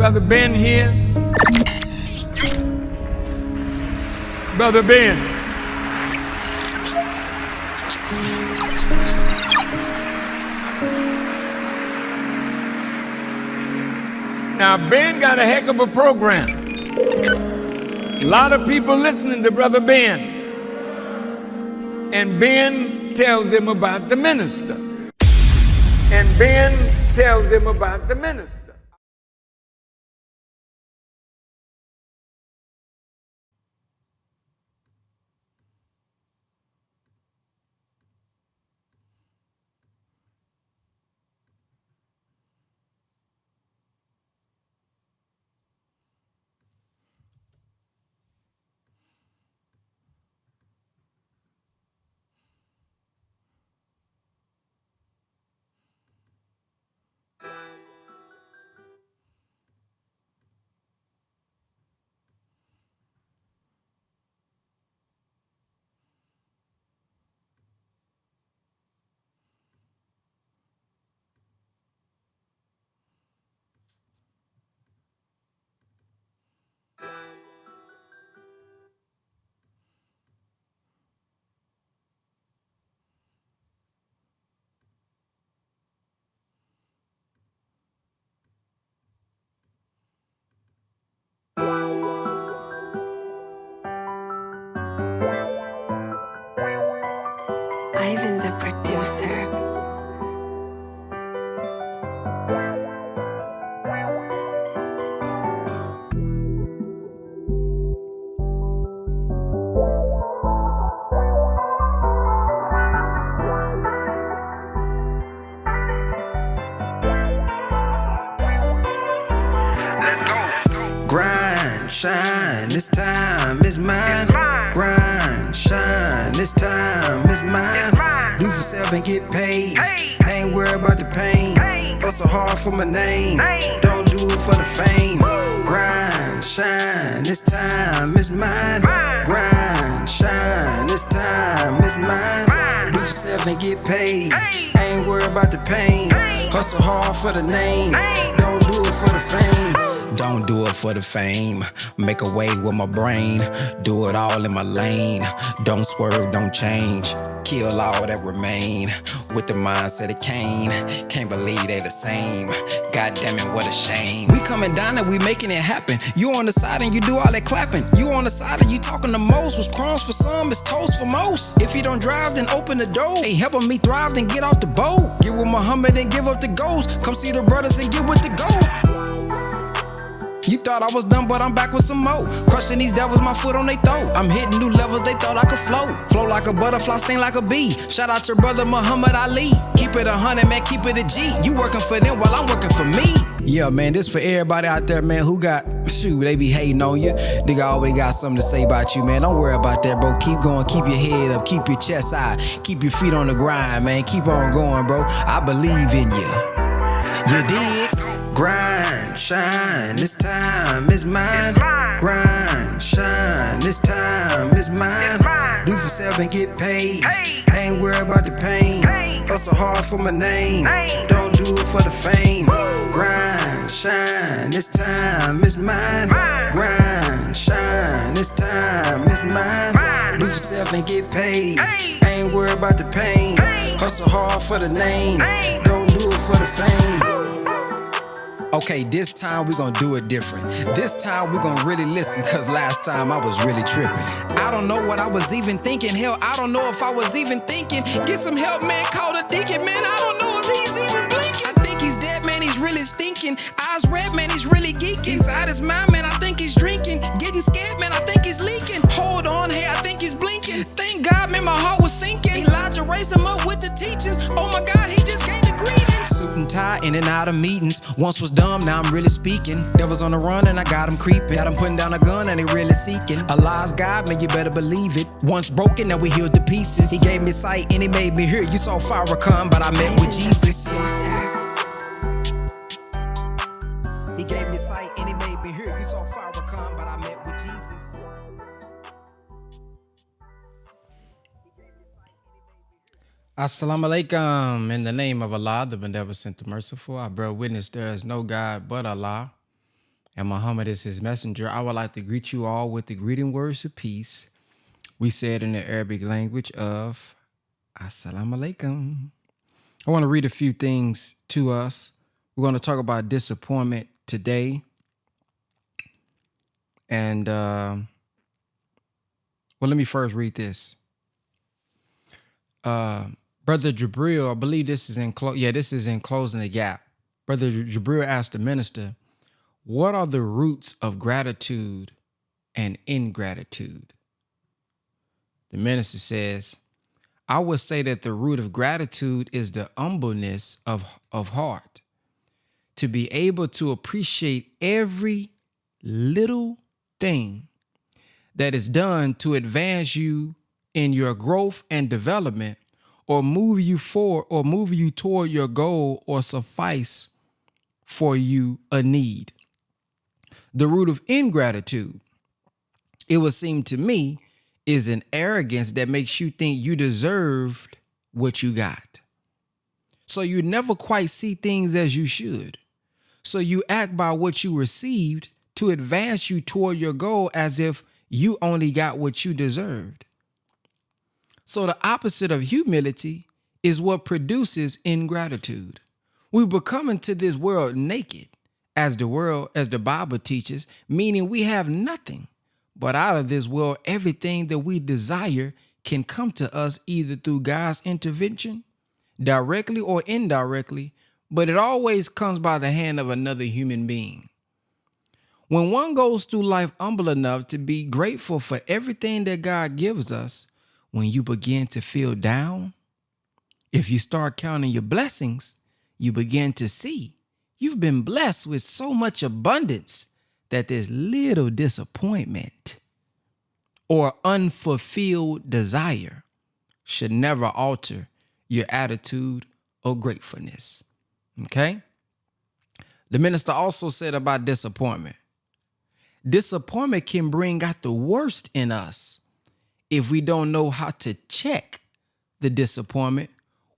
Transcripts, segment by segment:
Brother Ben here. Brother Ben. Now, Ben got a heck of a program. A lot of people listening to Brother Ben. And Ben tells them about the minister. And Ben tells them about the minister. Ivan the producer. Grind, shine, this time is mine. Grind, shine, this time is mine. Do for self and get paid. Ain't worried about the pain. Hustle hard for my name. Don't do it for the fame. Grind, shine, this time is mine. Grind, shine, this time is mine. Do for self and get paid. Ain't worried about the pain. Hustle hard for the name. Don't do it for the fame. Don't do it for the fame. Make a way with my brain. Do it all in my lane. Don't swerve, don't change. Kill all that remain. With the mindset of Cain. Can't believe they the same. God damn it, what a shame. We coming down and we making it happen. You on the side and you do all that clapping. You on the side and you talking the most. What's crumbs for some is toast for most. If you don't drive, then open the door. Ain't helping me thrive, then get off the boat. Get with Muhammad and give up the ghost. Come see the brothers and get with the goat. You thought I was done, but I'm back with some more. Crushing these devils, my foot on they throat. I'm hitting new levels, they thought I could float. Flow like a butterfly, sting like a bee. Shout out your brother Muhammad Ali. Keep it 100, man, keep it a G. You working for them while I'm working for me. Yeah, man, this for everybody out there, man, who got, shoot, they be hating on you. Nigga always got something to say about you, man. Don't worry about that, bro. Keep going, keep your head up, keep your chest high. Keep your feet on the grind, man. Keep on going, bro. I believe in you. You dig? Grind, shine, this time is mine. Grind, shine, this time is mine. Do for self and get paid. Ain't worried about the pain. Hustle hard for my name. Don't do it for the fame. Grind, shine, this time is mine. Grind, shine, this time is mine. Do for self and get paid. Ain't worried about the pain. Hustle hard for the name. Don't do it for the fame. Okay, this time we gonna do it different. This time we gonna really listen, cause last time I was really tripping. I don't know what I was even thinking. Hell, I don't know if I was even thinking. Get some help, man, call the deacon, man. I don't know if he's even blinking. I think he's dead, man, he's really stinking. Eyes red, man, he's really geeking. Inside his mind, man, I think he's drinking. Getting scared, man, I think he's leaking. Hold on, hey, I think he's blinking. Thank God, man, my heart was sinking. Elijah raised him up with the teachings. Oh my God, he just gave the greetings. Suit and tie, in and out of meetings. Once was dumb, now I'm really speaking. Devils on the run and I got him creeping. Got him putting down a gun and they really seeking. Allah's God, man, you better believe it. Once broken, now we healed to pieces. He gave me sight and he made me hear. You saw Farrakhan, but I met with Jesus. He gave me sight and he made me hear. You saw Farrakhan, but I met with Jesus. Assalamu alaikum. In the name of Allah, the beneficent, the merciful, I bear witness there is no God but Allah. and Muhammad is his messenger. I would like to greet you all with the greeting words of peace. We say it in the Arabic language of Assalamu alaikum. I want to read a few things to us. We're going to talk about disappointment today. And, well, let me first read this. Brother Jabril, I believe this is this is in Closing the Gap. Brother Jabril asked the minister, what are the roots of gratitude and ingratitude? The minister says, I would say that the root of gratitude is the humbleness of heart, to be able to appreciate every little thing that is done to advance you in your growth and development, or move you forward, or move you toward your goal, or suffice for you a need. The root of ingratitude, it would seem to me, is an arrogance that makes you think you deserved what you got. So you never quite see things as you should. So you act by what you received to advance you toward your goal as if you only got what you deserved. So the opposite of humility is what produces ingratitude. We become into this world naked, as the Bible teaches, meaning we have nothing. But out of this world, everything that we desire can come to us either through God's intervention, directly or indirectly, but it always comes by the hand of another human being. When one goes through life humble enough to be grateful for everything that God gives us, when you begin to feel down, if you start counting your blessings, you begin to see you've been blessed with so much abundance that there's little disappointment or unfulfilled desire should never alter your attitude or gratefulness. Okay? The minister also said about disappointment. Disappointment can bring out the worst in us if we don't know how to check the disappointment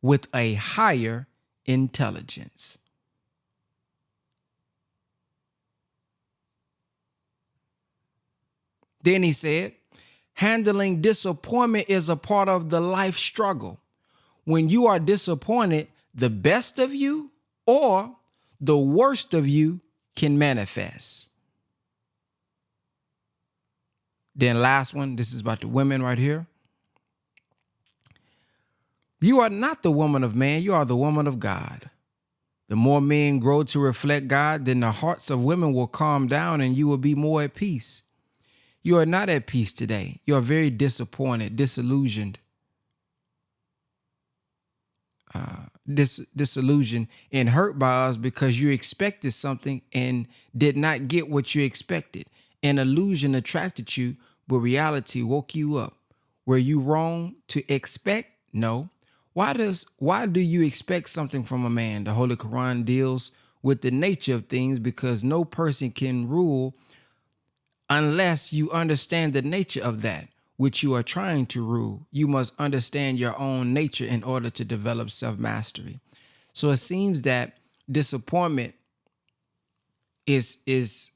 with a higher intelligence. Then he said, handling disappointment is a part of the life struggle. When you are disappointed, the best of you or the worst of you can manifest. Then last one, this is about the women right here. You are not the woman of man, you are the woman of God. The more men grow to reflect God, then the hearts of women will calm down and you will be more at peace. You are not at peace today. You are very disappointed, disillusioned. Disillusioned and hurt by us because you expected something and did not get what you expected. An illusion attracted you, but reality woke you up. Were you wrong to expect? No. Why do you expect something from a man? The Holy Quran deals with the nature of things because no person can rule unless you understand the nature of that which you are trying to rule. You must understand your own nature in order to develop self-mastery. So it seems that disappointment is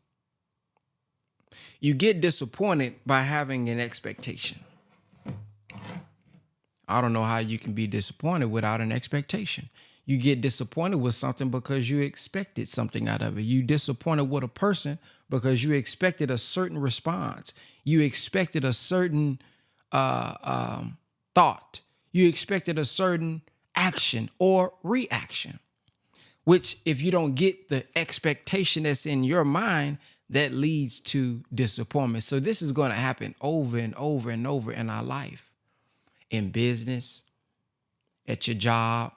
you get disappointed by having an expectation. I don't know how you can be disappointed without an expectation. You get disappointed with something because you expected something out of it. You disappointed with a person because you expected a certain response. You expected a certain thought. You expected a certain action or reaction, which if you don't get the expectation that's in your mind, that leads to disappointment. So this is going to happen over and over and over in our life, in business, at your job,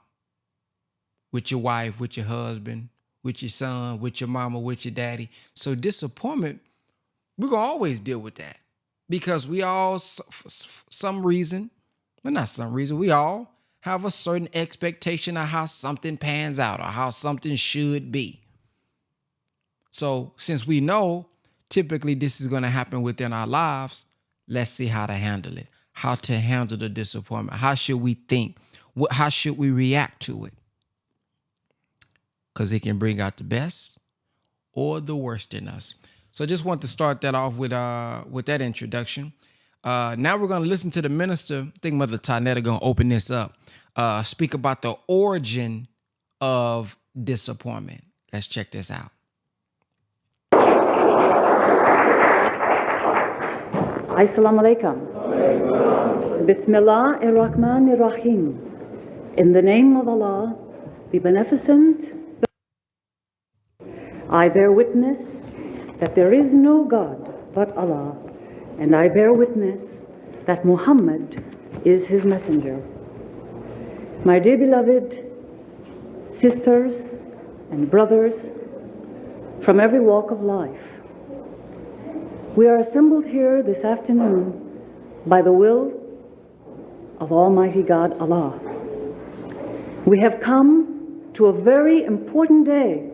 with your wife, with your husband, with your son, with your mama, with your daddy. So disappointment, we're going to always deal with that because we all, we all have a certain expectation of how something pans out or how something should be. So since we know typically this is going to happen within our lives, let's see how to handle it, how to handle the disappointment. How should we think? How should we react to it? Because it can bring out the best or the worst in us. So I just want to start that off with that introduction. Now we're going to listen to the minister. I think Mother Tynetta going to open this up. Speak about the origin of disappointment. Let's check this out. Assalamu alaikum. Bismillah ar-Rahman ar-Rahim. In the name of Allah, the Beneficent, I bear witness that there is no God but Allah, and I bear witness that Muhammad is his messenger. My dear beloved sisters and brothers from every walk of life, we are assembled here this afternoon by the will of Almighty God Allah. We have come to a very important day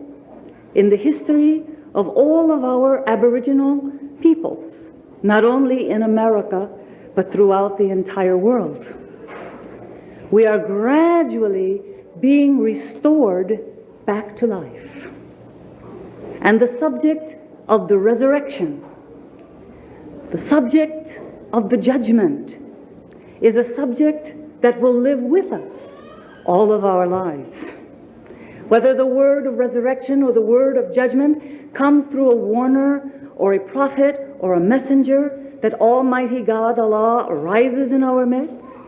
in the history of all of our Aboriginal peoples, not only in America, but throughout the entire world. We are gradually being restored back to life. And the subject of the resurrection, the subject of the judgment, is a subject that will live with us all of our lives. Whether the word of resurrection or the word of judgment comes through a warner or a prophet or a messenger that Almighty God Allah arises in our midst,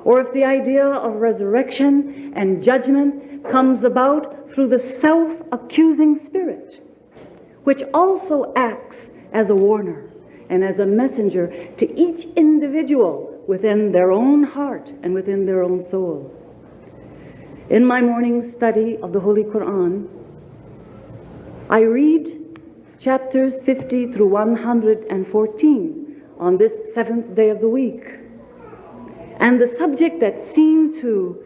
or if the idea of resurrection and judgment comes about through the self-accusing spirit, which also acts as a warner and as a messenger to each individual within their own heart and within their own soul. In my morning study of the Holy Quran, I read chapters 50 through 114 on this 7th day of the week. And the subject that seemed to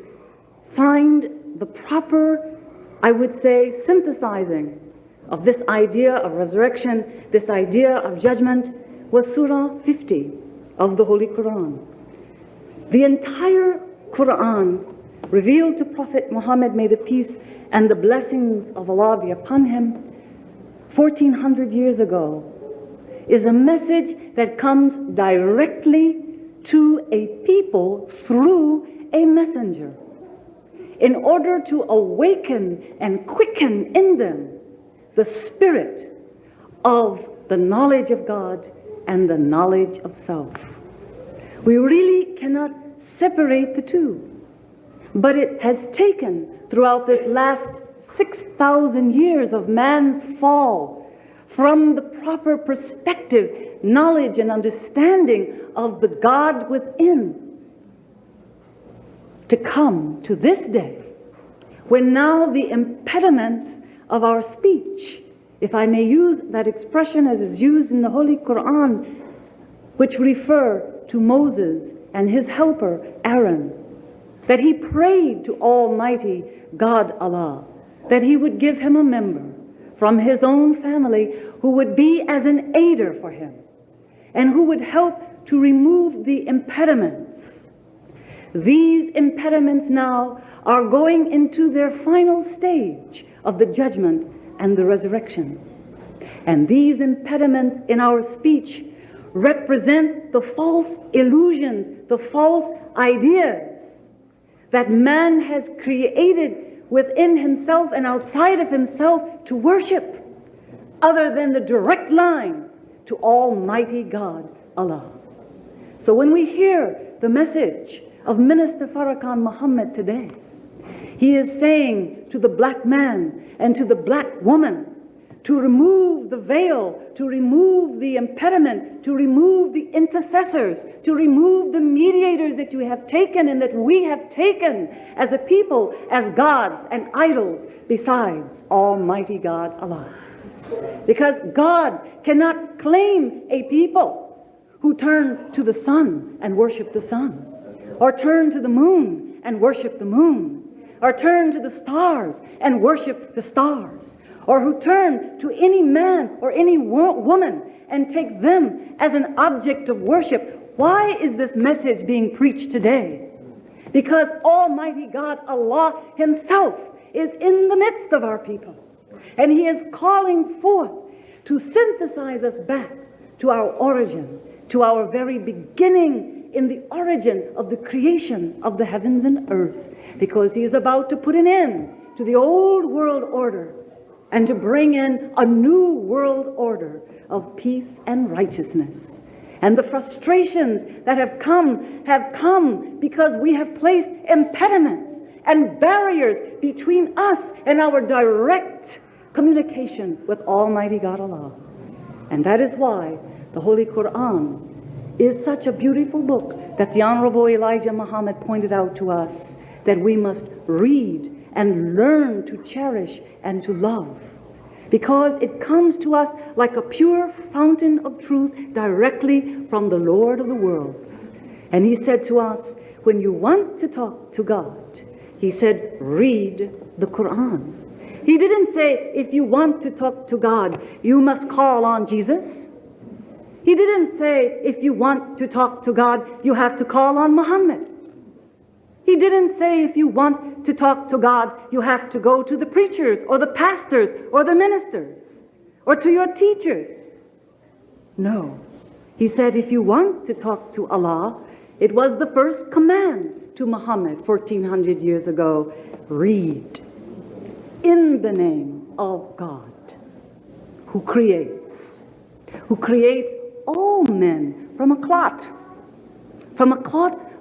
find the proper, I would say, synthesizing of this idea of resurrection, this idea of judgment, was Surah 50 of the Holy Quran. The entire Quran revealed to Prophet Muhammad, may the peace and the blessings of Allah be upon him, 1400 years ago, is a message that comes directly to a people through a messenger, in order to awaken and quicken in them the spirit of the knowledge of God and the knowledge of self. We really cannot separate the two, but it has taken throughout this last 6,000 years of man's fall from the proper perspective, knowledge, and understanding of the God within, to come to this day, when now the impediments of our speech, if I may use that expression as is used in the Holy Quran, which refer to Moses and his helper Aaron, that he prayed to Almighty God Allah, that he would give him a member from his own family who would be as an aider for him and who would help to remove the impediments. These impediments now are going into their final stage of the judgment and the resurrection. And these impediments in our speech represent the false illusions, the false ideas that man has created within himself and outside of himself to worship, other than the direct line to Almighty God, Allah. So when we hear the message of Minister Farrakhan Muhammad today, he is saying to the black man and to the black woman to remove the veil, to remove the impediment, to remove the intercessors, to remove the mediators that you have taken and that we have taken as a people, as gods and idols besides Almighty God Allah. Because God cannot claim a people who turn to the sun and worship the sun, or turn to the moon and worship the moon, or turn to the stars and worship the stars, or who turn to any man or any woman and take them as an object of worship. Why is this message being preached today? Because Almighty God Allah Himself is in the midst of our people. And he is calling forth to synthesize us back to our origin, to our very beginning in the origin of the creation of the heavens and earth, because he is about to put an end to the old world order and to bring in a new world order of peace and righteousness. And the frustrations that have come because we have placed impediments and barriers between us and our direct communication with Almighty God Allah. And that is why the Holy Quran is such a beautiful book that the Honorable Elijah Muhammad pointed out to us that we must read and learn to cherish and to love, because it comes to us like a pure fountain of truth directly from the Lord of the worlds. And he said to us, when you want to talk to God, he said, read the Quran. He didn't say, if you want to talk to God, you must call on Jesus. He didn't say, if you want to talk to God, you have to call on Muhammad. He didn't say, if you want to talk to God, you have to go to the preachers or the pastors or the ministers or to your teachers. No. He said, if you want to talk to Allah, it was the first command to Muhammad 1400 years ago. Read in the name of God, who creates all men from a clot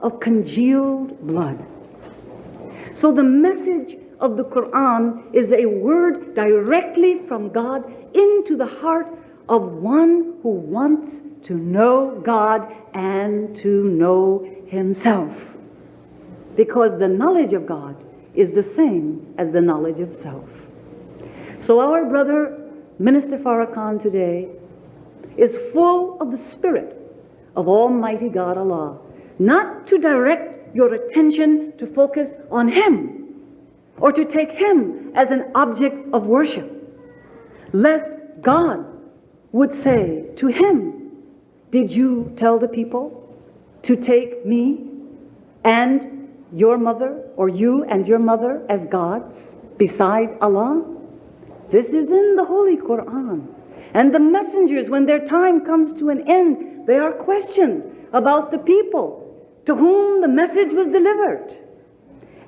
of congealed blood. So the message of the Quran is a word directly from God into the heart of one who wants to know God and to know himself. Because the knowledge of God is the same as the knowledge of self. So our brother, Minister Farrakhan, today is full of the spirit of Almighty God Allah, not to direct your attention to focus on him or to take him as an object of worship, lest God would say to him, did you tell the people to take me and your mother, or you and your mother, as gods beside Allah? This is in the Holy Quran. And the messengers, when their time comes to an end, they are questioned about the people to whom the message was delivered.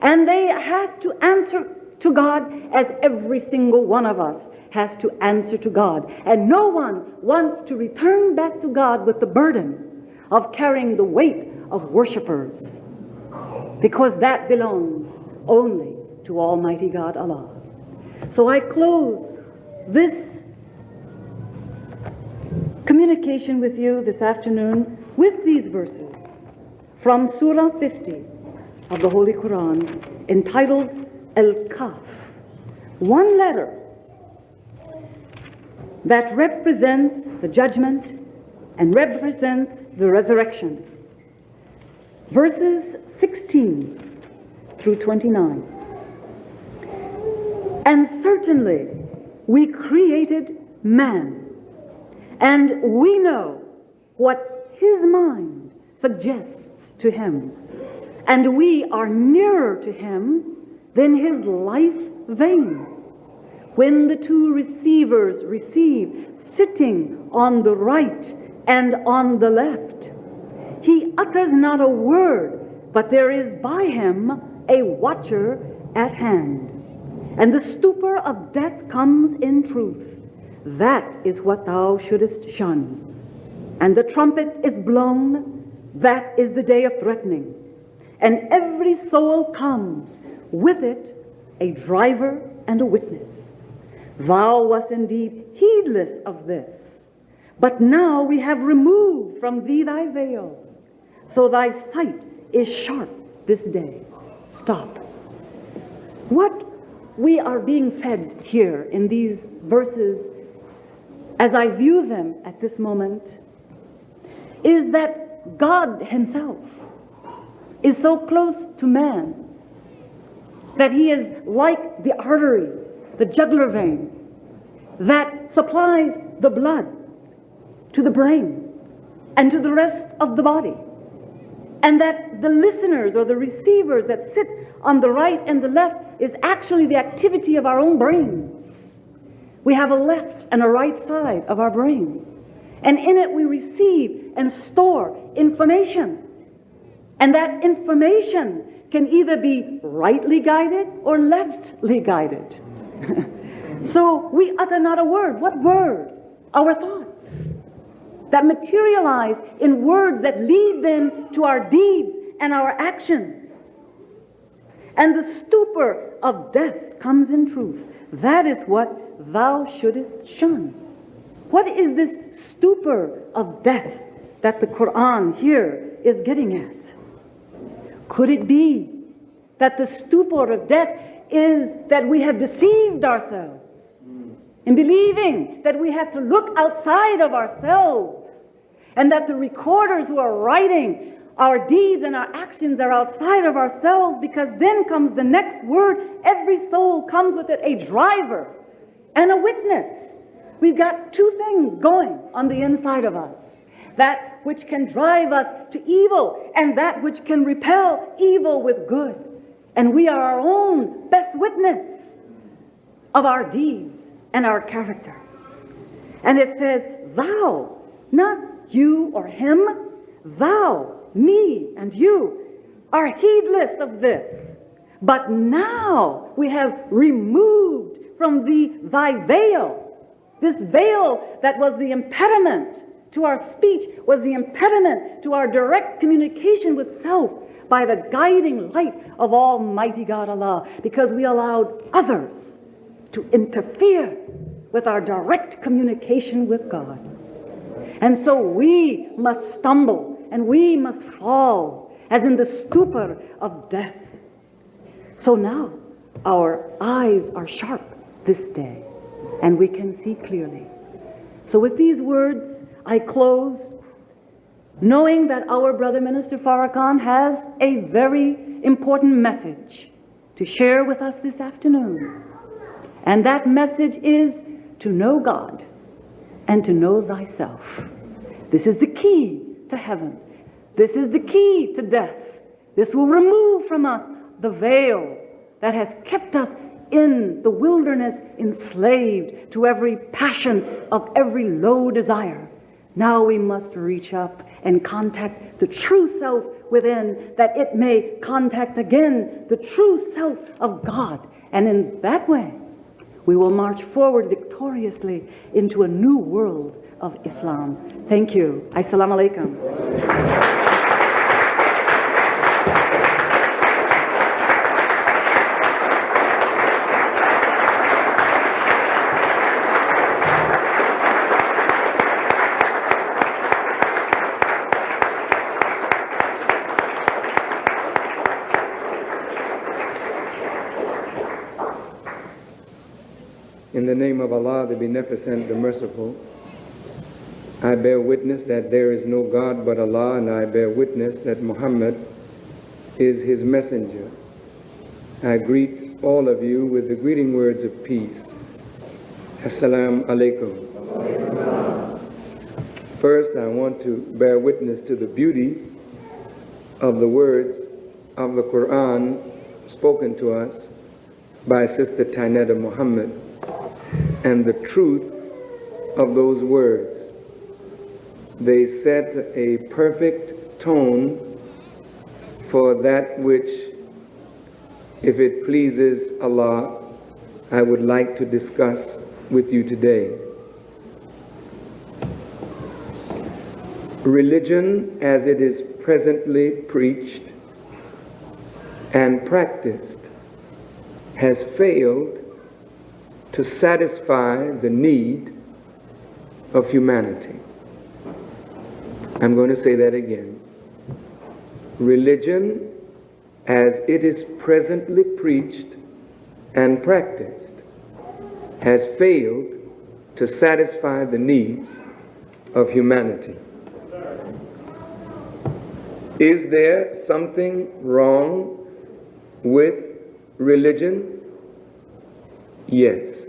And they have to answer to God as every single one of us has to answer to God. And no one wants to return back to God with the burden of carrying the weight of worshipers, because that belongs only to Almighty God Allah. So I close this communication with you this afternoon with these verses from Surah 50 of the Holy Quran, entitled Al-Kaf, one letter that represents the judgment and represents the resurrection. Verses 16 through 29. And certainly we created man, and we know what his mind suggests to him, and we are nearer to him than his life vein. When the two receivers receive, sitting on the right and on the left, he utters not a word, but there is by him a watcher at hand. And the stupor of death comes in truth. That is what thou shouldest shun. And the trumpet is blown. That is the day of threatening. And every soul comes with it a driver and a witness. Thou wast indeed heedless of this, but now we have removed from thee thy veil, so thy sight is sharp this day. Stop. What we are being fed here in these verses, as I view them at this moment, is that God himself is so close to man that he is like the artery, the jugular vein, that supplies the blood to the brain and to the rest of the body. And that the listeners or the receivers that sit on the right and the left is actually the activity of our own brains. We have a left and a right side of our brain. And in it we receive and store information. And that information can either be rightly guided or leftly guided. So we utter not a word. What word? Our thoughts that materialize in words that lead then to our deeds and our actions. And the stupor of death comes in truth. That is what thou shouldest shun. What is this stupor of death that the Quran here is getting at? Could it be that the stupor of death is that we have deceived ourselves in believing that we have to look outside of ourselves, and that the recorders who are writing our deeds and our actions are outside of ourselves, because then comes the next word. Every soul comes with it a driver and a witness. We've got two things going on the inside of us: that which can drive us to evil and that which can repel evil with good. And we are our own best witness of our deeds and our character. And it says, thou, not you or him, thou, me and you, are heedless of this. But now we have removed from thee thy veil. This veil that was the impediment to our speech, was the impediment to our direct communication with self, by the guiding light of Almighty God Allah, because we allowed others to interfere with our direct communication with God. And so we must stumble and we must fall as in the stupor of death. So now our eyes are sharp this day and we can see clearly. So with these words I close, knowing that our brother Minister Farrakhan has a very important message to share with us this afternoon. And that message is to know God and to know thyself. This is the key to heaven. This is the key to death. This will remove from us the veil that has kept us in the wilderness, enslaved to every passion of every low desire. Now we must reach up and contact the true self within, that it may contact again the true self of God. And in that way, we will march forward victoriously into a new world of Islam. Thank you. Assalamu alaikum. In the name of Allah, the Beneficent, the Merciful, I bear witness that there is no God but Allah, and I bear witness that Muhammad is his messenger. I greet all of you with the greeting words of peace. Assalamu alaikum. First, I want to bear witness to the beauty of the words of the Quran spoken to us by Sister Tainetta Muhammad, and the truth of those words. They set a perfect tone for that which, if it pleases Allah, I would like to discuss with you today. Religion, as it is presently preached and practiced, has failed to satisfy the need of humanity. I'm going to say that again. Religion, as it is presently preached and practiced, has failed to satisfy the needs of humanity. Is there something wrong with religion? Yes.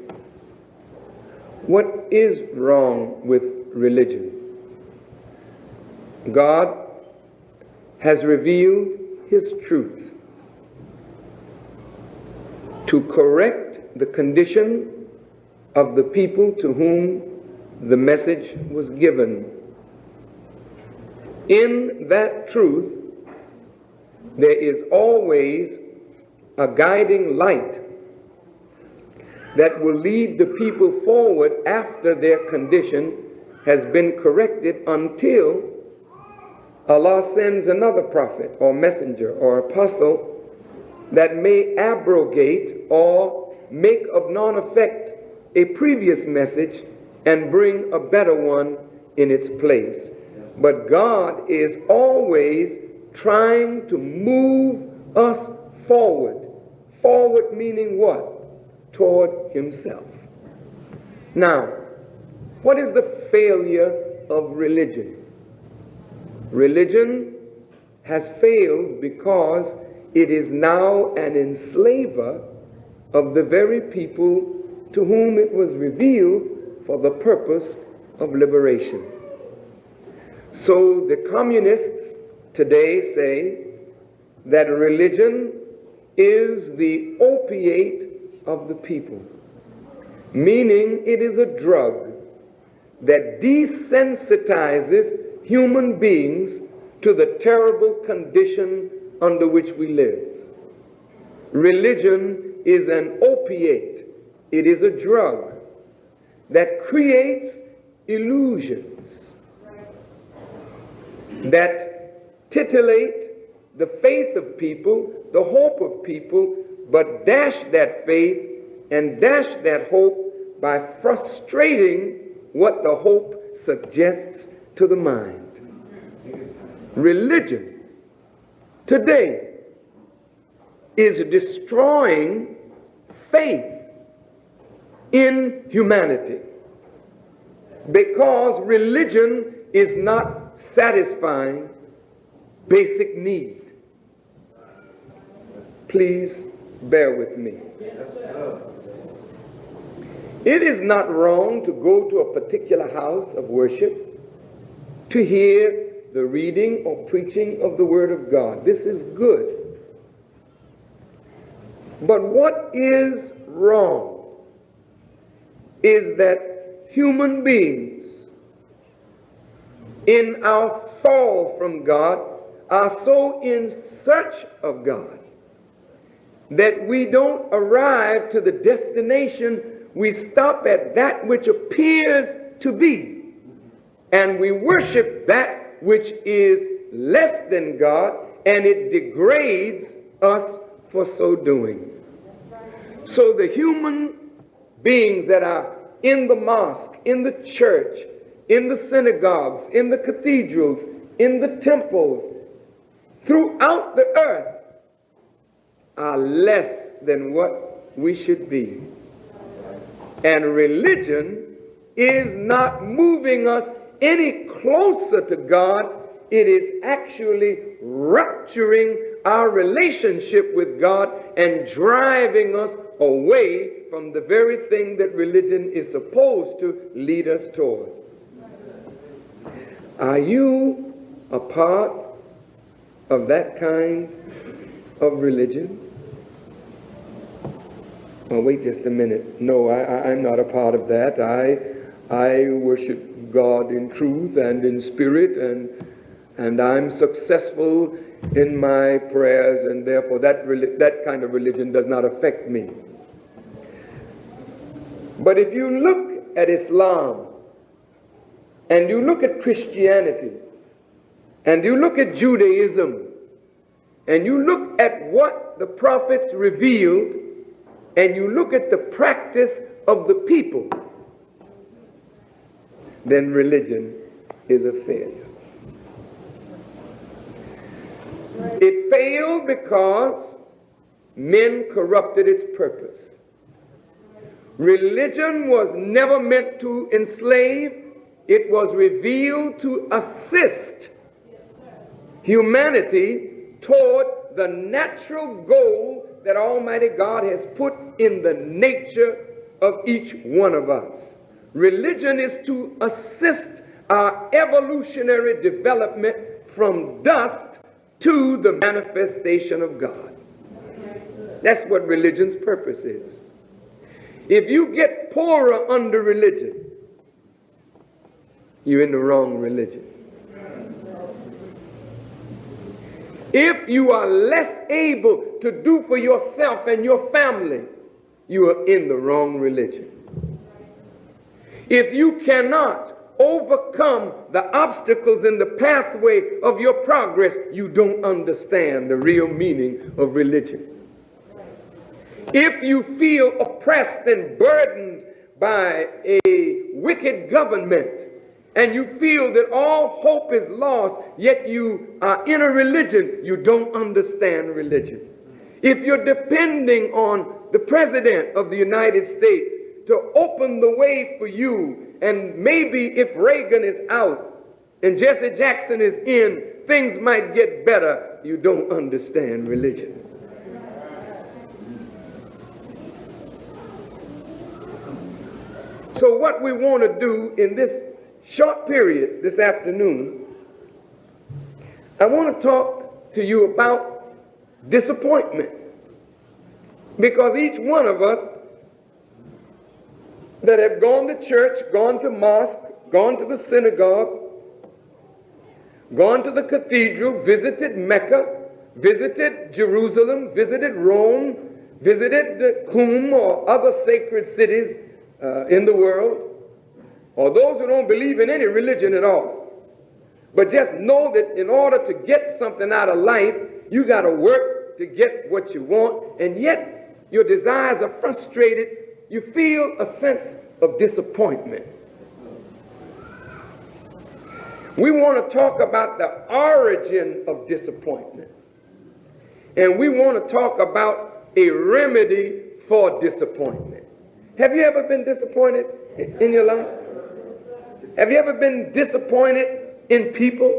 What is wrong with religion? God has revealed His truth to correct the condition of the people to whom the message was given. In that truth, there is always a guiding light that will lead the people forward after their condition has been corrected, until Allah sends another prophet or messenger or apostle that may abrogate or make of non-effect a previous message and bring a better one in its place. But God is always trying to move us forward. Forward meaning what? Toward himself. Now, what is the failure of religion? Religion has failed because it is now an enslaver of the very people to whom it was revealed for the purpose of liberation. So the communists today say that religion is the opiate of the people, meaning it is a drug that desensitizes human beings to the terrible condition under which we live. Religion is an opiate. It is a drug that creates illusions that titillate the faith of people, the hope of people, but dash that faith and dash that hope by frustrating what the hope suggests to the mind. Religion today is destroying faith in humanity because religion is not satisfying basic need. Please bear with me. It is not wrong to go to a particular house of worship to hear the reading or preaching of the Word of God. This is good. But what is wrong is that human beings, in our fall from God, are so in search of God that we don't arrive to the destination. We stop at that which appears to be, and we worship that which is less than God, and it degrades us for so doing. So the human beings that are in the mosque, in the church, in the synagogues, in the cathedrals, in the temples, throughout the earth, are less than what we should be. And religion is not moving us any closer to God. It is actually rupturing our relationship with God and driving us away from the very thing that religion is supposed to lead us toward. Are you a part of that kind of religion? Oh, wait just a minute. No, I'm not a part of that. I worship God in truth and in spirit, and I'm successful in my prayers, and therefore that kind of religion does not affect me. But if you look at Islam, and you look at Christianity, and you look at Judaism, and you look at what the prophets revealed, and you look at the practice of the people, then religion is a failure. It failed because men corrupted its purpose. Religion was never meant to enslave. It was revealed to assist humanity toward the natural goal that Almighty God has put in the nature of each one of us. Religion is to assist our evolutionary development from dust to the manifestation of God. That's what religion's purpose is. If you get poorer under religion, you're in the wrong religion. If you are less able to do for yourself and your family, you are in the wrong religion. If you cannot overcome the obstacles in the pathway of your progress, you don't understand the real meaning of religion. If you feel oppressed and burdened by a wicked government, and you feel that all hope is lost, yet you are in a religion, you don't understand religion. If you're depending on the President of the United States to open the way for you, and maybe if Reagan is out and Jesse Jackson is in, things might get better, you don't understand religion. So what we want to do in this short period this afternoon, I want to talk to you about disappointment. Because each one of us that have gone to church, gone to mosque, gone to the synagogue, gone to the cathedral, visited Mecca, visited Jerusalem, visited Rome, visited Qum or other sacred cities in the world, or those who don't believe in any religion at all, but just know that in order to get something out of life, you got to work to get what you want, and yet your desires are frustrated. You feel a sense of disappointment. We want to talk about the origin of disappointment, and we want to talk about a remedy for disappointment. Have you ever been disappointed in your life? Have you ever been disappointed in people?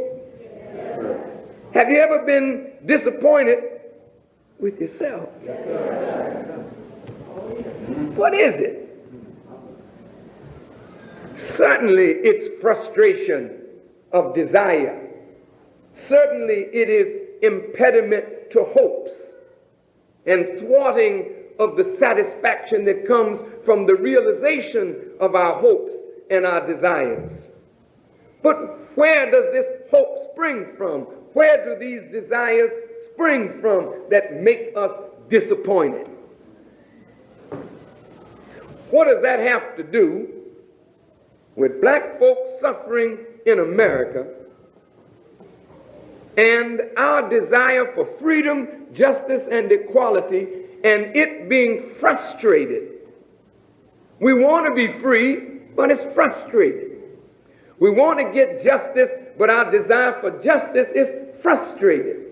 Have you ever been disappointed with yourself? What is it? Certainly it's frustration of desire. Certainly it is impediment to hopes and thwarting of the satisfaction that comes from the realization of our hopes and our desires. But where does this hope spring from? Where do these desires spring from that make us disappointed? What does that have to do with black folks suffering in America and our desire for freedom, justice, and equality, and it being frustrated? We want to be free, but it's frustrated. We want to get justice, but our desire for justice is frustrated.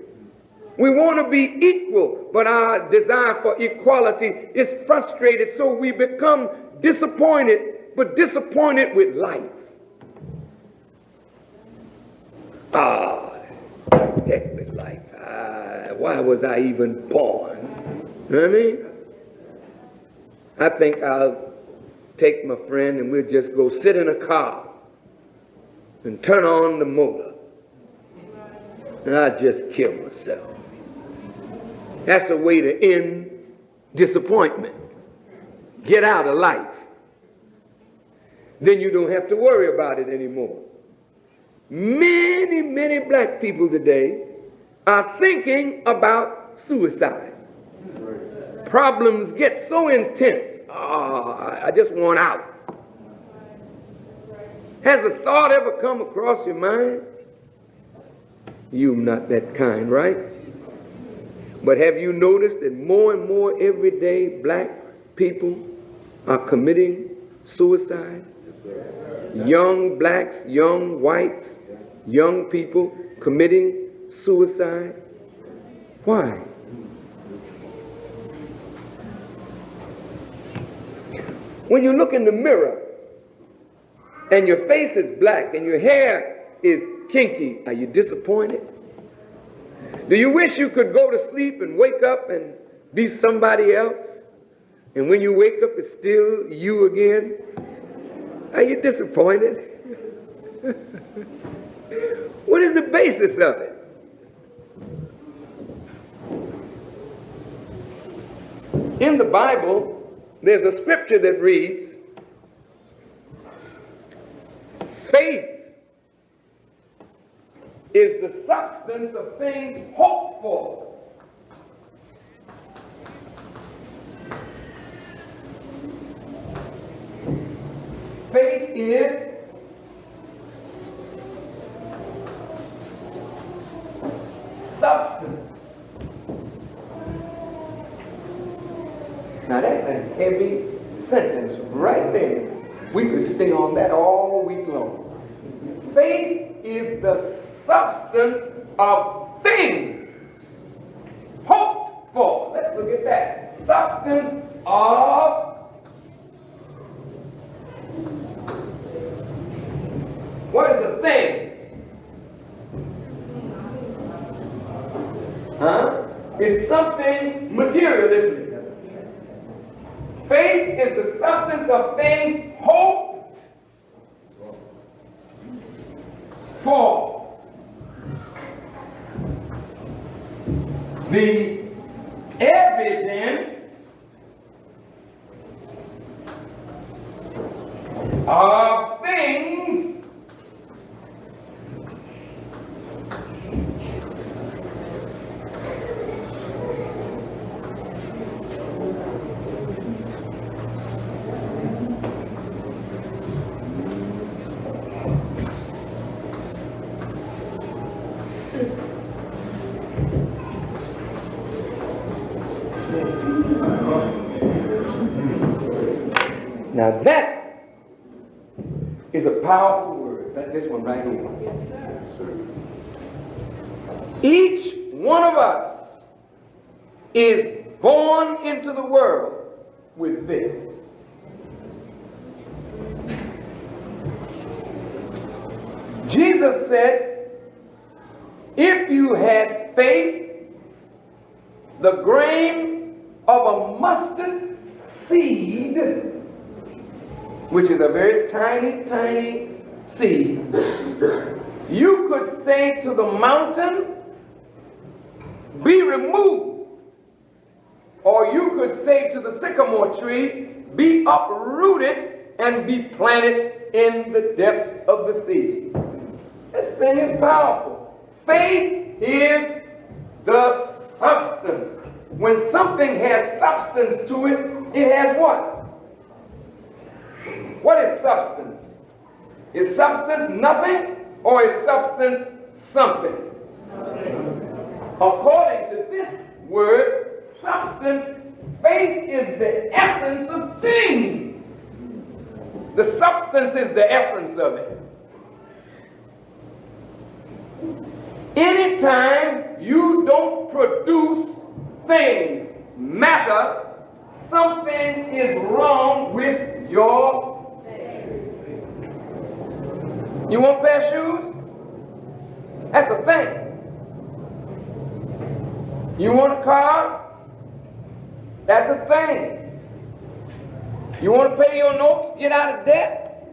We want to be equal, but our desire for equality is frustrated, so we become disappointed, but disappointed with life. Heck with life. Why was I even born? You know what I mean? I think I'll take my friend and we'll just go sit in a car and turn on the motor, and I'll just kill myself. That's a way to end disappointment. Get out of life. Then you don't have to worry about it anymore. Many, many black people today are thinking about suicide. Problems get so intense. I just want out. Has the thought ever come across your mind? You're not that kind, right? But have you noticed that more and more every day black people are committing suicide? Young blacks, young whites, young people committing suicide. Why? When you look in the mirror and your face is black and your hair is kinky, are you disappointed? Do you wish you could go to sleep and wake up and be somebody else? And when you wake up, it's still you again? Are you disappointed? What is the basis of it? In the Bible, there's a scripture that reads, Faith is the substance of things hoped for. Faith is substance. Now that's a heavy sentence right there. We could stay on that all week long. Faith is the substance of things hoped for. Let's look at that. Substance of what is a thing? It's something material, isn't it? Faith is the substance of things hoped for. The evidence of things Now that is a powerful word. That's this one right here. Each one of us is born into the world with this. Jesus said, if you had faith, the grain of a mustard seed, which is a very tiny, tiny seed, you could say to the mountain, be removed. Or you could say to the sycamore tree, be uprooted and be planted in the depth of the sea. This thing is powerful. Faith is the substance. When something has substance to it, it has what? What is substance? Is substance nothing, or is substance something? According to this word, substance, faith is the essence of things. The substance is the essence of it. Anytime you don't produce things, matter, something is wrong with your. You want a pair of shoes? That's a thing. You want a car? That's a thing. You want to pay your notes, get out of debt?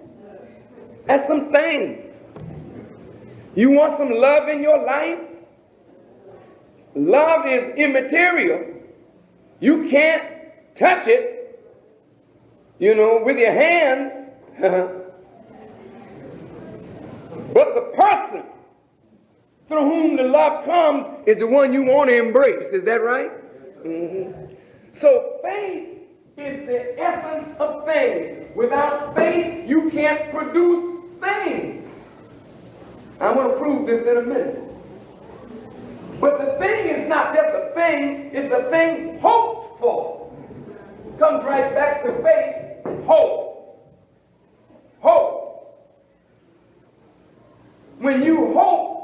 That's some things. You want some love in your life? Love is immaterial. You can't touch it, with your hands. But the person through whom the love comes is the one you want to embrace. Is that right? Mm-hmm. So faith is the essence of things. Without faith, you can't produce things. I'm going to prove this in a minute. But the thing is not just a thing, it's a thing hoped for. Comes right back to faith, hope. Hope. When you hope,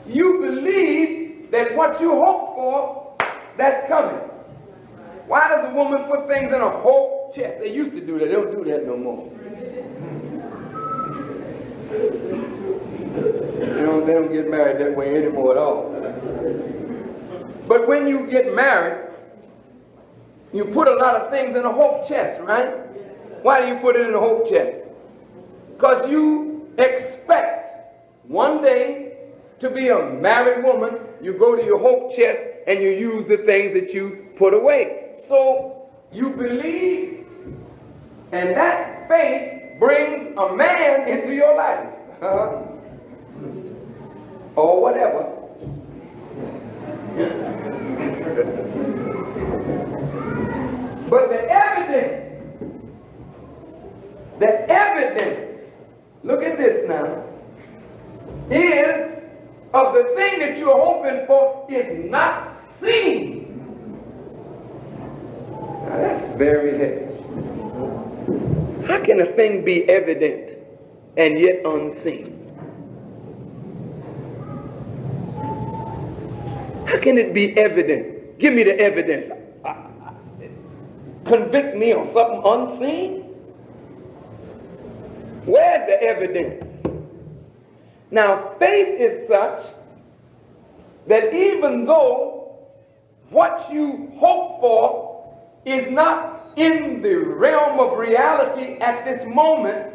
you believe that what you hope for, that's coming. Why does a woman put things in a hope chest? They used to do that. They don't do that no more. They don't get married that way anymore at all. But when you get married, you put a lot of things in a hope chest, right? Why do you put it in a hope chest? Because you expect one day to be a married woman. You go to your hope chest and you use the things that you put away. So you believe, and that faith brings a man into your life, or whatever, but the evidence, look at this now, is of the thing that you're hoping for is not seen. Now that's very heavy. How can a thing be evident and yet unseen? How can it be evident? Give me the evidence. Convict me on something unseen? Where's the evidence? Now, faith is such that even though what you hope for is not in the realm of reality at this moment,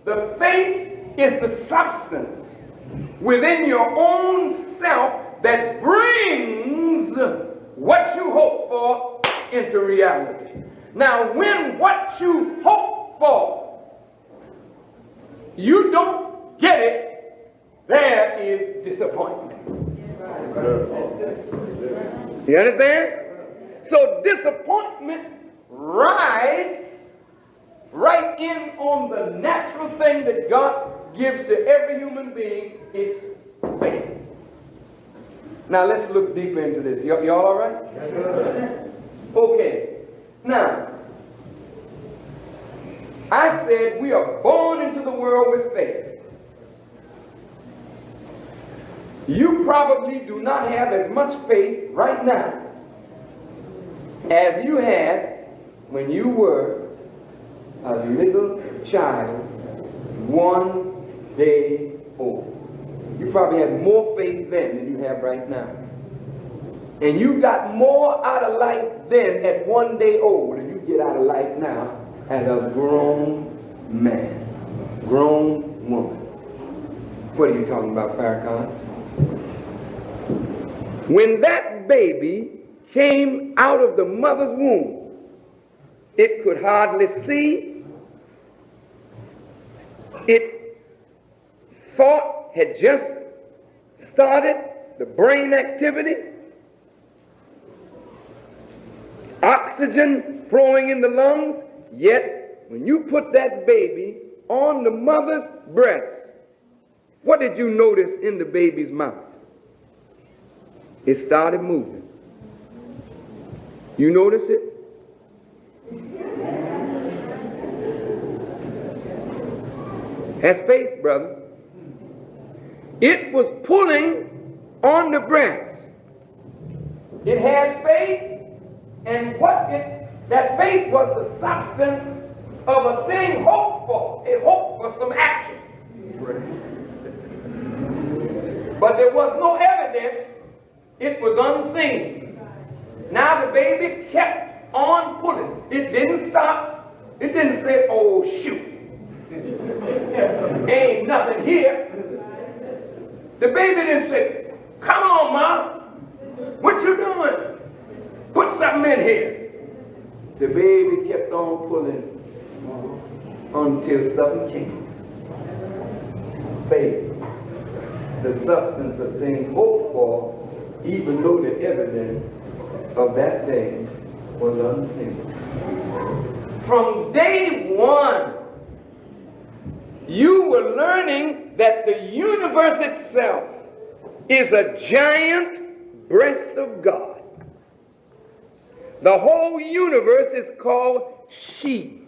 the faith is the substance within your own self that brings what you hope for into reality. Now, when what you hope for, you don't get it, there is disappointment. You understand? So disappointment rides right in on the natural thing that God gives to every human being, is faith. Now let's look deeper into this. Y'all all right? Yes, sir. Okay. Now, I said we are born into the world with faith. You probably do not have as much faith right now as you had when you were a little child, 1 day old. You probably had more faith then than you have right now. And you got more out of life then at 1 day old than you get out of life now as a grown man, grown woman. What are you talking about, Farrakhan? When that baby came out of the mother's womb, it could hardly see. It thought had just started the brain activity, oxygen flowing in the lungs, yet when you put that baby on the mother's breast, what did you notice in the baby's mouth? It started moving. You notice it? That's faith, brother. It was pulling on the breast. It had faith, and that faith was the substance of a thing hoped for. It hoped for some action. But there was no evidence. It was unseen. Now the baby kept on pulling. It didn't stop. It didn't say, oh, shoot. Ain't nothing here. The baby didn't say, come on, Mom. What you doing? Put something in here. The baby kept on pulling until something came. Faith. The substance of things hoped for, even though the evidence of that thing was unseen. From day one, you were learning that the universe itself is a giant breast of God. The whole universe is called she.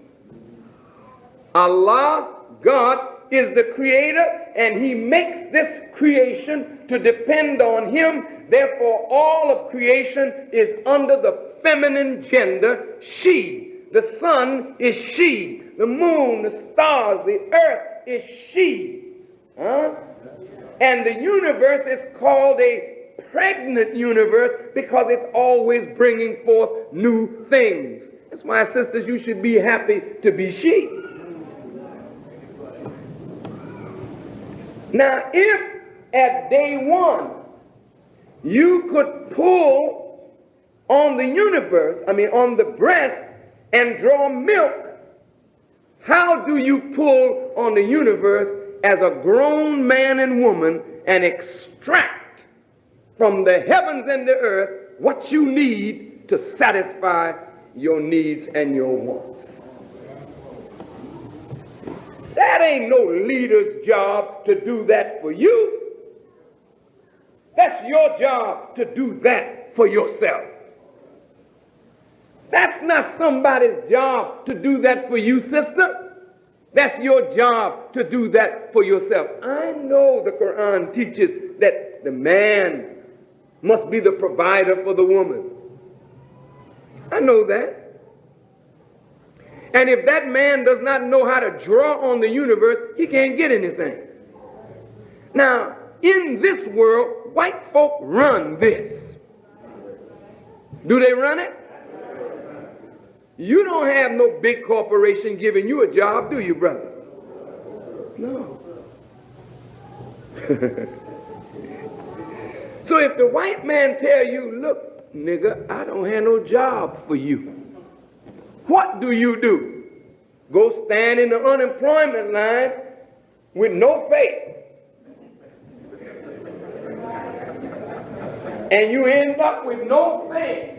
Allah, God, is the creator, and he makes this creation to depend on him. Therefore, all of creation is under the feminine gender, she. The sun is she. The moon, the stars, the earth is she. And the universe is called a pregnant universe because it's always bringing forth new things. That's why, sisters, you should be happy to be she. Now, if at day one you could pull on the universe, on the breast, and draw milk, how do you pull on the universe as a grown man and woman and extract from the heavens and the earth what you need to satisfy your needs and your wants? That ain't no leader's job to do that for you. That's your job to do that for yourself. That's not somebody's job to do that for you, sister. That's your job to do that for yourself. I know the Quran teaches that the man must be the provider for the woman. I know that. And if that man does not know how to draw on the universe, he can't get anything. Now, in this world, white folk run this. Do they run it? You don't have no big corporation giving you a job, do you, brother? No. So if the white man tell you, look, nigga, I don't have no job for you, what do? Go stand in the unemployment line with no faith. And you end up with no faith.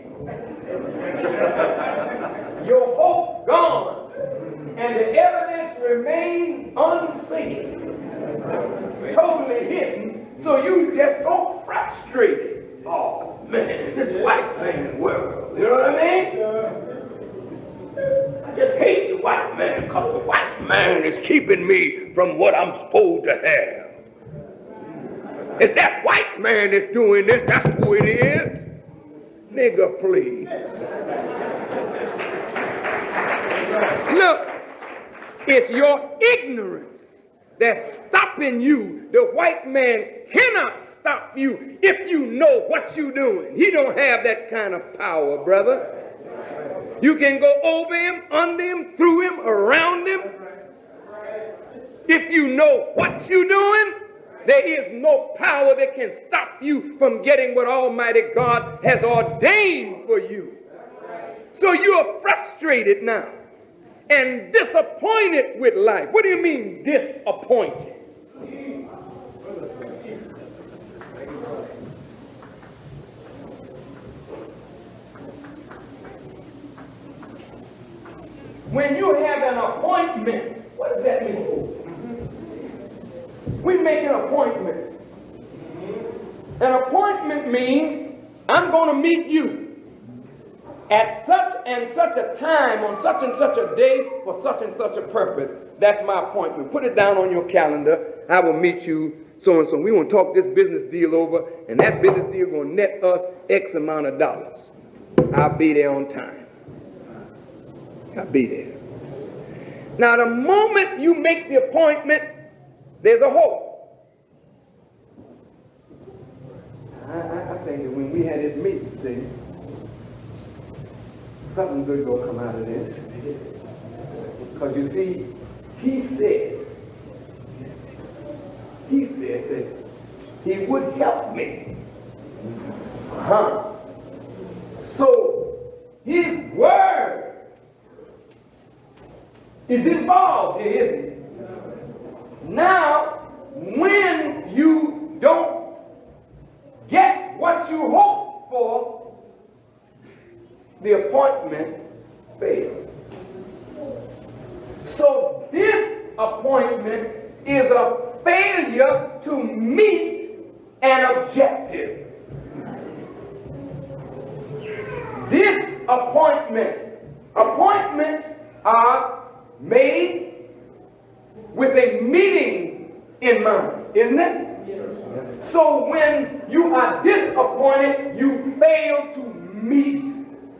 Your hope gone, and the evidence remains unseen, totally hidden, so you just so frustrated. Oh man, this white man world, you know what I mean? I just hate the white man because the white man is keeping me from what I'm supposed to have. It's that white man that's doing this, that's who it is. Nigga, please. Look, it's your ignorance that's stopping you. The white man cannot stop you if you know what you're doing. He don't have that kind of power, brother. You can go over him, under him, through him, around him. If you know what you're doing, there is no power that can stop you from getting what Almighty God has ordained for you. So you're frustrated now and disappointed with life. What do you mean disappointed? When you have an appointment, what does that mean? We make an appointment. An appointment means I'm going to meet you at such and such a time on such and such a day for such and such a purpose. That's my appointment. Put it down on your calendar. I will meet you so and so. We want to talk this business deal over, and that business deal going to net us X amount of dollars. I'll be there on time. I'll be there. Now, the moment you make the appointment, there's a hope. I think that when we had this meeting, see, something good gonna come out of this. Because you see, he said that he would help me. So his word is involved here, isn't it? Now, when you don't get what you hope for, the appointment fails. So this appointment is a failure to meet an objective. This appointments are made with a meeting in mind, isn't it? Yes. So when you are disappointed, you fail to meet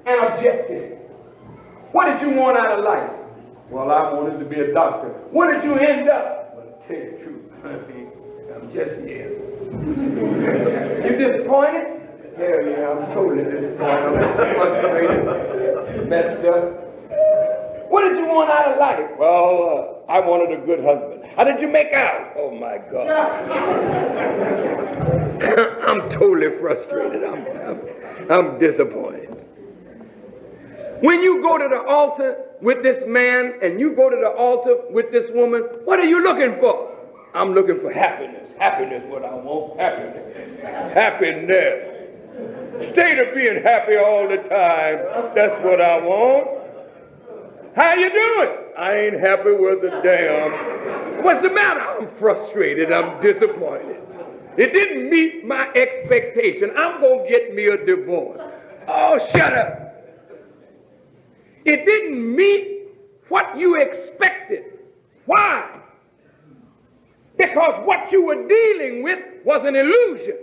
an objective. What did you want out of life? Well, I wanted to be a doctor. What did you end up? Well, to tell you the truth, I'm just here. You disappointed? Hell yeah, I'm totally disappointed. I'm frustrated, messed up. What did you want out of life? Well, I wanted a good husband. How did you make out? Oh my God. I'm totally frustrated. I'm disappointed. When you go to the altar with this man and you go to the altar with this woman, what are you looking for? I'm looking for happiness. Happiness, what I want. Happiness. Happiness. State of being happy all the time. That's what I want. How you doing? I ain't happy with a damn. What's the matter? I'm frustrated. I'm disappointed. It didn't meet my expectation. I'm going to get me a divorce. Oh, shut up. It didn't meet what you expected. Why? Because what you were dealing with was an illusion.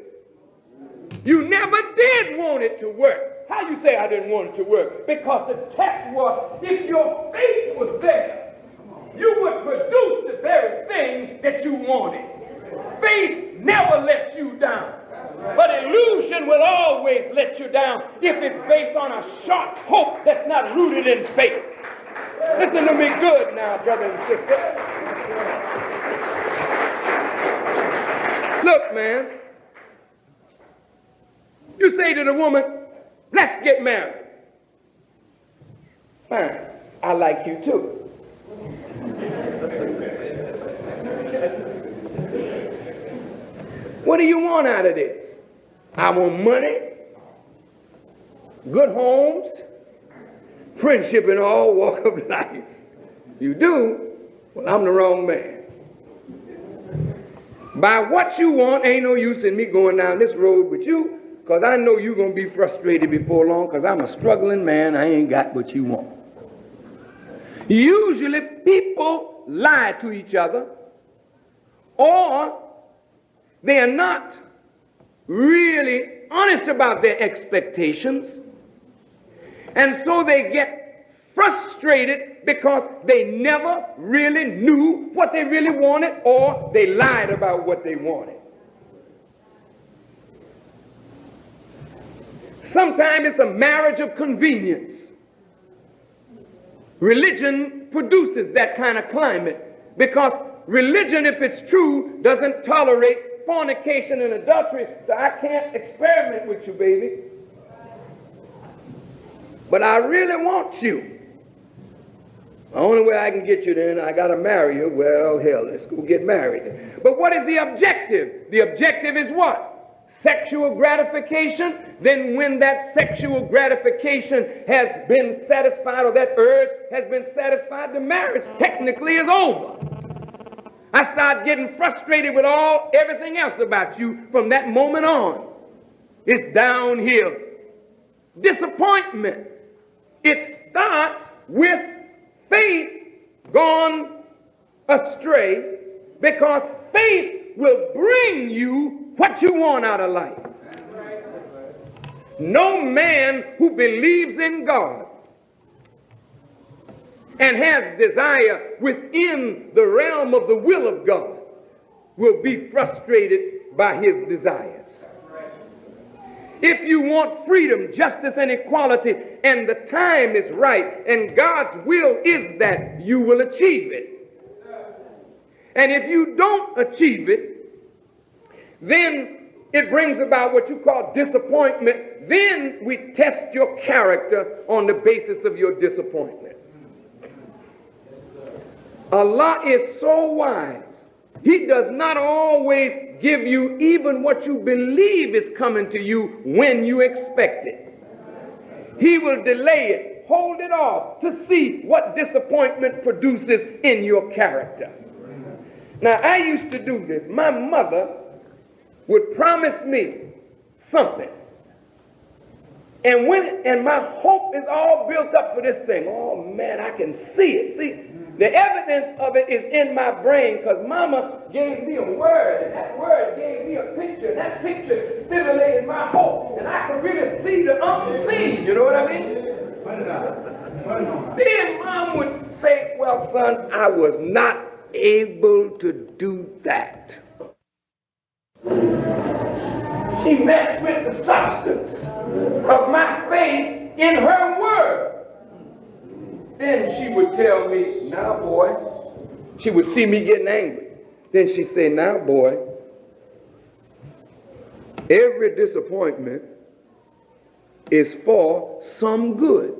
You never did want it to work. How you say I didn't want it to work? Because the text was, if your faith was there, you would produce the very thing that you wanted. Faith never lets you down. But illusion will always let you down if it's based on a short hope that's not rooted in faith. Listen to me good now, brother and sister. Look, man. You say to the woman, let's get married. Fine. I like you too. What do you want out of this? I want money, good homes, friendship in all walk of life. You do? Well, I'm the wrong man. By what you want, ain't no use in me going down this road with you, because I know you're going to be frustrated before long, because I'm a struggling man. I ain't got what you want. Usually people lie to each other, or they are not really honest about their expectations, and so they get frustrated because they never really knew what they really wanted, or they lied about what they wanted. Sometimes it's a marriage of convenience. Religion produces that kind of climate, because religion, if it's true, doesn't tolerate fornication and adultery, so I can't experiment with you, baby. But I really want you. The only way I can get you then, I gotta marry you. Well, hell, let's go get married. But what is the objective? The objective is what? Sexual gratification. Then when that sexual gratification has been satisfied, or that urge has been satisfied, the marriage technically is over. I start getting frustrated with everything else about you from that moment on. It's downhill. Disappointment. It starts with faith gone astray, because faith will bring you what you want out of life. No man who believes in God and has desire within the realm of the will of God will be frustrated by his desires. If you want freedom, justice, and equality, and the time is right, and God's will is that, you will achieve it. And if you don't achieve it, then it brings about what you call disappointment. Then we test your character on the basis of your disappointment. Allah is so wise. He does not always give you even what you believe is coming to you when you expect it. He will delay it, hold it off to see what disappointment produces in your character. Now, I used to do this. My mother would promise me something. And my hope is all built up for this thing. Oh, man, I can see it. See, the evidence of it is in my brain, because Mama gave me a word, and that word gave me a picture, and that picture stimulated my hope, and I could really see the unseen. You know what I mean? Then Mom would say, well, son, I was not able to do that. She messed with the substance of my faith in her word. Then she would tell me, now boy, she would see me getting angry. Then she'd say, now boy, every disappointment is for some good.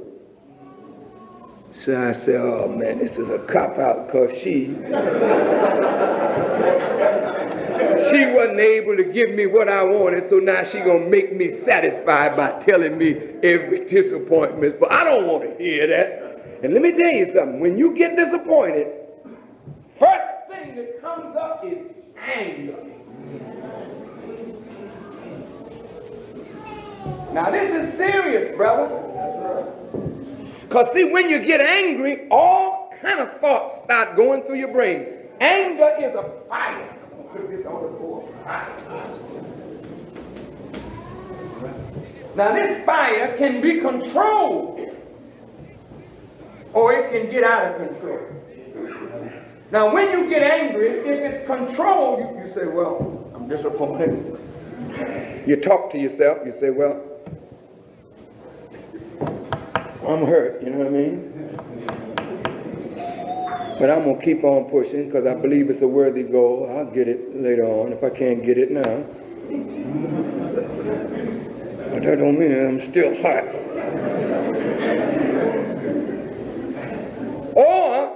So I said, oh man, this is a cop-out, because she wasn't able to give me what I wanted, so now she gonna make me satisfied by telling me every disappointment. But I don't want to hear that. And let me tell you something, when you get disappointed, first thing that comes up is anger. Now this is serious, brother. Because see, when you get angry, all kind of thoughts start going through your brain. Anger is a fire. Put this on the board. Now this fire can be controlled, or it can get out of control. Now when you get angry, if it's controlled, you say, well, I'm disappointed. You talk to yourself, you say, well, I'm hurt, you know what I mean? But I'm going to keep on pushing because I believe it's a worthy goal. I'll get it later on if I can't get it now. But that don't mean I'm still hot. Or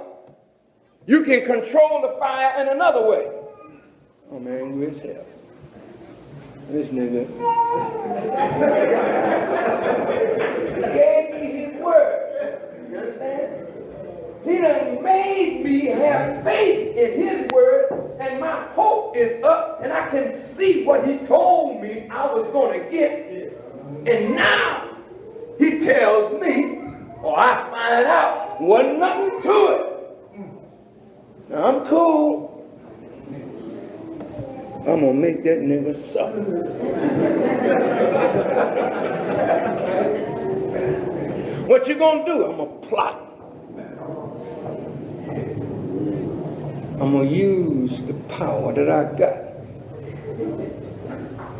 you can control the fire in another way. Oh man, where's hell? This nigga gave me his word. You understand? He done made me have faith in his word, and my hope is up, and I can see what he told me I was going to get. And now he tells me, or I find out, wasn't nothing to it. Now I'm cool. I'm going to make that nigga suffer. What you going to do? I'm going to plot. I'm going to use the power that I got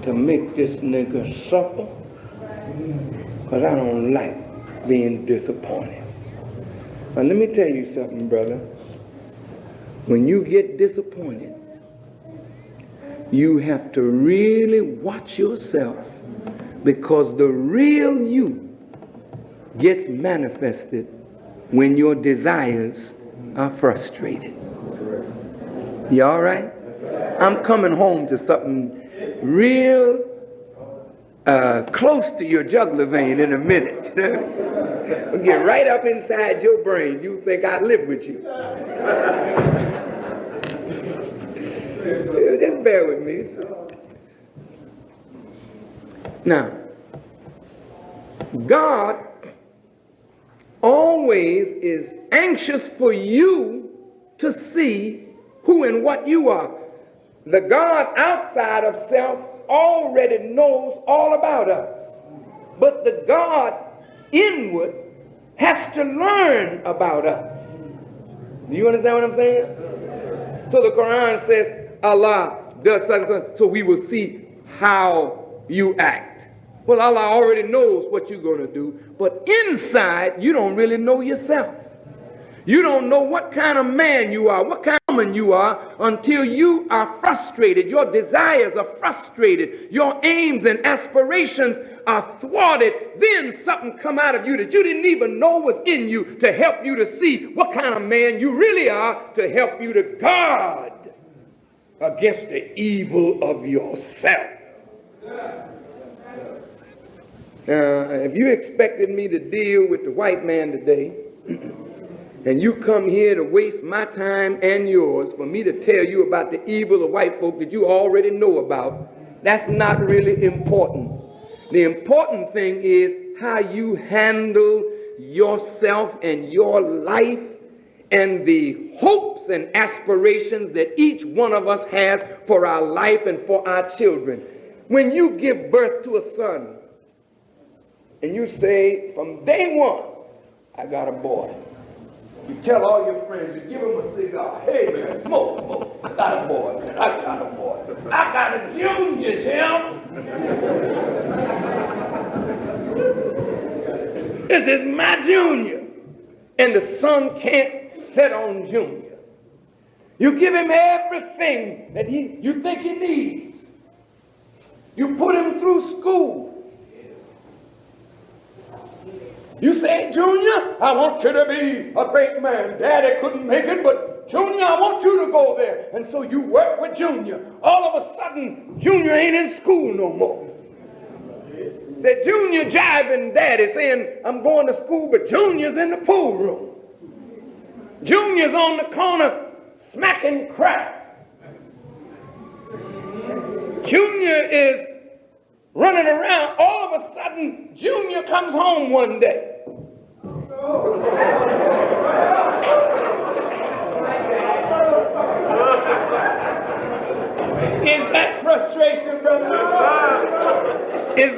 to make this nigga suffer, because I don't like being disappointed. Now let me tell you something, brother. When you get disappointed, you have to really watch yourself, because the real you gets manifested when your desires are frustrated. You all right? I'm coming home to something real close to your jugular vein in a minute. We'll get right up inside your brain. You think I live with you. Just bear with me. Now, God always is anxious for you to see who and what you are. The God outside of self already knows all about us. But the God inward has to learn about us. Do you understand what I'm saying? So the Quran says, Allah does such and such, so we will see how you act. Well, Allah already knows what you're going to do, but inside, you don't really know yourself. You don't know what kind of man you are, what kind of woman you are, until you are frustrated. Your desires are frustrated. Your aims and aspirations are thwarted. Then something come out of you that you didn't even know was in you to help you to see what kind of man you really are, to help you to guard against the evil of yourself. Now, if you expected me to deal with the white man today, and you come here to waste my time and yours for me to tell you about the evil of white folk that you already know about, that's not really important. The important thing is how you handle yourself and your life and the hopes and aspirations that each one of us has for our life and for our children. When you give birth to a son and you say, from day one, I got a boy. You tell all your friends, you give them a cigar. Hey man, smoke. I got a boy, man. I got a boy. I got a junior, Tim. This is my junior. And the son can't sit on junior. You give him everything that you think he needs. You put him through school. You say, Junior, I want you to be a great man. Daddy couldn't make it, but Junior, I want you to go there. And so you work with Junior. All of a sudden, Junior ain't in school no more. Say, Junior jiving Daddy saying, I'm going to school, but Junior's in the pool room. Junior's on the corner smacking crack. Junior is running around. All of a sudden, Junior comes home one day. Is that frustration, brother? Is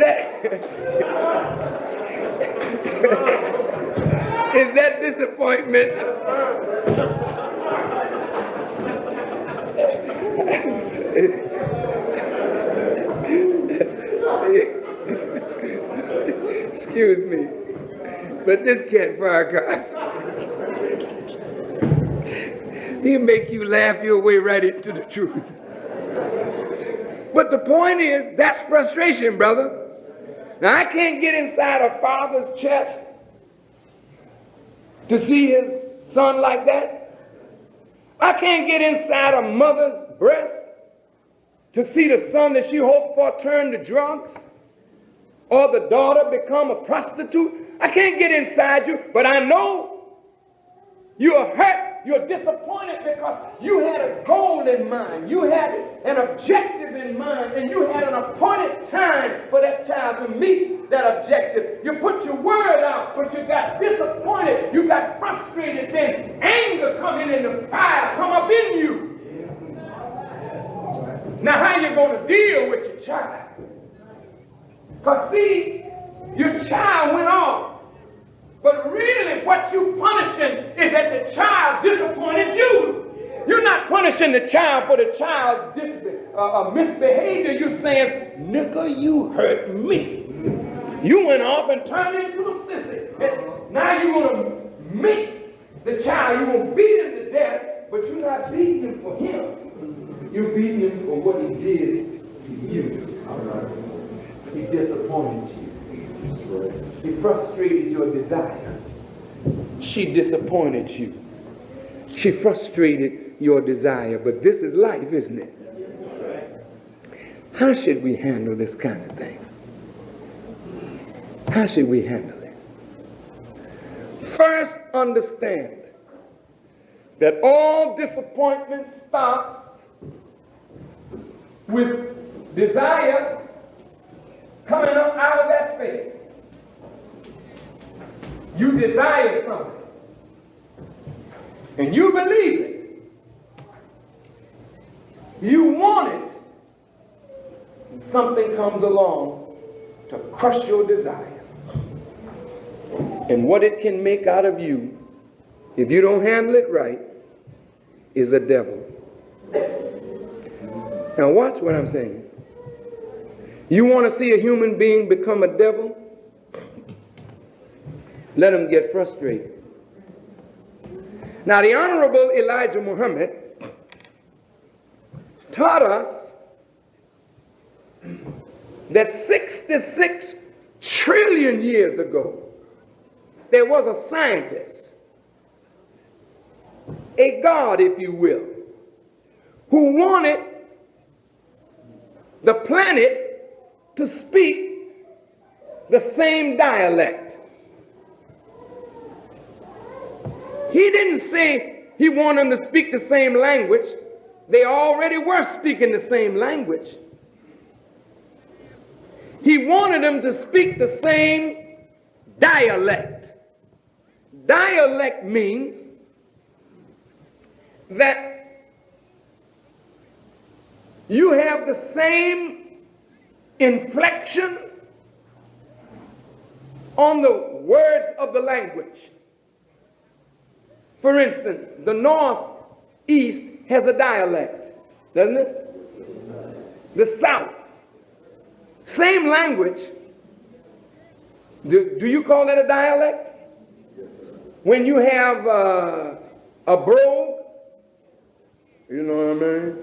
that disappointment? Excuse me, but this cat Farrakhan, he'll make you laugh your way right into the truth. But the point is, that's frustration, brother. Now, I can't get inside a father's chest to see his son like that. I can't get inside a mother's breast to see the son that she hoped for turn to drugs or the daughter become a prostitute. I can't get inside you, but I know you're hurt. You're disappointed because you had a goal in mind. You had an objective in mind, and you had an appointed time for that child to meet that objective. You put your word out, but you got disappointed. You got frustrated. Then anger come in and the fire come up in you. Now, how you going to deal with your child? Because, see, your child went off. But really, what you're punishing is that the child disappointed you. You're not punishing the child for the child's misbehavior. You're saying, nigga, you hurt me. You went off and turned into a sissy. And now you're going to make the child, you're going to beat him to death, but you're not beating him for him. You're beating him for what he did to you. He disappointed you. He frustrated your desire. She disappointed you. She frustrated your desire. But this is life, isn't it? How should we handle this kind of thing? How should we handle it? First, understand that all disappointment starts with desire coming up out of that faith. You desire something, and you believe it. You want it, and something comes along to crush your desire. And what it can make out of you, if you don't handle it right, is a devil. Now watch what I'm saying. You want to see a human being become a devil? Let him get frustrated. Now, the Honorable Elijah Muhammad taught us that 66 trillion years ago, there was a scientist, a god, if you will, who wanted the planet to speak the same dialect. He didn't say he wanted them to speak the same language. They already were speaking the same language. He wanted them to speak the same dialect. Dialect means that you have the same inflection on the words of the language. For instance, the Northeast has a dialect, doesn't it? The South, same language. Do you call that a dialect? When you have a brogue, you know what I mean?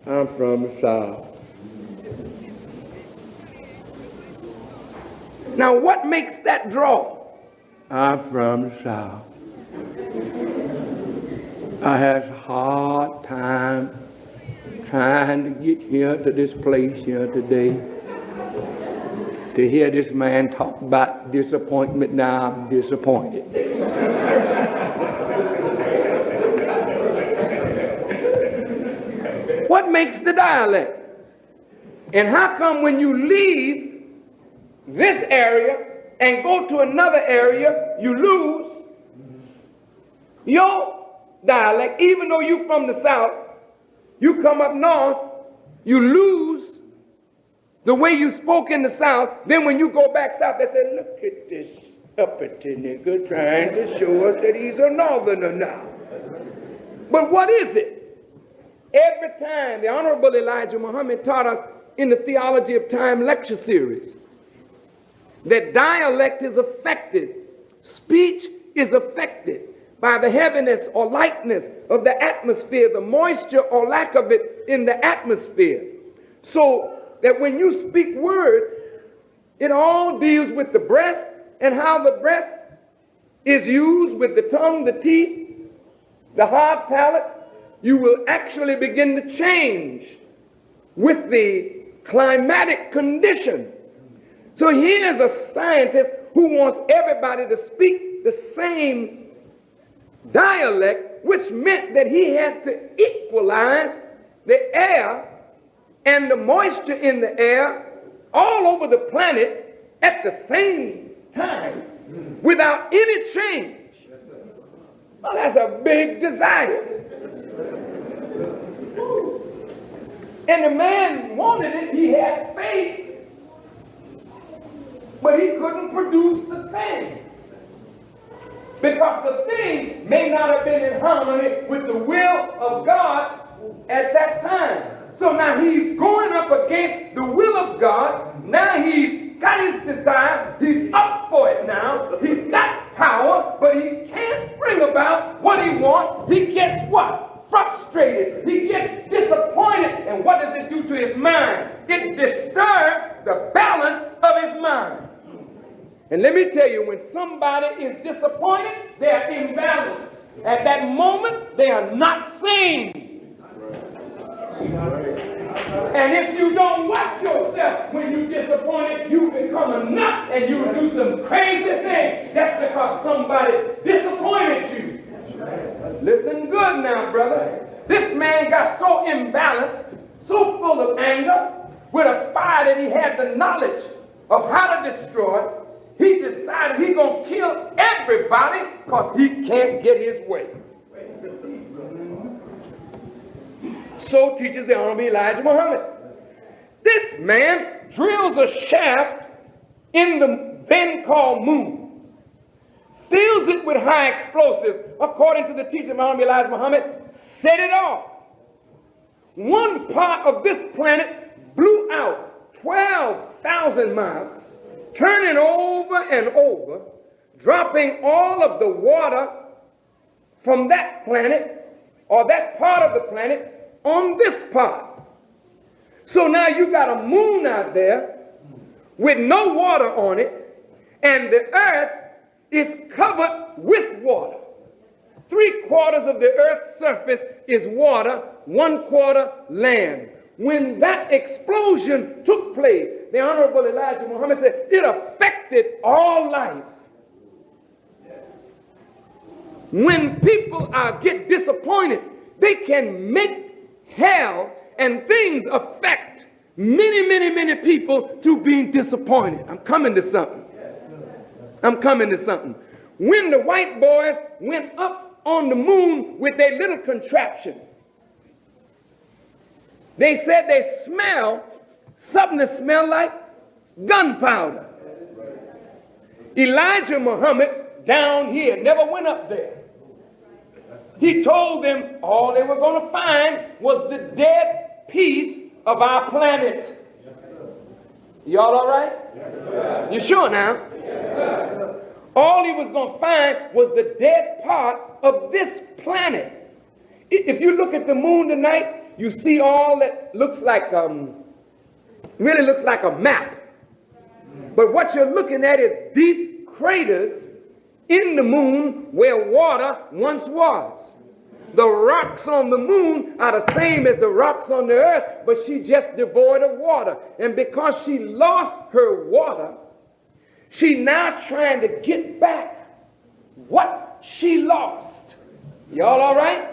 I'm from the South. Now, what makes that draw? I'm from the South. I had a hard time trying to get here to this place here today. To hear this man talk about disappointment, now I'm disappointed. What makes the dialect? And how come when you leave this area and go to another area, you lose your dialect? Even though you're from the South, you come up north, you lose the way you spoke in the South. Then when you go back south, they say, look at this uppity nigga trying to show us that he's a northerner now. But what is it? Every time the Honorable Elijah Muhammad taught us in the Theology of Time lecture series that dialect is affected, speech is affected by the heaviness or lightness of the atmosphere, the moisture or lack of it in the atmosphere. So that when you speak words, it all deals with the breath and how the breath is used with the tongue, the teeth, the hard palate. You will actually begin to change with the climatic condition. So here's a scientist who wants everybody to speak the same dialect, which meant that he had to equalize the air and the moisture in the air all over the planet at the same time without any change. Well, that's a big desire. And the man wanted it, he had faith, but he couldn't produce the thing. Because the thing may not have been in harmony with the will of God at that time. So now he's going up against the will of God. Now he's got his desire. He's up for it now. He's got power, but he can't bring about what he wants. He gets what? Frustrated. He gets disappointed. And what does it do to his mind? It disturbs the balance of his mind. And let me tell you, when somebody is disappointed, they are imbalanced. At that moment, they are not sane. And if you don't watch yourself when you're disappointed, you become a nut and you will do some crazy things. That's because somebody disappointed you. Listen good now, brother. This man got so imbalanced, so full of anger, with a fire that he had the knowledge of how to destroy. He decided he's going to kill everybody because he can't get his way. So teaches the Honorable Elijah Muhammad. This man drills a shaft in the then called moon, fills it with high explosives, according to the teaching of Honorable Elijah Muhammad, set it off. One part of this planet blew out 12,000 miles, turning over and over, dropping all of the water from that planet or that part of the planet on this part. So now you got a moon out there with no water on it, and the earth is covered with water. 3/4 of the earth's surface is water, 1/4 land. When that explosion took place, the Honorable Elijah Muhammad said it affected all life. When people get disappointed, they can make hell and things affect many people through being disappointed. I'm coming to something. When the white boys went up on the moon with their little contraption, they said they smelled something that smelled like gunpowder. Elijah Muhammad down here never went up there. He told them all they were going to find was the dead piece of our planet. Y'all all right? Yes, sir. You sure now? Yes, sir. All he was going to find was the dead part of this planet. If you look at the moon tonight, you see all that looks like, really looks like a map. But what you're looking at is deep craters in the moon where water once was. The rocks on the moon are the same as the rocks on the earth, but she just devoid of water. And because she lost her water, she now trying to get back what she lost. Y'all all right?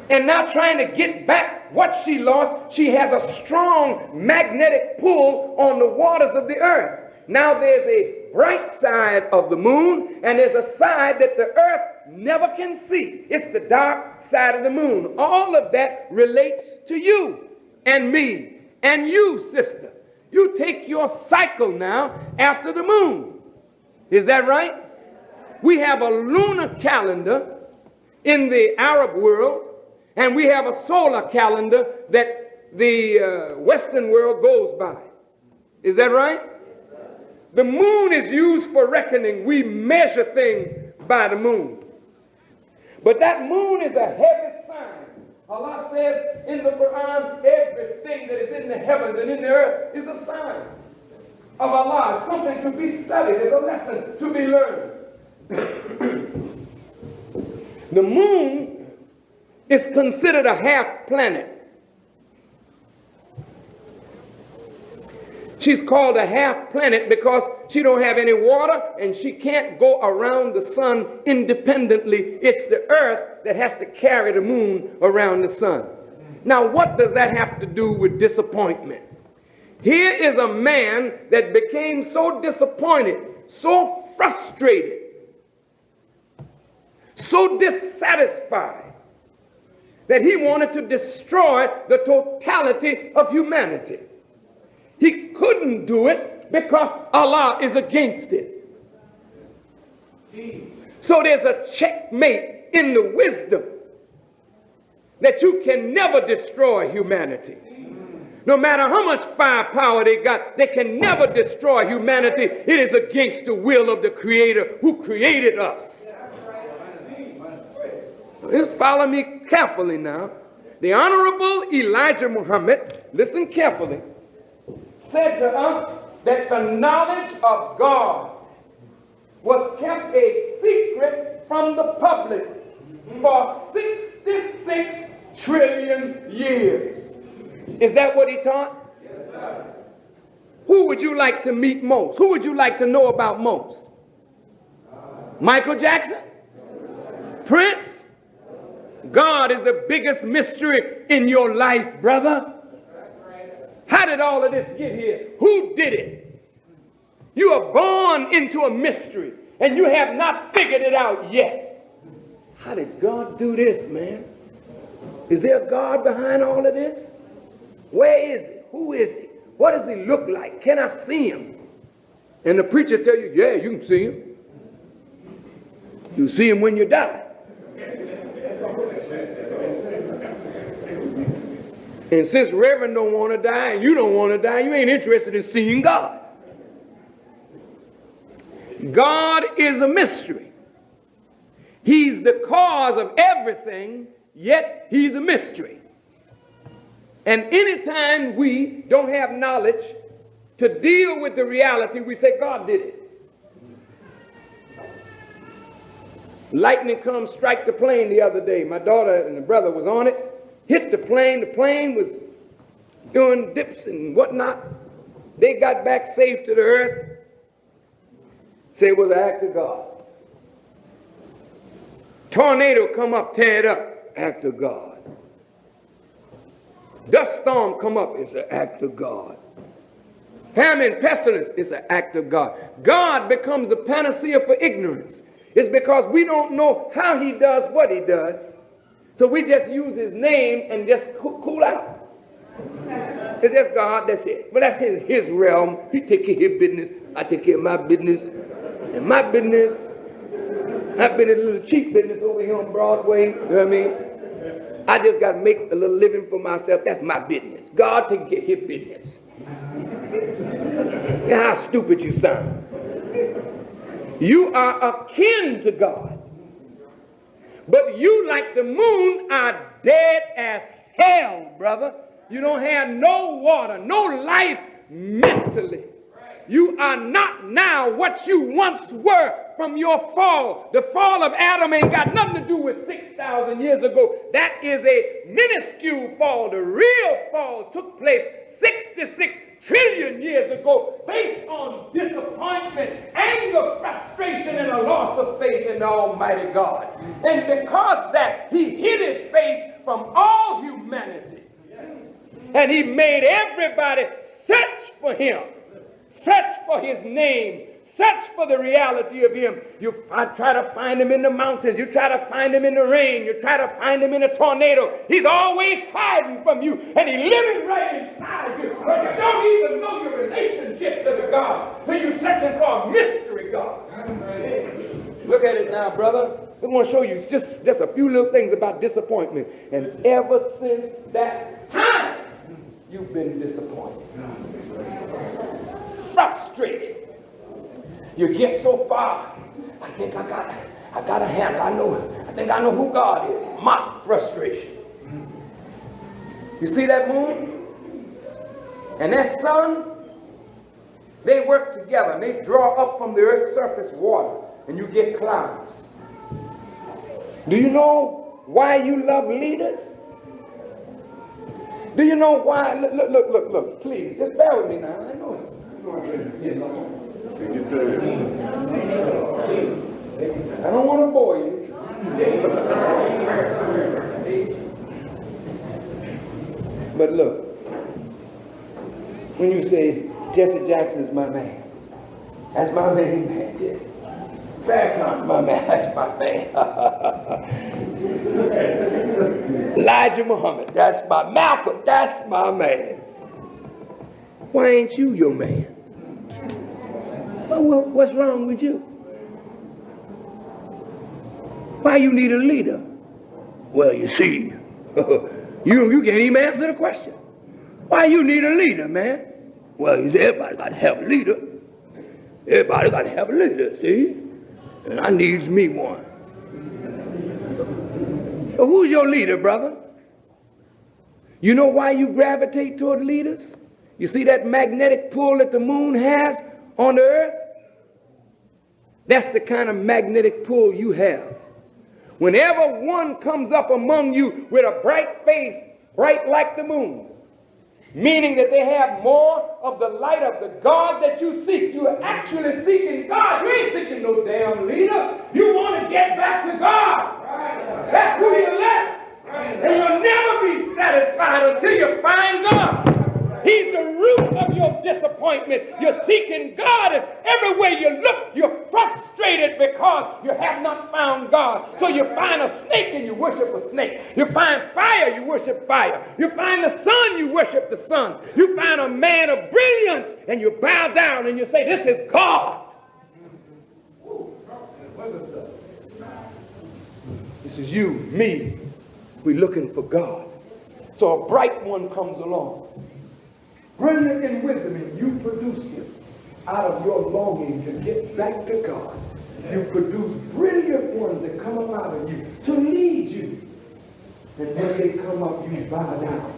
And now trying to get back what she lost, she has a strong magnetic pull on the waters of the earth. Now there's a bright side of the moon, and there's a side that the earth never can see. It's the dark side of the moon. All of that relates to you and me and you, sister. You take your cycle now after the moon. Is that right? We have a lunar calendar in the Arab world, and we have a solar calendar that the Western world goes by. Is that right? The moon is used for reckoning. We measure things by the moon. But that moon is a heavy sign. Allah says in the Quran, everything that is in the heavens and in the earth is a sign of Allah. It's something to be studied. It's a lesson to be learned. The moon is considered a half planet. She's called a half planet because she don't have any water and she can't go around the sun independently. It's the earth that has to carry the moon around the sun. Now, what does that have to do with disappointment? Here is a man that became so disappointed, so frustrated, so dissatisfied that he wanted to destroy the totality of humanity. He couldn't do it because Allah is against it. So there's a checkmate in the wisdom that you can never destroy humanity. No matter how much firepower they got, they can never destroy humanity. It is against the will of the Creator who created us. Just follow me carefully now. The Honorable Elijah Muhammad, listen carefully, said to us that the knowledge of God was kept a secret from the public for 66 trillion years. Is that what he taught? Yes, sir. Who would you like to meet most? Who would you like to know about most? Michael Jackson? Prince? God is the biggest mystery in your life, brother. How did all of this get here? Who did it? You are born into a mystery and you have not figured it out yet. How did God do this, man? Is there a God behind all of this? Where is he? Who is he? What does he look like? Can I see him? And the preacher tell you, yeah, you can see him. You see him when you die. And since Reverend don't want to die and you don't want to die, you ain't interested in seeing God. God is a mystery. He's the cause of everything, yet he's a mystery. And anytime we don't have knowledge to deal with the reality, we say God did it. Lightning come strike the plane the other day. My daughter and the brother was on it. Hit the plane. The plane was doing dips and whatnot. They got back safe to the earth. Say it was an act of God. Tornado come up, tear it up. Act of God. Dust storm come up. It's an act of God. Famine, pestilence. It's an act of God. God becomes the panacea for ignorance. It's because we don't know how he does what he does. So we just use his name and just cool out. It's just God, that's it. But that's his realm. He take care of his business. I take care of my business. And my business, I've been in a little cheap business over here on Broadway. You know what I mean? I just got to make a little living for myself. That's my business. God take care of his business. How stupid you sound. You are akin to God. But you, like the moon, are dead as hell, brother. You don't have no water, no life mentally. You are not now what you once were from your fall. The fall of Adam ain't got nothing to do with 6,000 years ago. That is a minuscule fall. The real fall took place 66 trillion years ago based on disappointment, anger, frustration, and a loss of faith in the Almighty God. And because that, he hid his face from all humanity. And he made everybody search for him. Search for his name. Search for the reality of him. You try to find him in the mountains. You try to find him in the rain. You try to find him in a tornado. He's always hiding from you. And he's living right inside you. But you don't even know your relationship to the God. So you're searching for a mystery God. Look at it now, brother. I want to show you just a few little things about disappointment. And ever since that time, you've been disappointed. Frustrated. You get so far. I think I got a handle. I think I know who God is. My frustration. You see that moon and that sun? They work together and they draw up from the earth's surface water, and you get clouds. Do you know why you love leaders? Do you know why? Look, please, just bear with me now. I know it's I don't want to bore you. But look, when you say Jesse Jackson's my man, that's my man, Jesse. Farrakhan's my man, that's my man. Elijah Muhammad, that's my Malcolm, that's my man. Why ain't you your man? Well, what's wrong with you? Why you need a leader? Well, you see, you can't even answer the question. Why you need a leader, man? Well, you see, everybody got to have a leader. Everybody got to have a leader, see? And I needs me one. So who's your leader, brother? You know why you gravitate toward leaders? You see that magnetic pull that the moon has on the earth? That's the kind of magnetic pull you have. Whenever one comes up among you with a bright face, bright like the moon, meaning that they have more of the light of the God that you seek. You are actually seeking God. You ain't seeking no damn leader. You want to get back to God. That's who you left. And you'll never be satisfied until you find God. He's the root of your disappointment. You're seeking God, and everywhere you look, you're frustrated because you have not found God. So you find a snake and you worship a snake. You find fire, you worship fire. You find the sun, you worship the sun. You find a man of brilliance and you bow down and you say, this is God. This is you, me. We're looking for God. So a bright one comes along. Brilliant in wisdom, and you produce him out of your longing to get back to God. You produce brilliant ones that come up out of you to lead you. And when they come up, you bow down.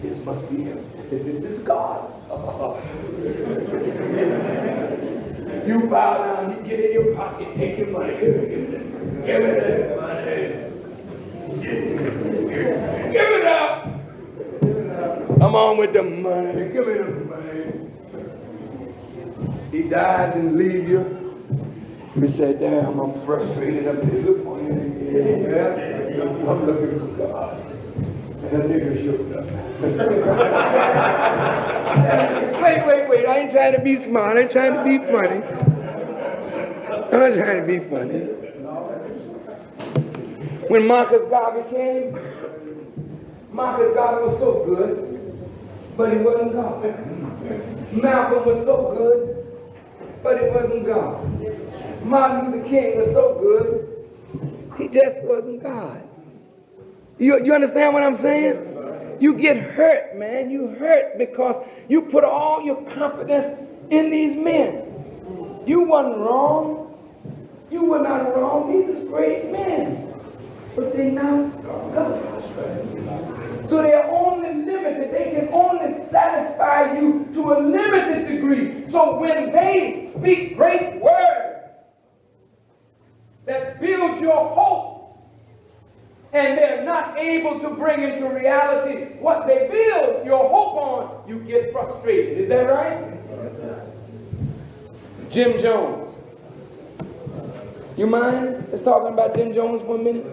This must be him. This is God. You bow down, you get in your pocket, take your money. Give it that money. Give it up. Come on with the money. Give me the money. He dies and leaves you. You say, damn, I'm frustrated. I'm disappointed. Yeah. I'm looking for God. And that nigga showed up. Wait. I ain't trying to be smart. I ain't trying to be funny. I'm trying to be funny. When Marcus Garvey came, Marcus Garvey was so good. But he wasn't God. Malcolm was so good, but he wasn't God. Martin Luther King was so good, he just wasn't God. You understand what I'm saying? You get hurt, man. You hurt because you put all your confidence in these men. You wasn't wrong. You were not wrong. These are great men. But they not God. So they're only limited. They can only satisfy you to a limited degree. So when they speak great words that build your hope, and they're not able to bring into reality what they build your hope on, you get frustrated. Is that right? Jim Jones. You mind? Let's talk about Jim Jones for a minute.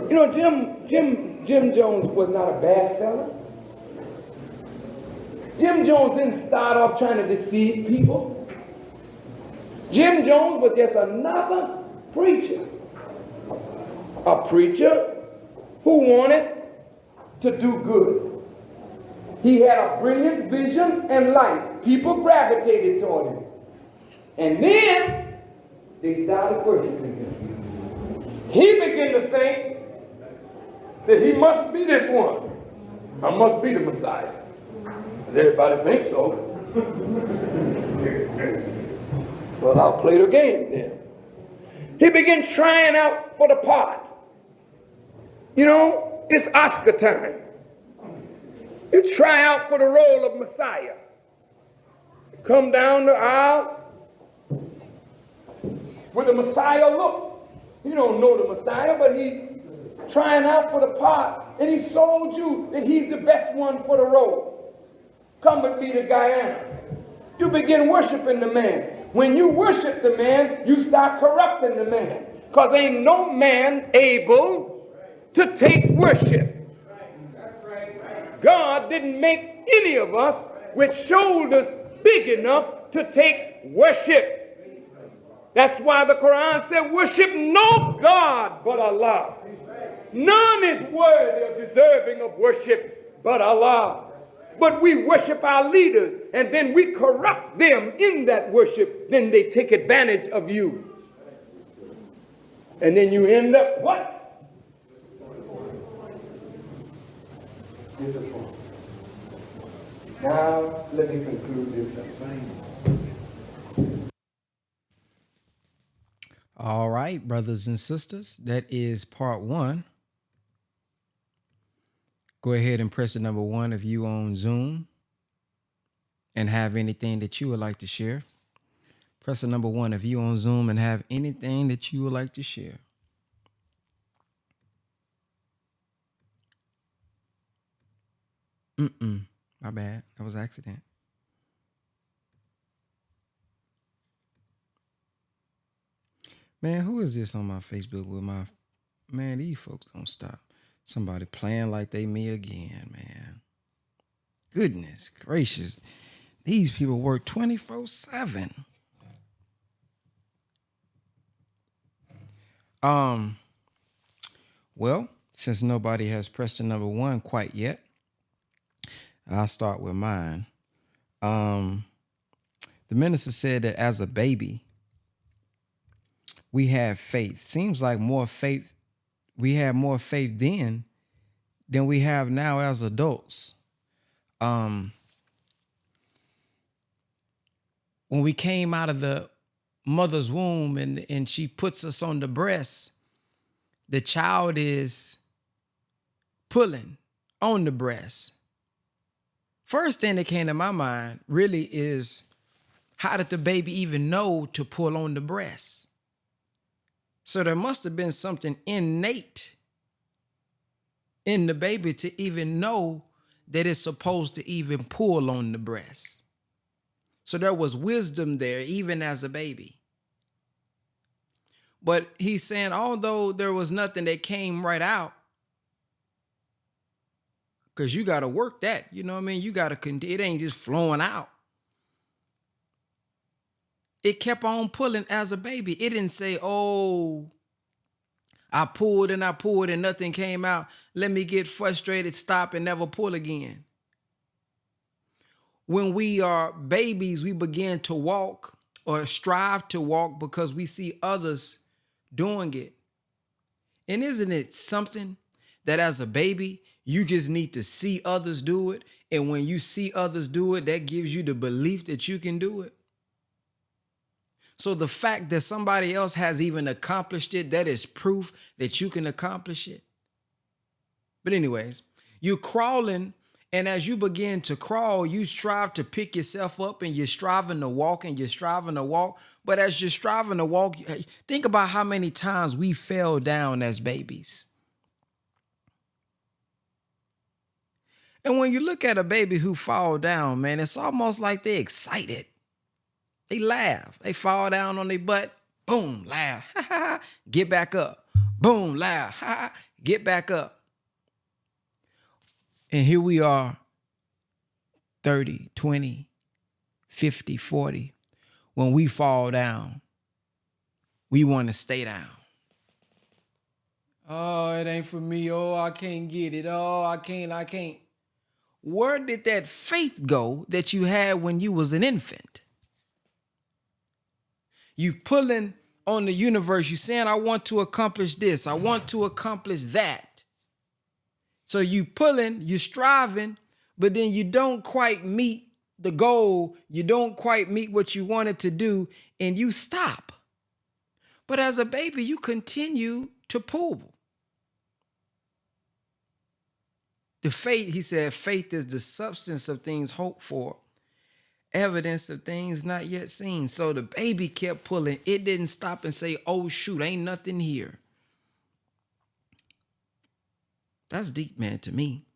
You know, Jim Jones was not a bad fella. Jim Jones didn't start off trying to deceive people. Jim Jones was just another preacher. A preacher who wanted to do good. He had a brilliant vision and light. People gravitated toward him. And then they started worshiping him. He began to think that he must be this one. I must be the Messiah. Does everybody think so? Well, I'll play the game then. He began trying out for the part. You know, it's Oscar time. You try out for the role of Messiah. Come down the aisle with a Messiah look. You don't know the Messiah, but he trying out for the part, and he sold you that he's the best one for the role. Come with me to Guyana. You begin worshiping the man. When you worship the man, you start corrupting the man. Because ain't no man able to take worship. God didn't make any of us with shoulders big enough to take worship. That's why the Quran said, worship no God but Allah. None is worthy or deserving of worship but Allah. But we worship our leaders, and then we corrupt them in that worship. Then they take advantage of you. And then you end up what? Disappointed. Now, let me conclude this. All right, brothers and sisters, that is part one. Go ahead and press the number 1 if you on Zoom and have anything that you would like to share. Press the number 1 if you on Zoom and have anything that you would like to share. My bad. That was an accident. Man, who is this on my Facebook with my... Man, these folks don't stop. Somebody playing like they me again, man. Goodness gracious. These people work 24/7. Well, since nobody has pressed the number 1 quite yet, I'll start with mine. The minister said that as a baby, we have faith. Seems like more faith. We had more faith then than we have now as adults. When we came out of the mother's womb and she puts us on the breast, the child is pulling on the breast. First thing that came to my mind really is, how did the baby even know to pull on the breast? So there must have been something innate in the baby to even know that it's supposed to even pull on the breast. So there was wisdom there, even as a baby. But he's saying, although there was nothing that came right out, because you got to work that, you know what I mean? You got to, it ain't just flowing out. It kept on pulling as a baby. It didn't say, oh, I pulled and nothing came out. Let me get frustrated, stop, and never pull again. When we are babies, we begin to walk or strive to walk because we see others doing it. And isn't it something that as a baby, you just need to see others do it? And when you see others do it, that gives you the belief that you can do it. So the fact that somebody else has even accomplished it, that is proof that you can accomplish it. But anyways, you're crawling And as you begin to crawl, you strive to pick yourself up and you're striving to walk and you're striving to walk. But as you're striving to walk, think about how many times we fell down as babies. And when you look at a baby who fall down, man, it's almost like they're excited. They laugh. They fall down on their butt. Boom, laugh. Get back up. Boom, laugh. Get back up. And here we are, 30, 20, 50, 40. When we fall down, we want to stay down. Oh, it ain't for me. Oh, I can't get it. Oh, I can't. Where did that faith go that you had when you was an infant? You pulling on the universe. You saying, I want to accomplish this. I want to accomplish that. So you pulling, you striving, but then you don't quite meet the goal. You don't quite meet what you wanted to do, and you stop. But as a baby, you continue to pull. The faith, he said, faith is the substance of things hoped for, evidence of things not yet seen. So the baby kept pulling. It didn't stop and say, oh, shoot, ain't nothing here. That's deep, man, to me.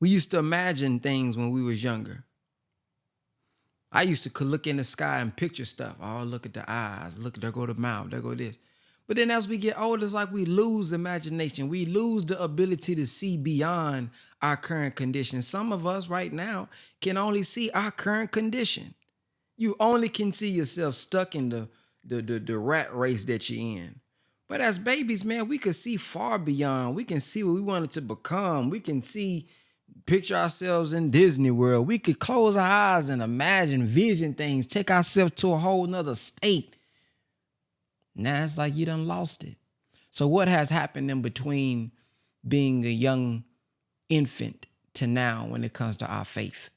We used to imagine things when we was younger. I used to look in the sky and picture stuff. Oh, look at the eyes. Look, there go the mouth. There go this. But then as we get older, it's like we lose imagination. We lose the ability to see beyond our current condition. Some of us right now can only see our current condition. You only can see yourself stuck in the rat race that you're in. But as babies, man, we could see far beyond. We can see what we wanted to become. We can picture ourselves in Disney World. We could close our eyes and imagine, vision things, take ourselves to a whole nother state. Now it's like you done lost it. So what has happened in between being a young infant to now when it comes to our faith?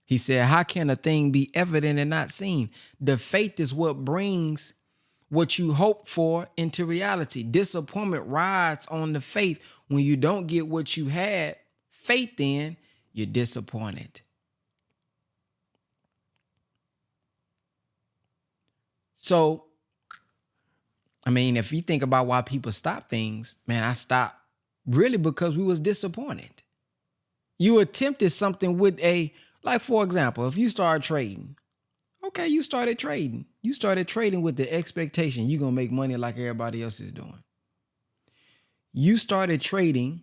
He said, how can a thing be evident and not seen? The faith is what brings what you hope for into reality. Disappointment rides on the faith. When you don't get what you had faith in, you're disappointed. So, I mean, if you think about why people stop things, man, I stopped really because we was disappointed. You attempted something with like for example, if you start trading, okay, you started trading. You started trading with the expectation you're going to make money like everybody else is doing. You started trading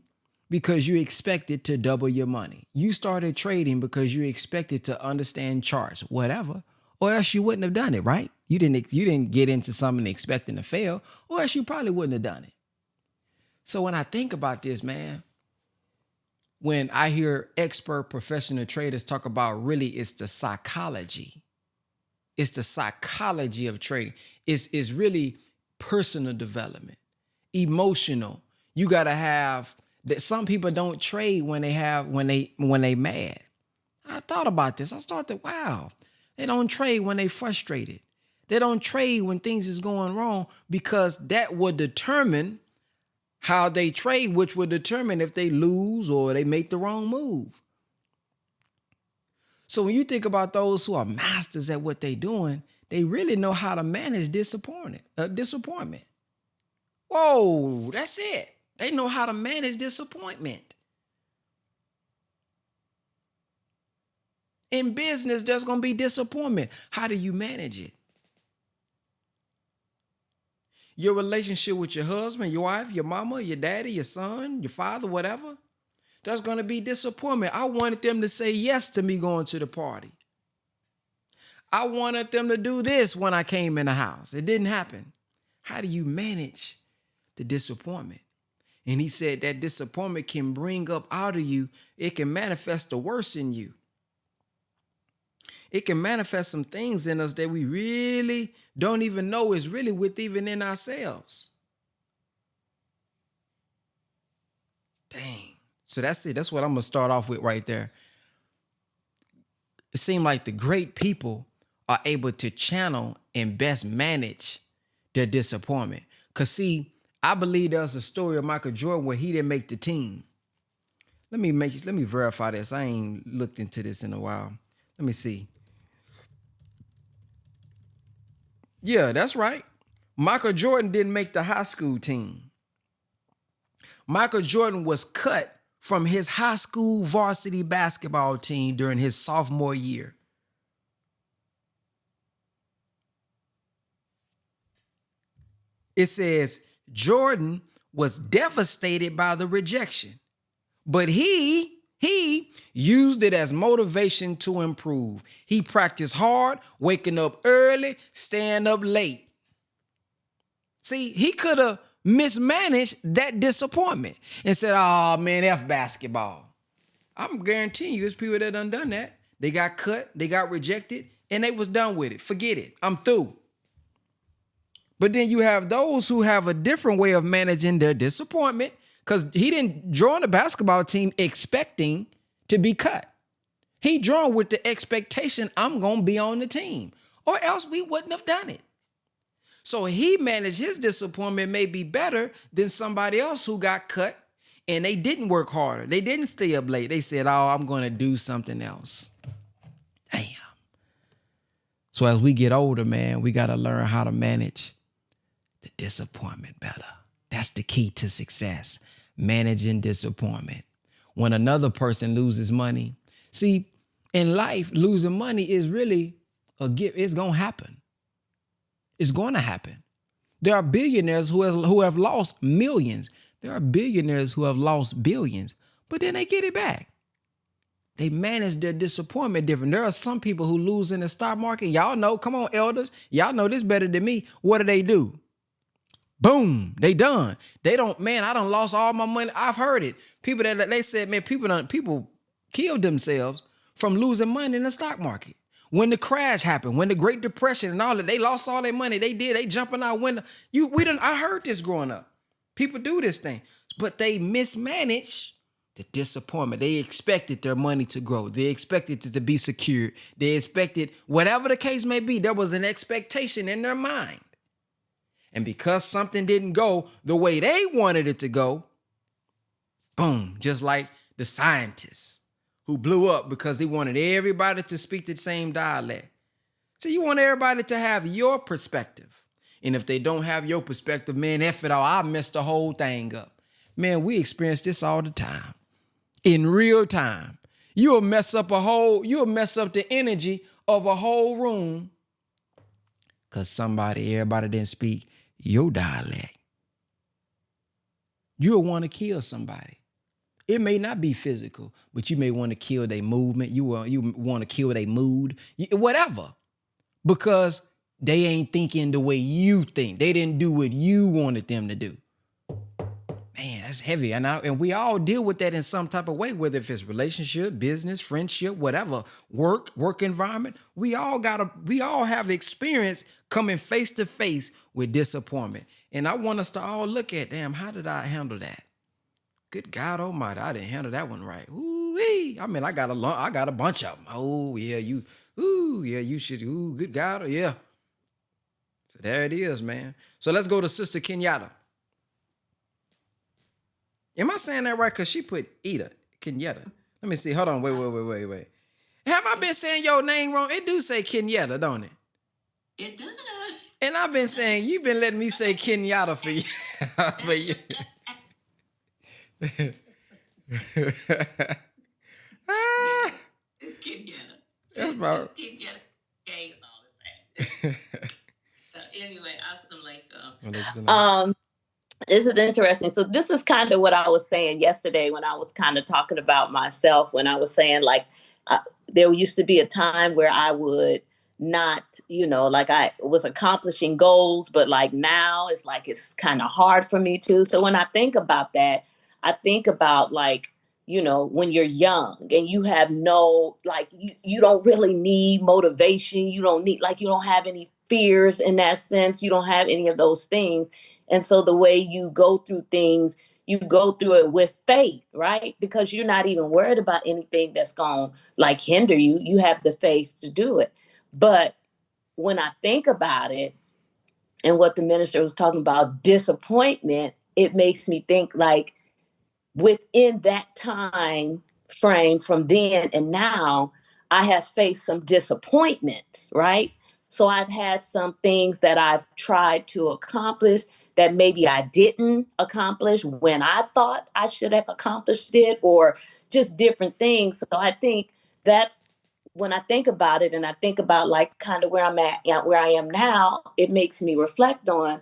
because you expected to double your money. You started trading because you expected to understand charts, whatever, or else you wouldn't have done it, right? You didn't get into something expecting to fail, or else you probably wouldn't have done it. So when I think about this, man, when I hear expert professional traders talk about really it's the psychology. It's the psychology of trading. It's really personal development, emotional. You got to have that. Some people don't trade when they mad. I thought about this. I started, wow, they don't trade when they frustrated. They don't trade when things is going wrong, because that would determine how they trade, which would determine if they lose or they make the wrong move. So when you think about those who are masters at what they're doing, they really know how to manage disappointment. Whoa, that's it. They know how to manage disappointment. In business, there's going to be disappointment. How do you manage it? Your relationship with your husband, your wife, your mama, your daddy, your son, your father, whatever. There's going to be disappointment. I wanted them to say yes to me going to the party. I wanted them to do this when I came in the house. It didn't happen. How do you manage the disappointment? And he said that disappointment can bring up out of you. It can manifest the worst in you. It can manifest some things in us that we really don't even know is really within in ourselves. Dang. So that's it. That's what I'm going to start off with right there. It seemed like the great people are able to channel and best manage their disappointment. Because see, I believe there's a story of Michael Jordan where he didn't make the team. Let me verify this. I ain't looked into this in a while. Let me see. Yeah, that's right. Michael Jordan didn't make the high school team. Michael Jordan was cut from his high school varsity basketball team during his sophomore year. It says Jordan was devastated by the rejection, but he used it as motivation to improve. He practiced hard, waking up early, staying up late. See, he could have mismanaged that disappointment and said, oh man, F basketball. I'm guaranteeing you there's people that done that. They got cut, they got rejected, and they was done with it. Forget it. I'm through. But then you have those who have a different way of managing their disappointment, because he didn't join the basketball team expecting to be cut. He joined with the expectation, I'm going to be on the team, or else we wouldn't have done it. So he managed his disappointment maybe better than somebody else who got cut and they didn't work harder. They didn't stay up late. They said, oh, I'm going to do something else. Damn. So as we get older, man, we got to learn how to manage the disappointment better. That's the key to success, managing disappointment. When another person loses money, see, in life, losing money is really a gift. It's going to happen. It's going to happen. There are billionaires who have lost millions. There are billionaires who have lost billions, but then they get it back. They manage their disappointment different. There are some people who lose in the stock market. Y'all know, come on, elders. Y'all know this better than me. What do? Boom, they done. They don't, man, I done lost all my money. I've heard it. People that they said, man, people killed themselves from losing money in the stock market. When the crash happened, when the Great Depression and all that, they lost all their money. They jumping out window. I heard this growing up. People do this thing, but they mismanage the disappointment. They expected their money to grow. They expected it to be secured. They expected, whatever the case may be, there was an expectation in their mind. And because something didn't go the way they wanted it to go, boom, just like the scientists who blew up because they wanted everybody to speak the same dialect. So you want everybody to have your perspective. And if they don't have your perspective, man, F it all, I messed the whole thing up. Man, we experience this all the time. In real time. You'll mess up the energy of a whole room because everybody didn't speak your dialect. You'll want to kill somebody. It may not be physical, but you may want to kill their movement. You want to kill their mood, whatever, because they ain't thinking the way you think. They didn't do what you wanted them to do. Man, that's heavy. And we all deal with that in some type of way, whether if it's relationship, business, friendship, whatever, work environment. We all have experience coming face to face with disappointment. And I want us to all look at, damn, how did I handle that? Good God Almighty, I didn't handle that one right. Ooh-wee. I mean, I got a bunch of them. Oh yeah, you should. Ooh, good God, yeah. So there it is, man. So let's go to Sister Kenyatta. Am I saying that right? Because she put Kenyatta. Let me see. Hold on. Wait. Have I been saying your name wrong? It do say Kenyatta, don't it? It does. And I've been saying, you've been letting me say Kenyatta for you. For you. It's Kenyatta. That's about... Kenyatta. Gang is all the same. So anyway, this is interesting. So this is kind of what I was saying yesterday when I was kind of talking about myself, when I was saying like there used to be a time where I would not, like I was accomplishing goals, but like now it's like it's kind of hard for me too. So when I think about that, I think about like, when you're young and you have no, like, you don't really need motivation. You don't have any fears in that sense. You don't have any of those things. And so the way you go through things, you go through it with faith, right? Because you're not even worried about anything that's going to like hinder you. You have the faith to do it. But when I think about it and what the minister was talking about, disappointment, it makes me think like, within that time frame from then and now, I have faced some disappointments, right? So I've had some things that I've tried to accomplish that maybe I didn't accomplish when I thought I should have accomplished it, or just different things. So I think that's when I think about it, and I think about like kind of where I'm at, where I am now, it makes me reflect on,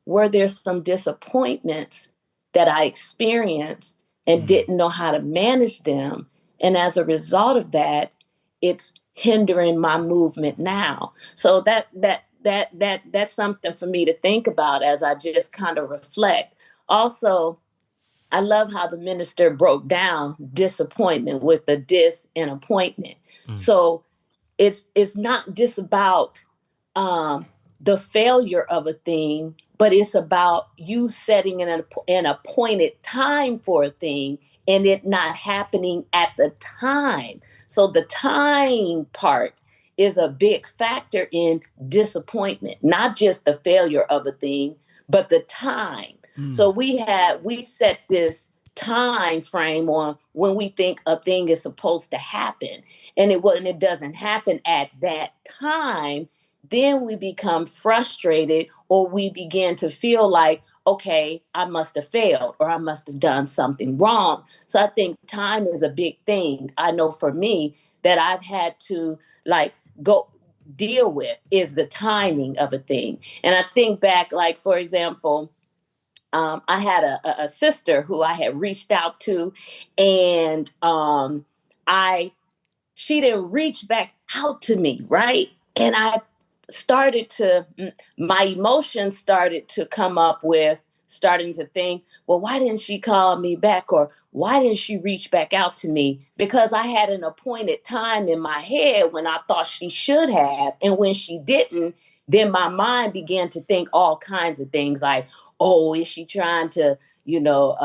were there some disappointments that I experienced and didn't know how to manage them? And as a result of that, it's hindering my movement now. So that's something for me to think about as I just kind of reflect. Also, I love how the minister broke down disappointment with the dis and appointment. So it's not just about um, the failure of a thing, but it's about you setting an appointed time for a thing and it not happening at the time. So the time part is a big factor in disappointment, not just the failure of a thing, but the time. So we set this time frame on when we think a thing is supposed to happen, and it doesn't happen at that time, then we become frustrated, or we begin to feel like, okay, I must have failed or I must have done something wrong. So I think time is a big thing. I know for me that I've had to like go deal with is the timing of a thing. And I think back, like, for example, I had a sister who I had reached out to, and I she didn't reach back out to me, right? And I started to, my emotions started to come up with starting to think, well, why didn't she call me back? Or why didn't she reach back out to me? Because I had an appointed time in my head when I thought she should have. And when she didn't, then my mind began to think all kinds of things like, oh, is she trying to, you know,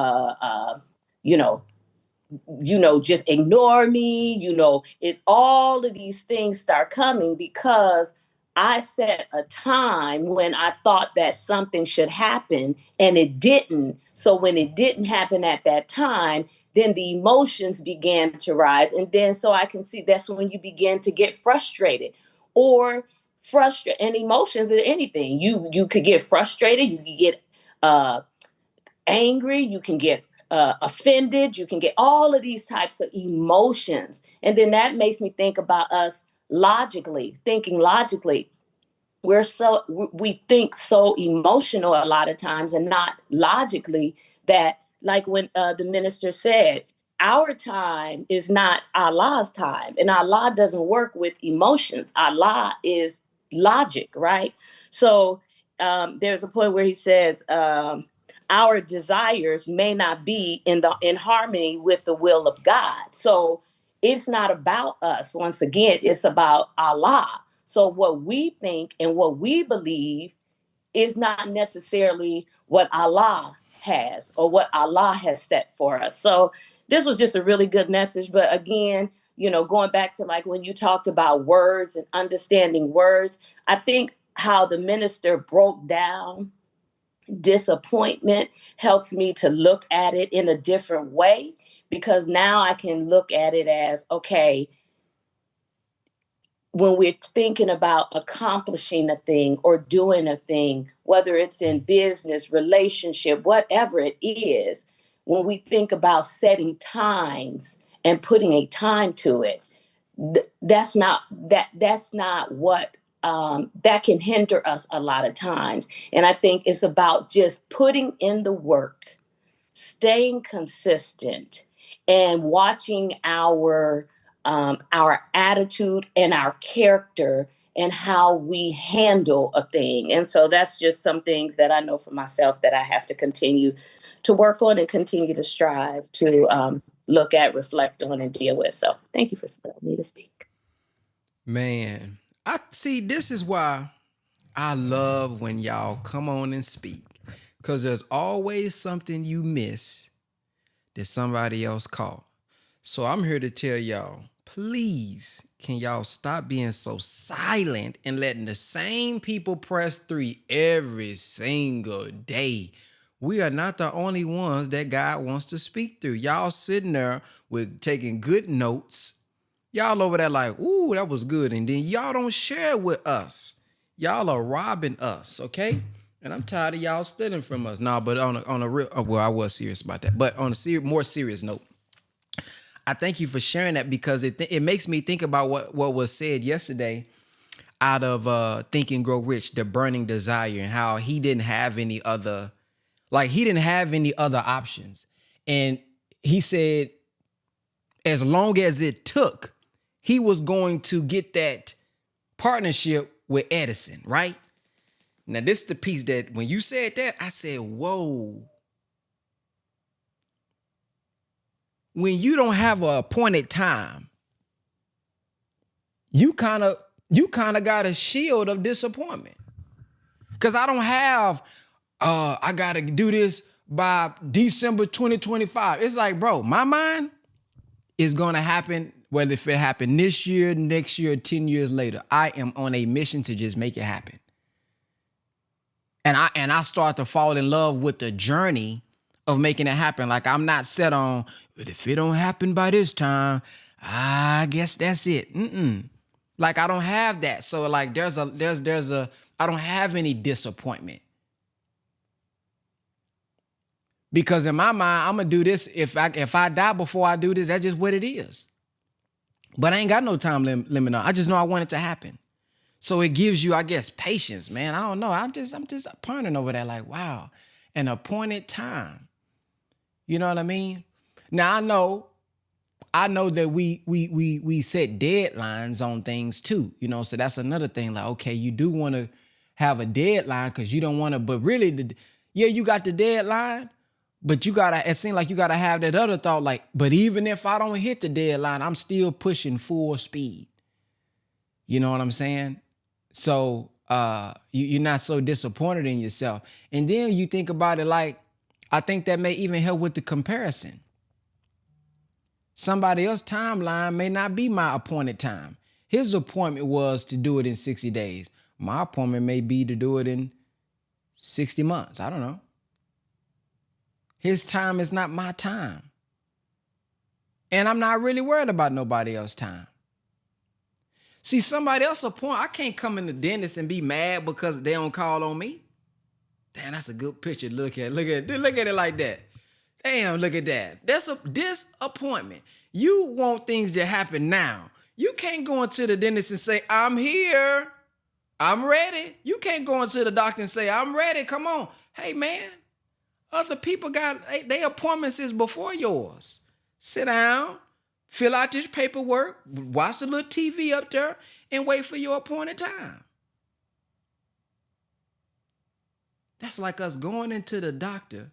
just ignore me, it's all of these things start coming because I set a time when I thought that something should happen and it didn't. So when it didn't happen at that time, then the emotions began to rise. And then so I can see that's when you begin to get frustrated or frustrated. And emotions are anything. You could get frustrated, you could get uh angry, you can get offended, you can get all of these types of emotions. And then that makes me think about us thinking logically. We think so emotional a lot of times and not logically, that like when the minister said, our time is not Allah's time, and Allah doesn't work with emotions. Allah is logic, right? So there's a point where he says our desires may not be in harmony with the will of God. So it's not about us. Once again, it's about Allah. So what we think and what we believe is not necessarily what Allah has or what Allah has set for us. So this was just a really good message. But again, going back to like when you talked about words and understanding words, I think how the minister broke down disappointment helps me to look at it in a different way, because now I can look at it as, okay, when we're thinking about accomplishing a thing or doing a thing, whether it's in business, relationship, whatever it is, when we think about setting times and putting a time to it, that's not what that can hinder us a lot of times. And I think it's about just putting in the work, staying consistent, and watching our attitude and our character and how we handle a thing. And so that's just some things that I know for myself that I have to continue to work on and continue to strive to look at, reflect on, and deal with. So thank you for allowing me to speak. Man, I see. This is why I love when y'all come on and speak, because there's always something you miss that somebody else caught. So I'm here to tell y'all, please, can y'all stop being so silent and letting the same people press 3 every single day we are not the only ones that God wants to speak through. Y'all sitting there with taking good notes. Y'all over there like, ooh, that was good. And then y'all don't share it with us. Y'all are robbing us, okay? And I'm tired of y'all stealing from us. No, but on a real, well, I was serious about that. But on a more serious note, I thank you for sharing that, because it makes me think about what was said yesterday out of Think and Grow Rich, the burning desire, and how he didn't have any other options. And he said, as long as it took, he was going to get that partnership with Edison, right? Now, this is the piece that when you said that, I said, whoa. When you don't have an appointed time, you kind of got a shield of disappointment. Because I don't have, I got to do this by December 2025. It's like, bro, my mind is going to happen, whether if it happened this year, next year, 10 years later. I am on a mission to just make it happen. And I start to fall in love with the journey of making it happen. Like, I'm not set on, but if it don't happen by this time, I guess that's it. Like, I don't have that. So like there's a I don't have any disappointment. Because in my mind, I'm gonna do this. If I die before I do this, that's just what it is. But I ain't got no time limit on. I just know I want it to happen. So it gives you, I guess, patience, man. I don't know. I'm just pondering over that, like, wow, an appointed time. You know what I mean? Now I know that we set deadlines on things too. You know, so that's another thing. Like, okay, you do want to have a deadline because you don't want to, but really, you got the deadline, but it seems like you gotta have that other thought, like, but even if I don't hit the deadline, I'm still pushing full speed. You know what I'm saying? So you're not so disappointed in yourself. And then you think about it, like, I think that may even help with the comparison. Somebody else's timeline may not be my appointed time. His appointment was to do it in 60 days. My appointment may be to do it in 60 months. I don't know. His time is not my time. And I'm not really worried about nobody else's time. See, somebody else's appointment, I can't come in the dentist and be mad because they don't call on me. Damn, that's a good picture. Look at it like that. Damn, look at that. That's a disappointment. You want things to happen now. You can't go into the dentist and say, I'm here. I'm ready. You can't go into the doctor and say, I'm ready. Come on. Hey, man, other people got their appointments is before yours. Sit down, fill out this paperwork, watch the little TV up there, and wait for your appointed time. That's like us going into the doctor,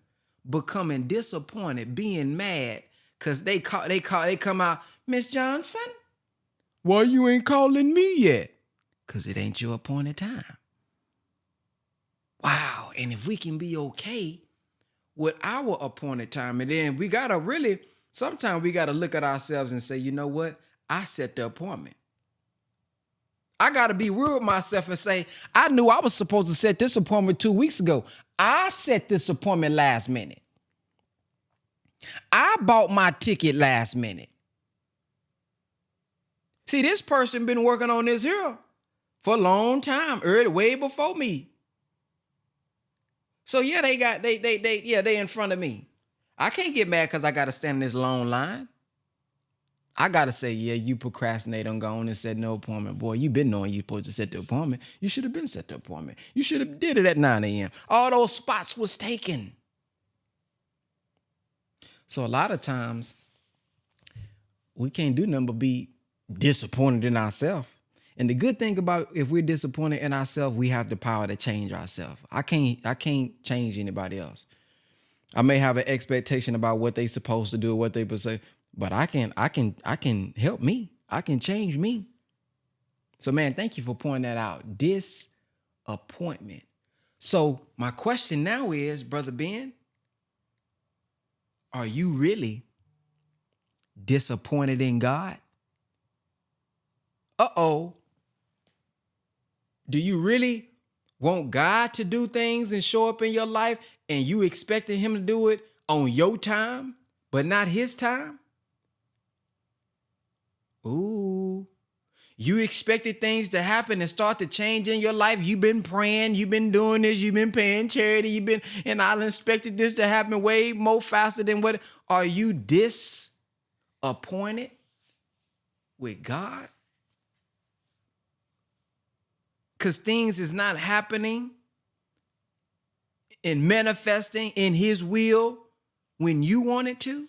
becoming disappointed, being mad, because they come out, Miss Johnson, why you ain't calling me yet? Because it ain't your appointed time. Wow. And if we can be okay with our appointed time, and then we got to sometimes we got to look at ourselves and say, you know what? I set the appointment. I got to be real with myself and say, I knew I was supposed to set this appointment 2 weeks ago. I set this appointment last minute. I bought my ticket last minute. See, this person been working on this here for a long time, way before me. So yeah, they in front of me. I can't get mad because I got to stand in this long line. I got to say, yeah, you procrastinate on going and set no appointment. Boy, you been knowing you supposed to set the appointment. You should have been set the appointment. You should have did it at 9 a.m. All those spots was taken. So a lot of times, we can't do nothing but be disappointed in ourselves. And the good thing about if we're disappointed in ourselves, we have the power to change ourselves. I can't change anybody else. I may have an expectation about what they supposed to do or what they would say, but I can help me. I can change me. So man, thank you for pointing that out. Disappointment. So my question now is, Brother Ben, are you really disappointed in God? Uh-oh. Do you really want God to do things and show up in your life, and you expecting him to do it on your time, but not his time? Ooh. You expected things to happen and start to change in your life. You've been praying, you've been doing this, you've been paying charity, and I expected this to happen way more faster than what. Are you disappointed with God? Because things is not happening and manifesting in his will when you want it to?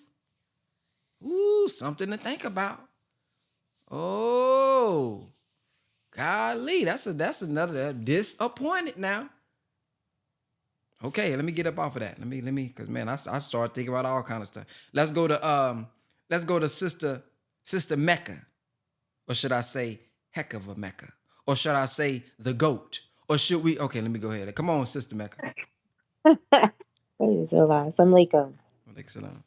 Ooh, something to think about. Oh, golly, that's another disappointed now. Okay, let me get up off of that. Let me, because man, I started thinking about all kind of stuff. Let's go to Sister Mecca, or should I say heck of a Mecca, or should I say the goat, or should we? Okay, let me go ahead. Come on, Sister Mecca. Praise Allah. Assalamu alaikum. Excellent.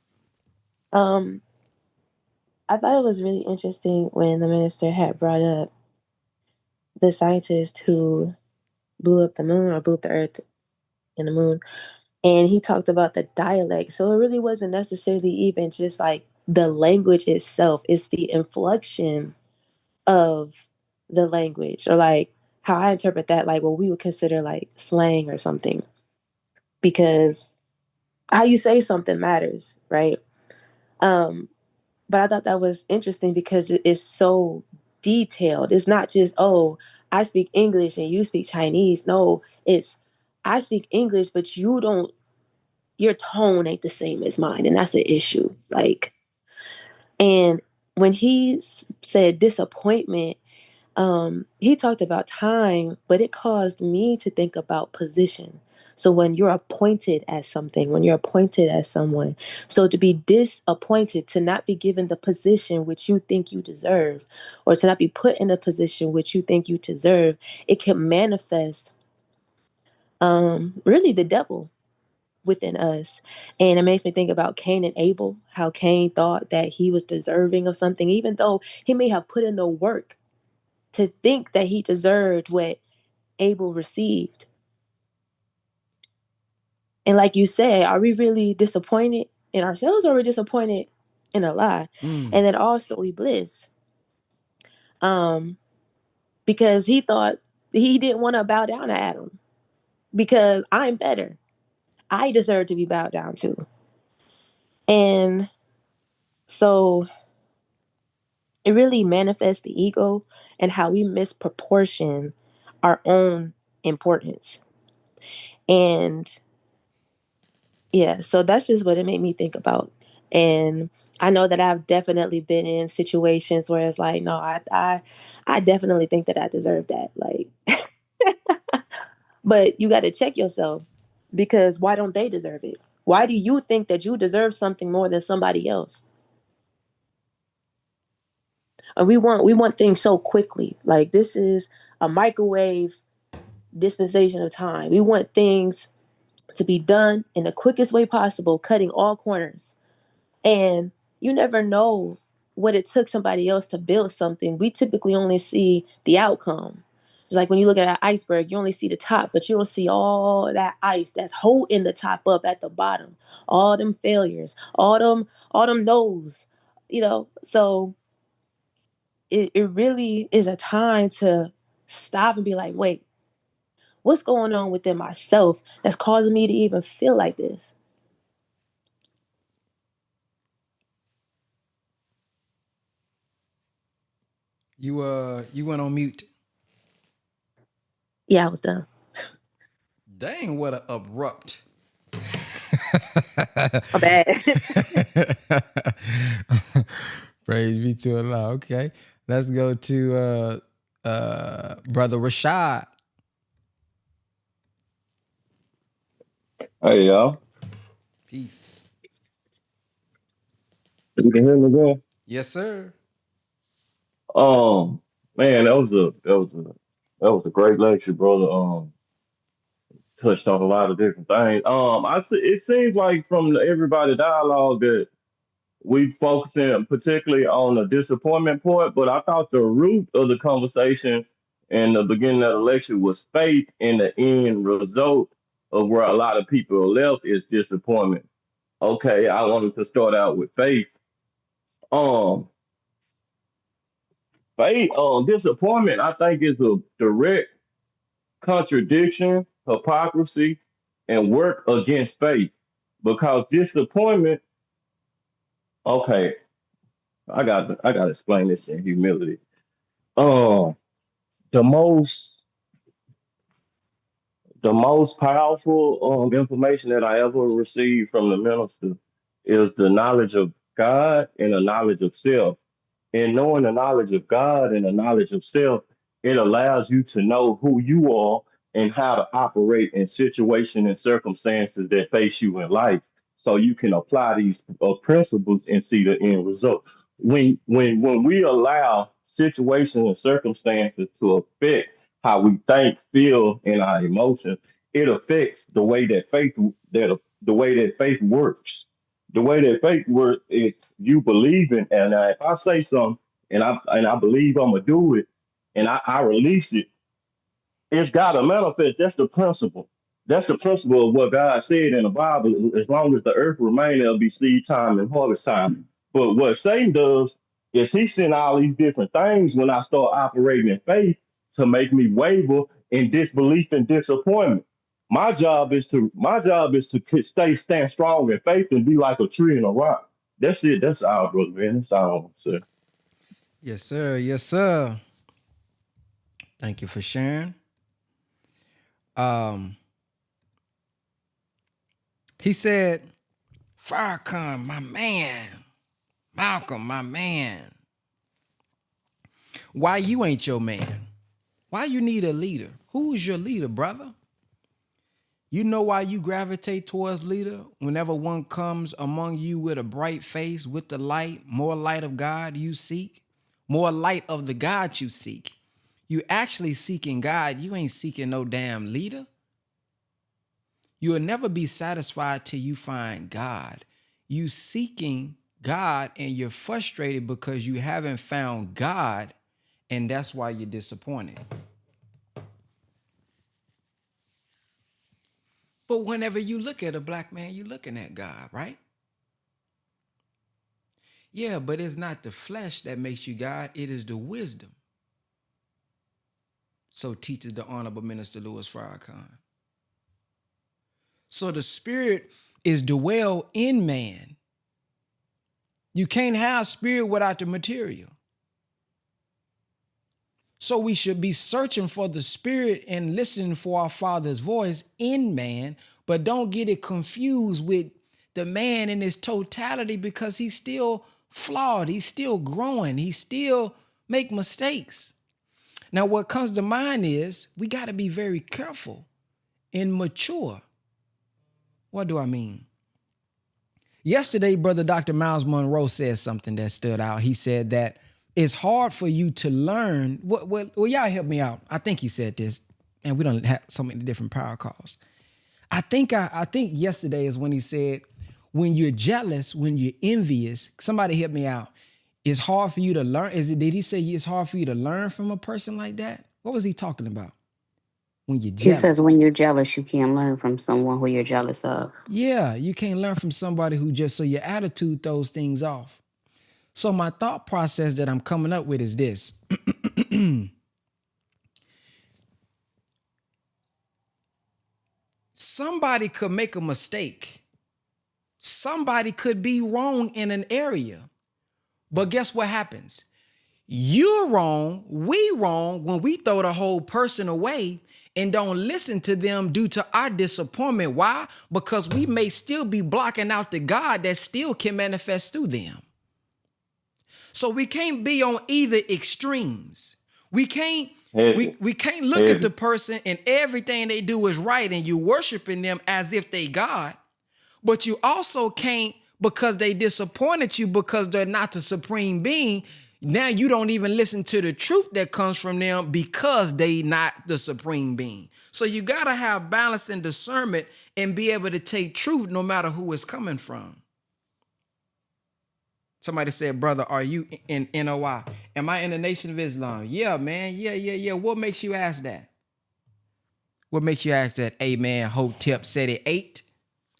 I thought it was really interesting when the minister had brought up the scientist who blew up the moon or blew up the earth and the moon. And he talked about the dialect. So it really wasn't necessarily even just like the language itself, it's the inflection of the language, or like how I interpret that, like what we would consider like slang or something. Because how you say something matters, right? But I thought that was interesting because it is so detailed. It's not just, oh, I speak English and you speak Chinese. No, it's I speak English, but you don't, your tone ain't the same as mine. And that's an issue. Like, and when he said disappointment, he talked about time, but it caused me to think about position. So when you're appointed as something, when you're appointed as someone, so to be disappointed, to not be given the position which you think you deserve, or to not be put in a position which you think you deserve, it can manifest really the devil within us. And it makes me think about Cain and Abel, how Cain thought that he was deserving of something, even though he may have put in the work to think that he deserved what Abel received. And like you said, are we really disappointed in ourselves, or are we disappointed in Allah? And then also Iblis, um, because he thought he didn't want to bow down to Adam because I'm better. I deserve to be bowed down to. And so it really manifests the ego and how we misproportion our own importance. And yeah, so that's just what it made me think about. And I know that I've definitely been in situations where it's like, no, I definitely think that I deserve that. Like, but you got to check yourself, because why don't they deserve it? Why do you think that you deserve something more than somebody else? And we want things so quickly. Like, this is a microwave dispensation of time. We want things to be done in the quickest way possible, cutting all corners. And you never know what it took somebody else to build something. We typically only see the outcome. It's like when you look at an iceberg, you only see the top, but you don't see all that ice that's holding the top up at the bottom. All them failures, all them no's, So it really is a time to stop and be like, wait, what's going on within myself that's causing me to even feel like this? You went on mute. Yeah, I was done. Dang, what a abrupt. My bad. Praise be to Allah. Okay. Let's go to Brother Rashad. Hey y'all, Peace. you can hear me good. Yes, sir. Um, man, that was a great lecture, brother. Touched on a lot of different things. I see. It seems like from everybody dialogue that we focusing particularly on the disappointment part, but I thought the root of the conversation in the beginning of the lecture was faith in the end result of where a lot of people are left is disappointment. Okay, I wanted to start out with faith. Um, faith, disappointment, I think is a direct contradiction, hypocrisy, and work against faith. Because disappointment, okay, I got to explain this in humility. Um, the most the most powerful information that I ever received from the minister is the knowledge of God and the knowledge of self. And knowing the knowledge of God and the knowledge of self, it allows you to know who you are and how to operate in situations and circumstances that face you in life. So you can apply these principles and see the end result. When we allow situations and circumstances to affect how we think, feel, and our emotions, it affects the way that faith works. The way that faith works is you believe in, and if I say something and I believe I'm gonna do it, and I release it, it's got to manifest. That's the principle. That's the principle of what God said in the Bible. As long as the earth remains, there'll be seed time and harvest time. But what Satan does is he send all these different things when I start operating in faith to make me waver in disbelief and disappointment. My job is to stand strong in faith and be like a tree in a rock. That's it. That's all, brother, man. That's all I'm saying. Yes, sir. Yes, sir. Thank you for sharing. Um, he said, Farrakhan, my man. Malcolm, my man. Why you ain't your man? Why you need a leader? Who is your leader, brother? You know why you gravitate towards leader? Whenever one comes among you with a bright face, with the light, more light of God you seek, more light of the God you seek. You actually seeking God. You ain't seeking no damn leader. You'll never be satisfied till you find God. You seeking God and you're frustrated because you haven't found God, and that's why you're disappointed. But whenever you look at a black man, you're looking at God, right? Yeah, but it's not the flesh that makes you God, it is the wisdom. So teaches the Honorable Minister Louis Farrakhan. So the spirit is dwell in man. You can't have spirit without the material. So we should be searching for the spirit and listening for our Father's voice in man, but don't get it confused with the man in his totality, because he's still flawed. He's still growing. He still make mistakes. Now, what comes to mind is we got to be very careful and mature. What do I mean? Yesterday, Brother Dr. Miles Monroe said something that stood out. He said that it's hard for you to learn. Well, y'all help me out. I think he said this, and we don't have so many different power calls. I think yesterday is when he said, when you're jealous, when you're envious, somebody help me out. It's hard for you to learn. Did he say it's hard for you to learn from a person like that? What was he talking about? When you're He jealous. says when you're jealous, you can't learn from someone who you're jealous of. Yeah, you can't learn from somebody who just, so your attitude throws things off. So my thought process that I'm coming up with is this. Somebody could make a mistake. Somebody could be wrong in an area. But guess what happens? You're wrong, we wrong when we throw the whole person away and don't listen to them due to our disappointment. Why? Because we may still be blocking out the God that still can manifest through them. So we can't be on either extremes. We can't Heavy, we can't look at the heavy. person and everything they do is right and you worshiping them as if they God. But you also can't, because they disappointed you because they're not the supreme being. Now you don't even listen to the truth that comes from them because they not the supreme being. So you got to have balance and discernment and be able to take truth no matter who it's coming from. Somebody said, brother, are you in NOI? Am I in the Nation of Islam? Yeah, man. Yeah. What makes you ask that? What makes you ask that? Amen. Hotep said it 8.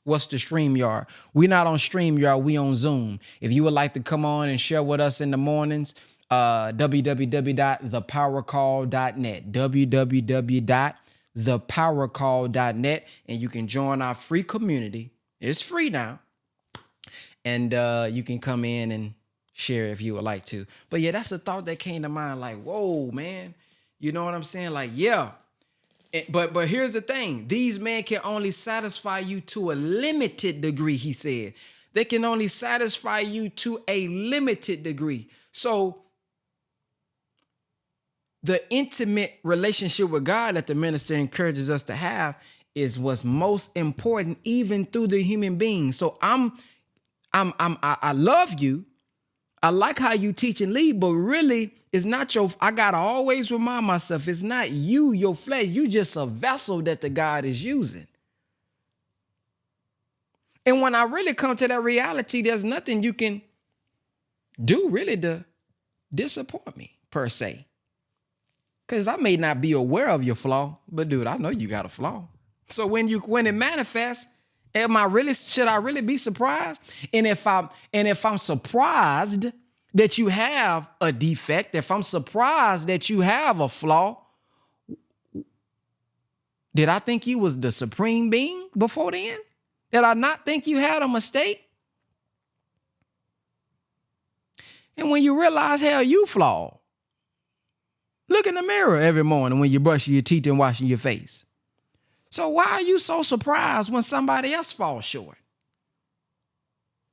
What's the StreamYard? We not on StreamYard. We on Zoom. If you would like to come on and share with us in the mornings, www.thepowercall.net. www.thepowercall.net. And you can join our free community. It's free now. And you can come in and share if you would like to. But yeah, that's a thought that came to mind. Like, whoa, man. You know what I'm saying? Like, yeah. But here's the thing. These men can only satisfy you to a limited degree, he said. They can only satisfy you to a limited degree. So the intimate relationship with God that the minister encourages us to have is what's most important, even through the human being. So I love you. I like how you teach and lead, but really, it's not I gotta always remind myself, it's not you, your flesh. You just a vessel that the God is using. And when I really come to that reality, there's nothing you can do really to disappoint me, per se. Because I may not be aware of your flaw, but dude, I know you got a flaw. So when it manifests, should I really be surprised? And if I'm surprised that you have a defect, if I'm surprised that you have a flaw, did I think you was the supreme being before then? Did I not think you had a mistake? And when you realize, hell, you flawed, look in the mirror every morning when you're brushing your teeth and washing your face. So why are you so surprised when somebody else falls short?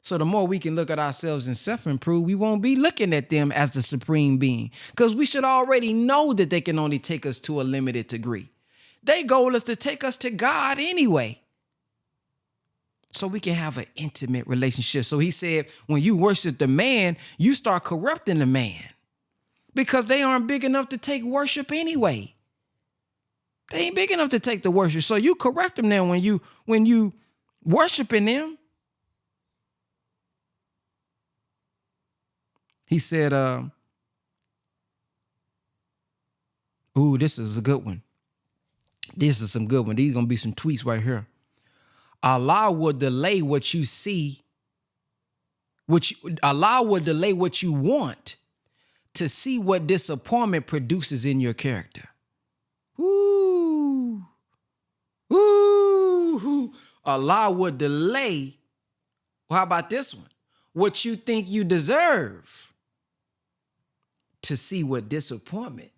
So the more we can look at ourselves and self-improve, we won't be looking at them as the supreme being, because we should already know that they can only take us to a limited degree. Their goal is to take us to God anyway, so we can have an intimate relationship. So he said, when you worship the man, you start corrupting the man, because they aren't big enough to take worship anyway. They ain't big enough to take the worship. So you correct them now when you worshiping them. He said, ooh, this is a good one. This is some good one. These going to be some tweets right here. Allah will delay what you see, Allah will delay what you want to see what disappointment produces in your character. Ooh. Ooh. Allah will delay. Well, how about this one? What you think you deserve to see what disappointment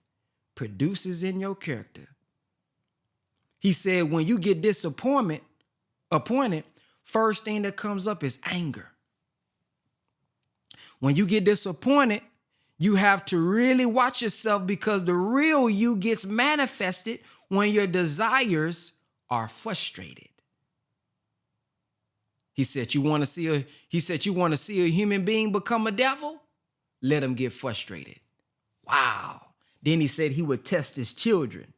produces in your character. He said, when you get appointed, first thing that comes up is anger. When you get disappointed, you have to really watch yourself, because the real you gets manifested when your desires are frustrated. He said, you want to see a human being become a devil? Let him get frustrated. Wow. Then he said he would test his children.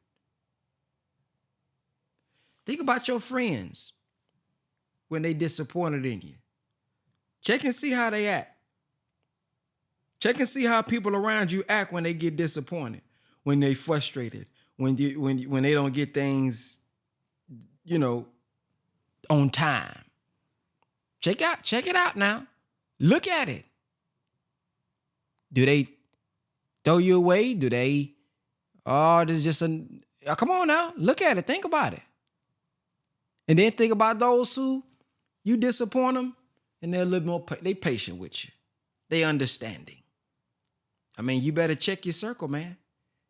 Think about your friends when they disappointed in you. Check and see how they act. Check and see how people around you act when they get disappointed, when they frustrated, when they don't get things, on time. Check it out now. Look at it. Do they throw you away? Do they, this is just come on now. Look at it. Think about it. And then think about those who you disappoint them, and they're a little more, they patient with you. They understanding. I mean, you better check your circle, man.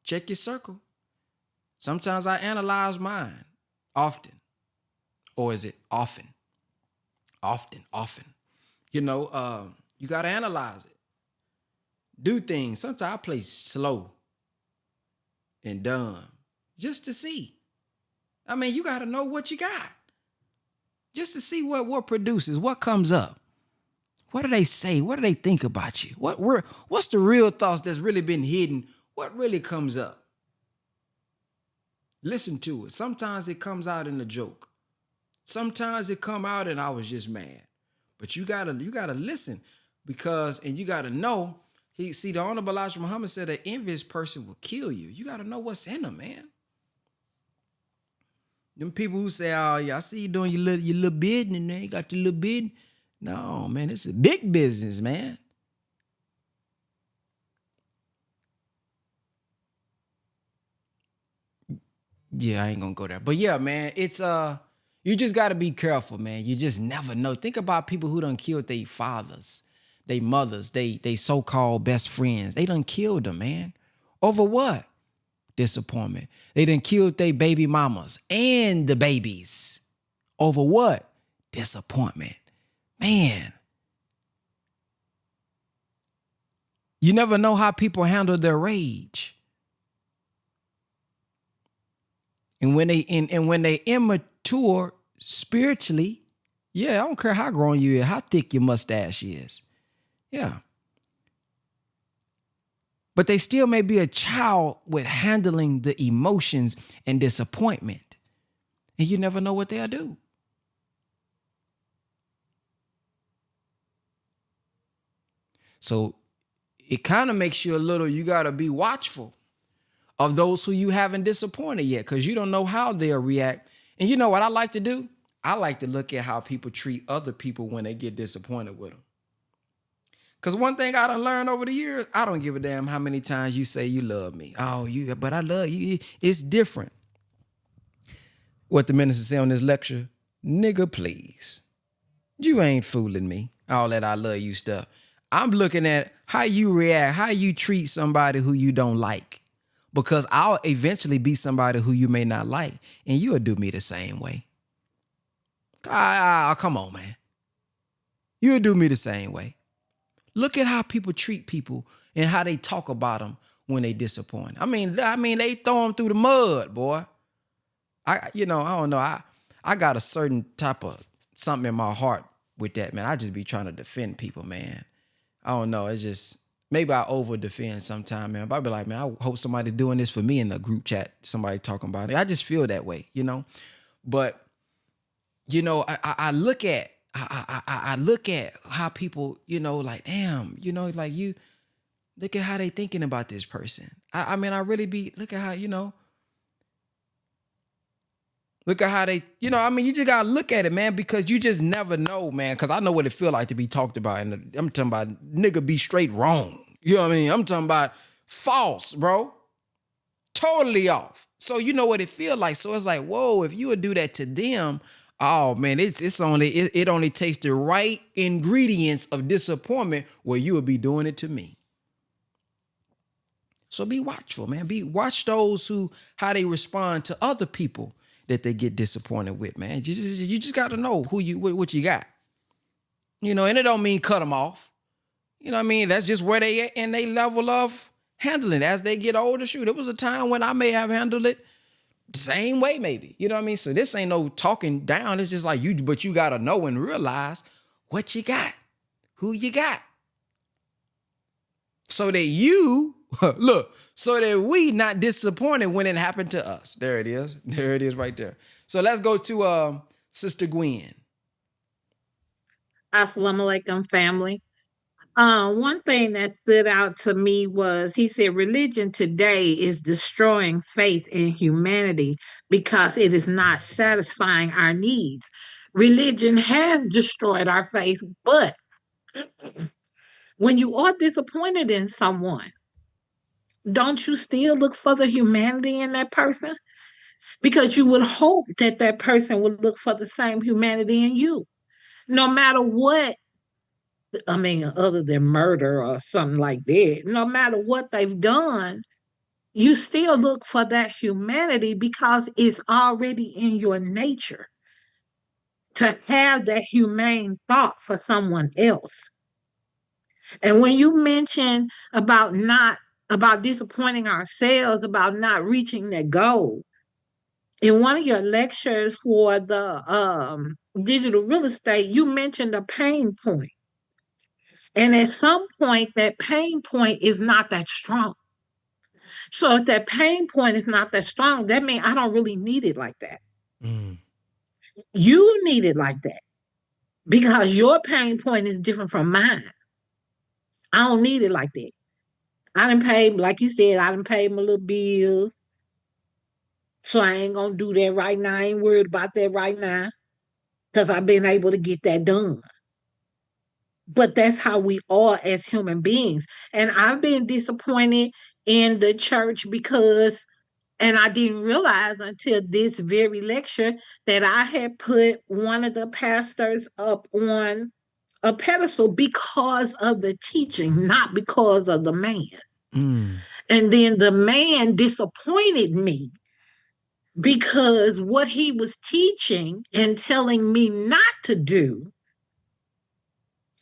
Check your circle. Sometimes I analyze mine often. Or is it often? Often. You got to analyze it. Do things. Sometimes I play slow and dumb just to see. I mean, you got to know what you got. Just to see what produces, what comes up. What do they say? What do they think about you? What's the real thoughts that's really been hidden? What really comes up? Listen to it. Sometimes it comes out in a joke. Sometimes it come out and I was just mad. But you gotta listen, and you gotta know. The Honorable Elijah Muhammad said an envious person will kill you. You gotta know what's in them, man. Them people who say, "Oh yeah, I see you doing your little business, man. You got your little business." No, man, it's a big business, man. Yeah, I ain't gonna go there. But yeah, man, it's you just gotta be careful, man. You just never know. Think about people who done killed their fathers, their mothers, they so-called best friends. They done killed them, man. Over what? Disappointment. They done killed their baby mamas and the babies. Over what? Disappointment. Man. You never know how people handle their rage. And when they immature spiritually, yeah, I don't care how grown you is, how thick your mustache is. Yeah. But they still may be a child with handling the emotions and disappointment. And you never know what they'll do. So it kind of makes you you got to be watchful of those who you haven't disappointed yet, because you don't know how they'll react. And you know what I like to do? I like to look at how people treat other people when they get disappointed with them. Because one thing I done learned over the years, I don't give a damn how many times you say you love me. Oh, but I love you. It's different. What the minister said on this lecture, nigga, please. You ain't fooling me. All that I love you stuff. I'm looking at how you react, how you treat somebody who you don't like. Because I'll eventually be somebody who you may not like, and you'll do me the same way. Come on, man. You'll do me the same way. Look at how people treat people and how they talk about them when they disappoint. I mean, they throw them through the mud, boy. I don't know. I got a certain type of something in my heart with that, man. I just be trying to defend people, man. I don't know. It's just, maybe I over defend sometime, man. But I be like, man, I hope somebody doing this for me in the group chat. Somebody talking about it. I just feel that way, But I look at I look at how people, like, damn, like, you look at how they thinking about this person. I mean, I really be look at how look at how they, you just gotta look at it, man, because you just never know, man. Because I know what it feel like to be talked about, and I'm talking about nigga be straight wrong. You know what I mean? I'm talking about false, bro. Totally off. So you know what it feel like. So it's like, whoa, if you would do that to them, oh man, it only takes the right ingredients of disappointment where you would be doing it to me. So be watchful, man. Watch those how they respond to other people that they get disappointed with, man. You just got to know what you got. And it don't mean cut them off. You know what I mean? That's just where they at in their level of handling it. As they get older, shoot, there was a time when I may have handled it the same way, maybe. You know what I mean? So this ain't no talking down. It's just like but you got to know and realize what you got, who you got. So that so that we not disappointed when it happened to us. There it is. There it is right there. So let's go to Sister Gwen. Assalamu alaikum, family. One thing that stood out to me was he said religion today is destroying faith in humanity because it is not satisfying our needs. Religion has destroyed our faith, but when you are disappointed in someone, don't you still look for the humanity in that person? Because you would hope that that person would look for the same humanity in you, no matter what. I mean, other than murder or something like that, no matter what they've done, you still look for that humanity because it's already in your nature to have that humane thought for someone else. And when you mention about disappointing ourselves, about not reaching that goal, in one of your lectures for the digital real estate, you mentioned a pain point. And at some point, that pain point is not that strong. So if that pain point is not that strong, that means I don't really need it like that. Mm. You need it like that because your pain point is different from mine. I don't need it like that. I done paid, like you said, I done paid my little bills. So I ain't gonna do that right now. I ain't worried about that right now because I've been able to get that done. But that's how we are as human beings. And I've been disappointed in the church because, and I didn't realize until this very lecture that I had put one of the pastors up on a pedestal because of the teaching, not because of the man. Mm. And then the man disappointed me because what he was teaching and telling me not to do,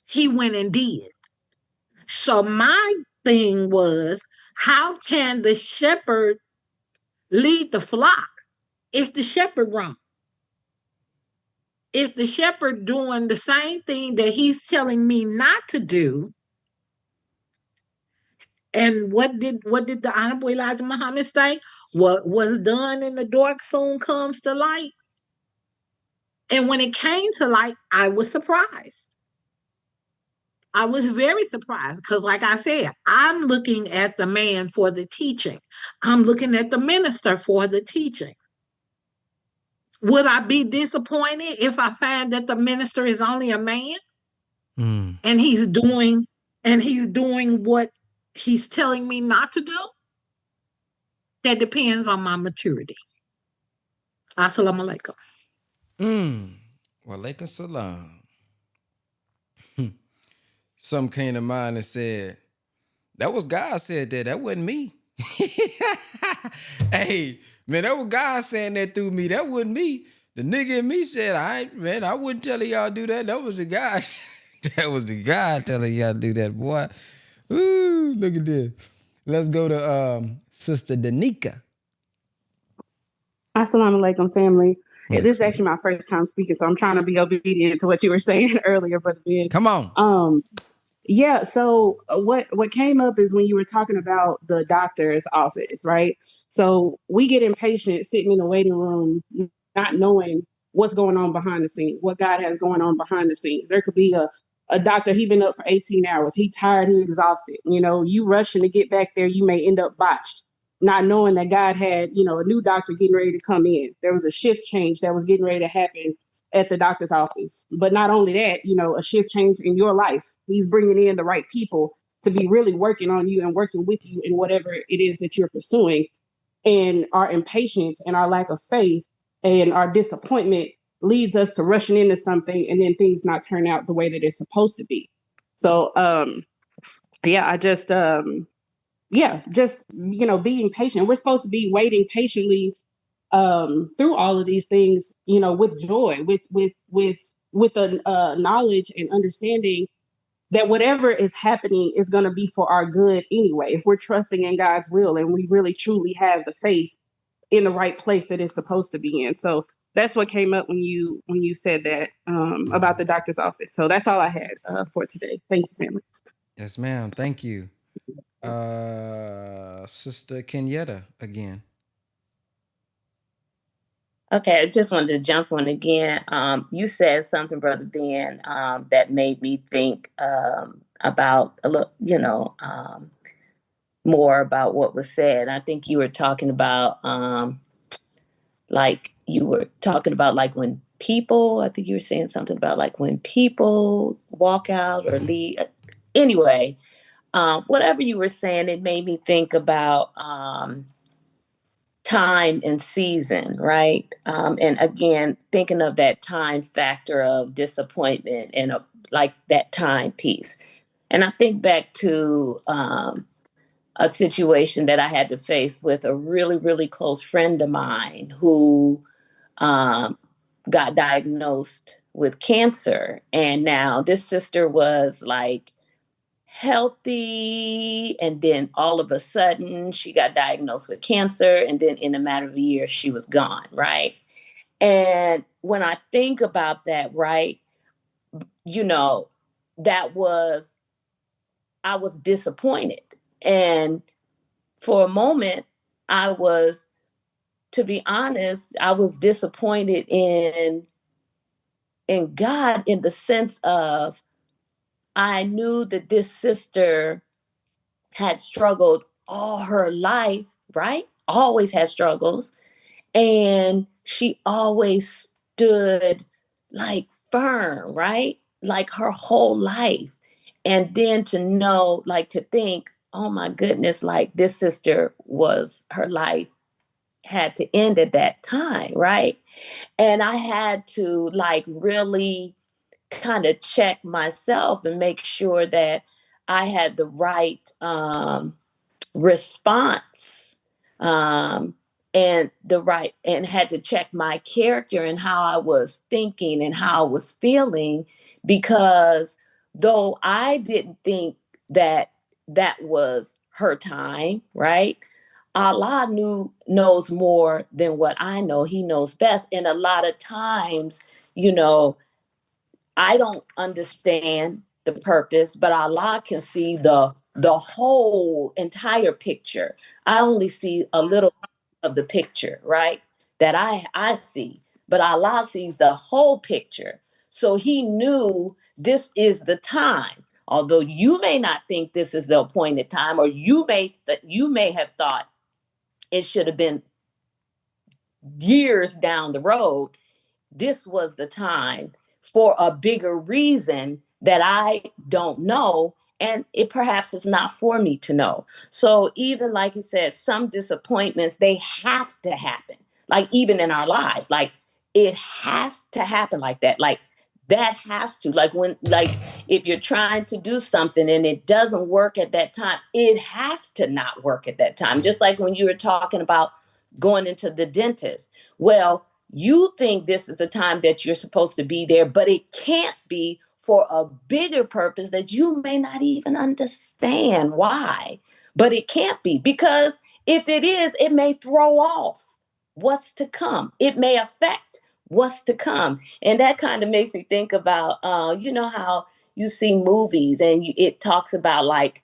he went and did. So my thing was, how can the shepherd lead the flock if the shepherd wrong? If the shepherd doing the same thing that he's telling me not to do, and what did the Honorable Elijah Muhammad say? What was done in the dark soon comes to light. And when it came to light, I was surprised. I was very surprised because, like I said, I'm looking at the man for the teaching. I'm looking at the minister for the teaching. Would I be disappointed if I find that the minister is only a man and he's doing what he's telling me not to do? That depends on my maturity. Assalamu alaikum. Walaikum salam. Some came to mind and said, that was God said that. That wasn't me. Hey, man, that was God saying that through me. That wasn't me. The nigga in me said, I wouldn't tell y'all do that. That was the guy. That was the guy telling y'all do that, boy. Ooh, look at this. Let's go to Sister Danica. Assalamu alaikum, family. This is actually my first time speaking, so I'm trying to be obedient to what you were saying earlier, Brother Ben. Come on. Yeah, so what came up is when you were talking about the doctor's office, right? So we get impatient sitting in the waiting room, not knowing what's going on behind the scenes, what God has going on behind the scenes. There could be a doctor, he been up for 18 hours. He tired, he exhausted. You know, you rushing to get back there, you may end up botched, not knowing that God had, a new doctor getting ready to come in. There was a shift change that was getting ready to happen at the doctor's office. But not only that, a shift change in your life. He's bringing in the right people to be really working on you and working with you in whatever it is that you're pursuing. And our impatience and our lack of faith and our disappointment leads us to rushing into something and then things not turn out the way that it's supposed to be. So, being patient. We're supposed to be waiting patiently through all of these things, with joy, with a knowledge and understanding that whatever is happening is going to be for our good anyway. If we're trusting in God's will and we really truly have the faith in the right place that it's supposed to be in. So that's what came up when you said that about the doctor's office. So that's all I had for today. Thank you, family. Yes, ma'am. Thank you. Sister Kenyatta again. Okay, I just wanted to jump on again. You said something, Brother Ben, that made me think about a little, more about what was said. I think you were talking about, like when people. I think you were saying something about like when people walk out or leave. Anyway, whatever you were saying, it made me think about time and season, right? And again, thinking of that time factor of disappointment and like that time piece. And I think back to a situation that I had to face with a really, really close friend of mine who got diagnosed with cancer. And now this sister was like healthy, and then all of a sudden she got diagnosed with cancer, and then in a matter of a year she was gone, right? And when I think about that, right, I was disappointed, and for a moment to be honest, I was disappointed in God, in the sense of I knew that this sister had struggled all her life, right? Always had struggles. And she always stood like firm, right? Like her whole life. And then to know, like to think, oh my goodness, like this sister was, her life had to end at that time, right? And I had to like really kind of check myself and make sure that I had the right response, um, and the right, and had to check my character and how I was thinking and how I was feeling, because though I didn't think that that was her time, right? Allah knows more than what I know. He knows best. And a lot of times, you know, I don't understand the purpose, but Allah can see the whole entire picture. I only see a little of the picture, right? That I see, but Allah sees the whole picture. So he knew this is the time. Although you may not think this is the appointed time, or you may have thought it should have been years down the road, this was the time for a bigger reason that I don't know. And it perhaps it's not for me to know. So even like you said, some disappointments, they have to happen. Like even in our lives, like it has to happen like that. Like that has to, like when, like if you're trying to do something and it doesn't work at that time, it has to not work at that time. Just like when you were talking about going into the dentist. Well, you think this is the time that you're supposed to be there, but it can't be for a bigger purpose that you may not even understand why. But it can't be, because if it is, it may throw off what's to come. It may affect what's to come. And that kind of makes me think about, you know, how you see movies and it talks about like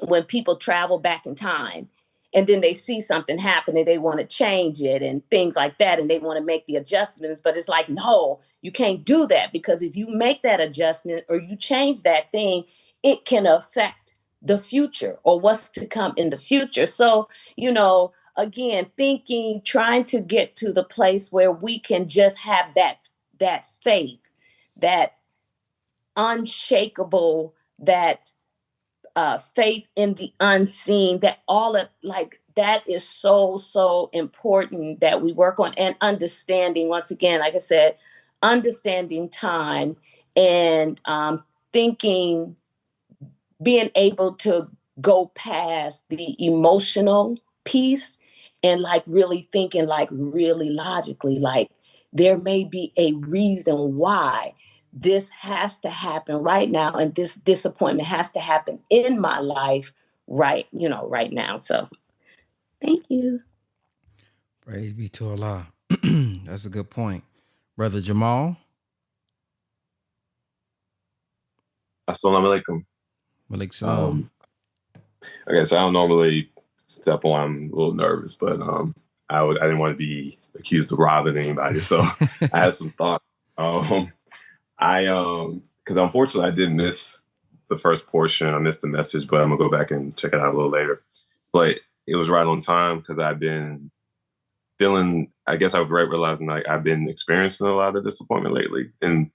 when people travel back in time and then they see something happen and they want to change it and things like that, and they want to make the adjustments, but it's like, no, you can't do that, because if you make that adjustment or you change that thing, it can affect the future or what's to come in the future. So, you know, again, thinking, trying to get to the place where we can just have that faith, that unshakable, that faith in the unseen, that all of like that is so important that we work on. And understanding, once again, like I said, understanding time, and thinking, being able to go past the emotional piece and like really thinking like really logically, like there may be a reason why this has to happen right now, and this disappointment has to happen in my life right, you know, right now. So thank you. Praise be to Allah. That's a good point. Brother Jamal, Assalamu alaikum. Malik Salam. Okay, so I don't normally step on. I'm a little nervous, but I didn't want to be accused of robbing anybody, so I had some thoughts. Because unfortunately I did miss the first portion. I missed the message, but I'm gonna go back and check it out a little later. But it was right on time because I've been feeling. I guess I've realizing like I've been experiencing a lot of disappointment lately, and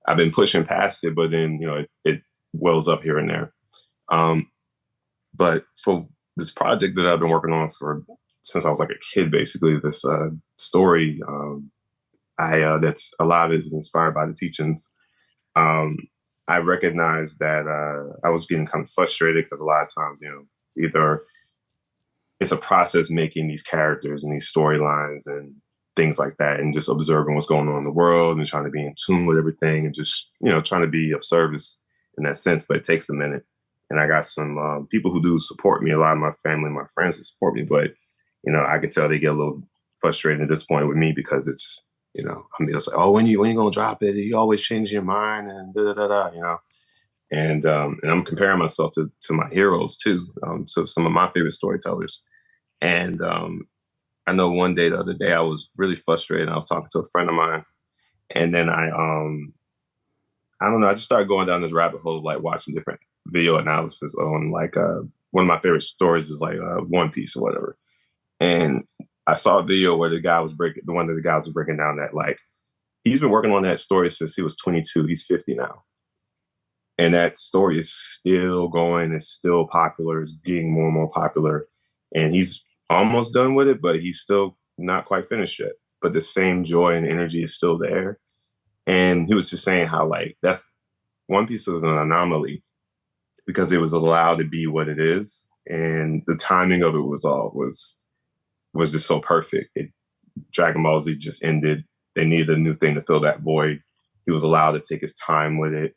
I've been pushing past it, but then it wells up here and there. But for this project that I've been working on since I was like a kid, basically this story, that's a lot of it is inspired by the teachings. I recognized that I was getting kind of frustrated because a lot of times, either it's a process making these characters and these storylines and things like that, and just observing what's going on in the world and trying to be in tune with everything and just, trying to be of service in that sense. But it takes a minute. And I got some people who do support me, a lot of my family, my friends who support me. But, I can tell they get a little frustrated and disappointed with me because it's, it's like, oh, when you going to drop it? You always change your mind and da-da-da-da, And I'm comparing myself to my heroes too, so some of my favorite storytellers. And I know one day, the other day, I was really frustrated. I was talking to a friend of mine, and then I don't know, I just started going down this rabbit hole of like watching different video analysis on like one of my favorite stories is like One Piece or whatever. And I saw a video where one of the guys was breaking down that like he's been working on that story since he was 22. He's 50 now. And that story is still going, it's still popular, it's getting more and more popular. And he's almost done with it, but he's still not quite finished yet. But the same joy and energy is still there. And he was just saying how like that's One Piece is an anomaly because it was allowed to be what it is. And the timing of it was just so perfect. Dragon Ball Z just ended. They needed a new thing to fill that void. He was allowed to take his time with it,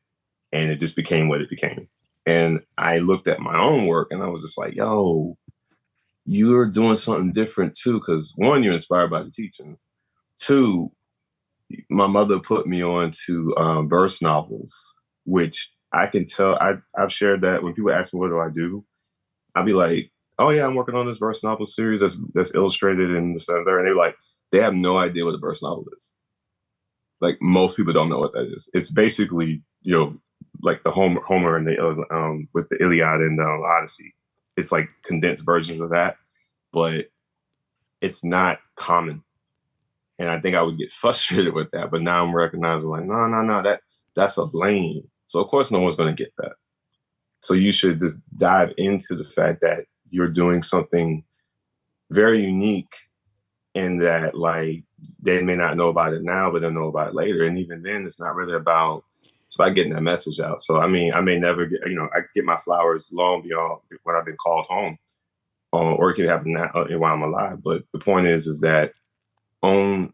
and it just became what it became. And I looked at my own work, and I was just like, "Yo, you're doing something different too." Because one, you're inspired by the teachings. Two, my mother put me on to verse novels, which I can tell. I've shared that when people ask me what do I do, I'll be like, "Oh yeah, I'm working on this verse novel series that's illustrated in this and there," and they're like, they have no idea what a verse novel is. Like most people don't know what that is. It's basically like the Homer and the with the Iliad and Odyssey. It's like condensed versions of that, but it's not common. And I think I would get frustrated with that. But now I'm recognizing like, no, that's a lane. So of course no one's going to get that. So you should just dive into the fact that you're doing something very unique and that like they may not know about it now, but they'll know about it later. And even then it's about getting that message out. So I mean, I may never get, I get my flowers long beyond when I've been called home, or it can happen now, while I'm alive. But the point is that owning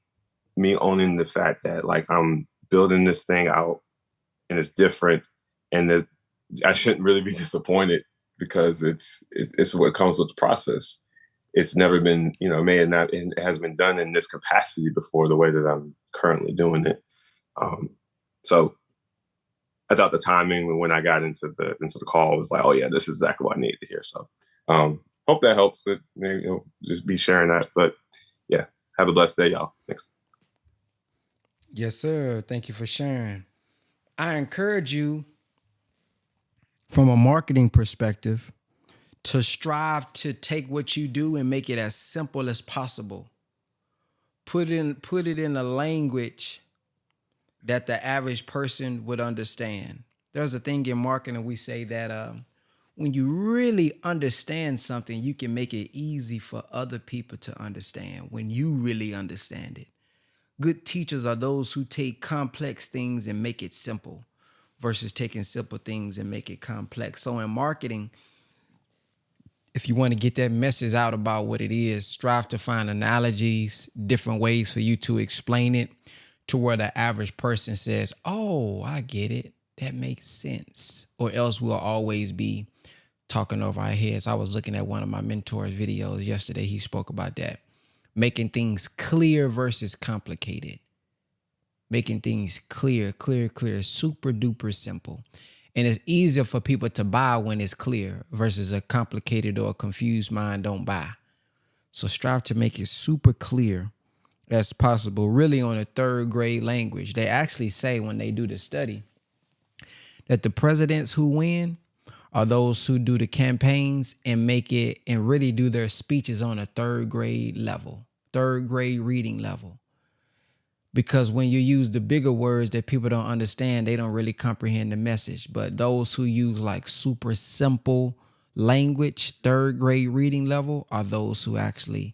the fact that like I'm building this thing out and it's different, and I shouldn't really be disappointed because it's what comes with the process. It's never been, it has been done in this capacity before the way that I'm currently doing it. So I thought the timing when I got into the call was like, oh yeah, this is exactly what I needed to hear. So hope that helps with just be sharing that. But yeah, have a blessed day, y'all. Thanks. Yes, sir. Thank you for sharing. I encourage you from a marketing perspective to strive to take what you do and make it as simple as possible. Put it in a language that the average person would understand. There's a thing in marketing, we say that when you really understand something, you can make it easy for other people to understand when you really understand it. Good teachers are those who take complex things and make it simple versus taking simple things and make it complex. So in marketing, if you want to get that message out about what it is, strive to find analogies, different ways for you to explain it to where the average person says, oh, I get it. That makes sense. Or else we'll always be talking over our heads. I was looking at one of my mentors' videos yesterday. He spoke about that. Making things clear versus complicated. Making things clear, super duper simple. And it's easier for people to buy when it's clear versus a complicated or a confused mind don't buy. So strive to make it super clear as possible, really on a third grade language. They actually say when they do the study that the presidents who win are those who do the campaigns and make it and really do their speeches on a third grade level, third grade reading level. Because when you use the bigger words that people don't understand, they don't really comprehend the message. But those who use like super simple language, third grade reading level, are those who actually,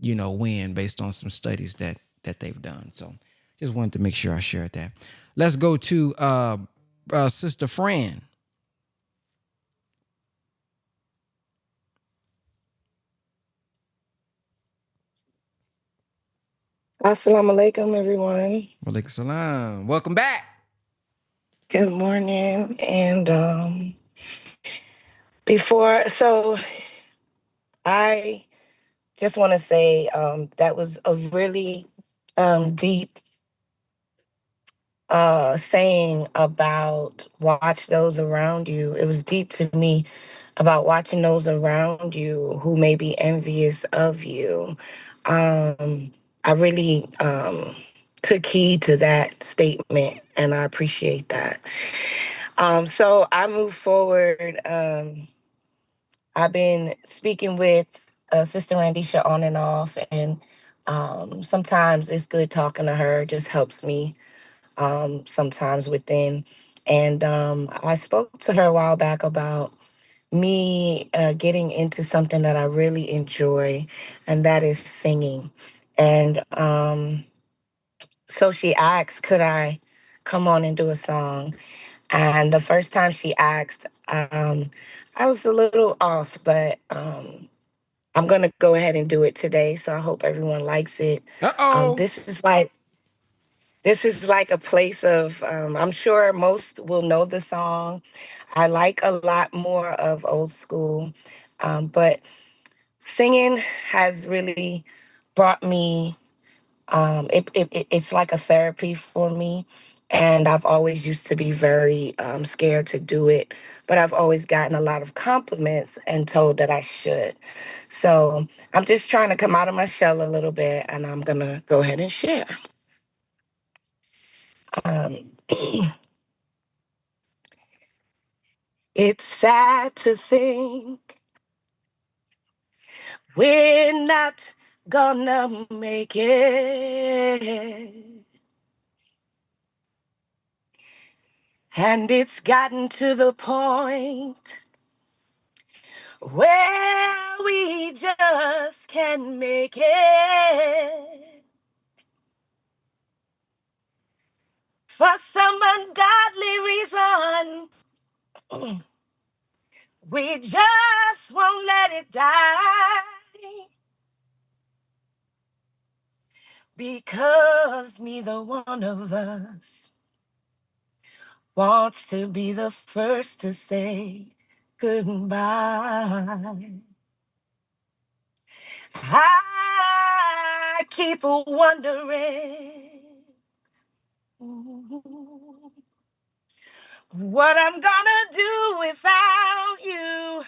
win based on some studies that they've done. So just wanted to make sure I shared that. Let's go to Sister Fran. Assalamu alaikum, everyone. Walaikum salam. Welcome back. Good morning. And I just want to say that was a really deep saying about watch those around you. It was deep to me about watching those around you who may be envious of you. I really took heed to that statement, and I appreciate that. So I move forward. I've been speaking with Sister Randisha on and off, and sometimes it's good talking to her. It just helps me sometimes within. And I spoke to her a while back about me getting into something that I really enjoy, and that is singing. And so she asked, could I come on and do a song? And the first time she asked, I was a little off, but I'm gonna go ahead and do it today. So I hope everyone likes it. Uh-oh. This is like a place of, I'm sure most will know the song. I like a lot more of old school, but singing has really brought me, it's like a therapy for me. And I've always used to be very scared to do it, but I've always gotten a lot of compliments and told that I should. So I'm just trying to come out of my shell a little bit, and I'm going to go ahead and share. Um, It's sad to think we're not gonna make it. And it's gotten to the point where we just can't make it. For some ungodly reason, we just won't let it die. Because neither one of us wants to be the first to say goodbye. I keep wondering what I'm gonna do without you.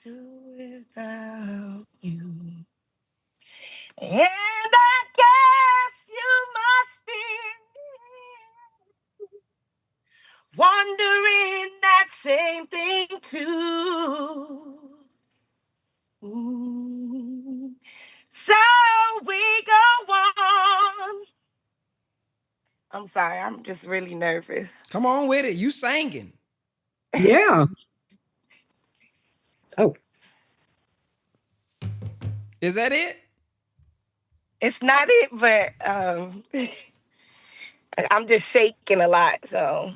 Do without you. And I guess you must be wondering that same thing too. So we go on. I'm sorry, I'm just really nervous. Come on with it. You singing. Yeah. Oh. Is that it? It's not it, but I'm just shaking a lot, so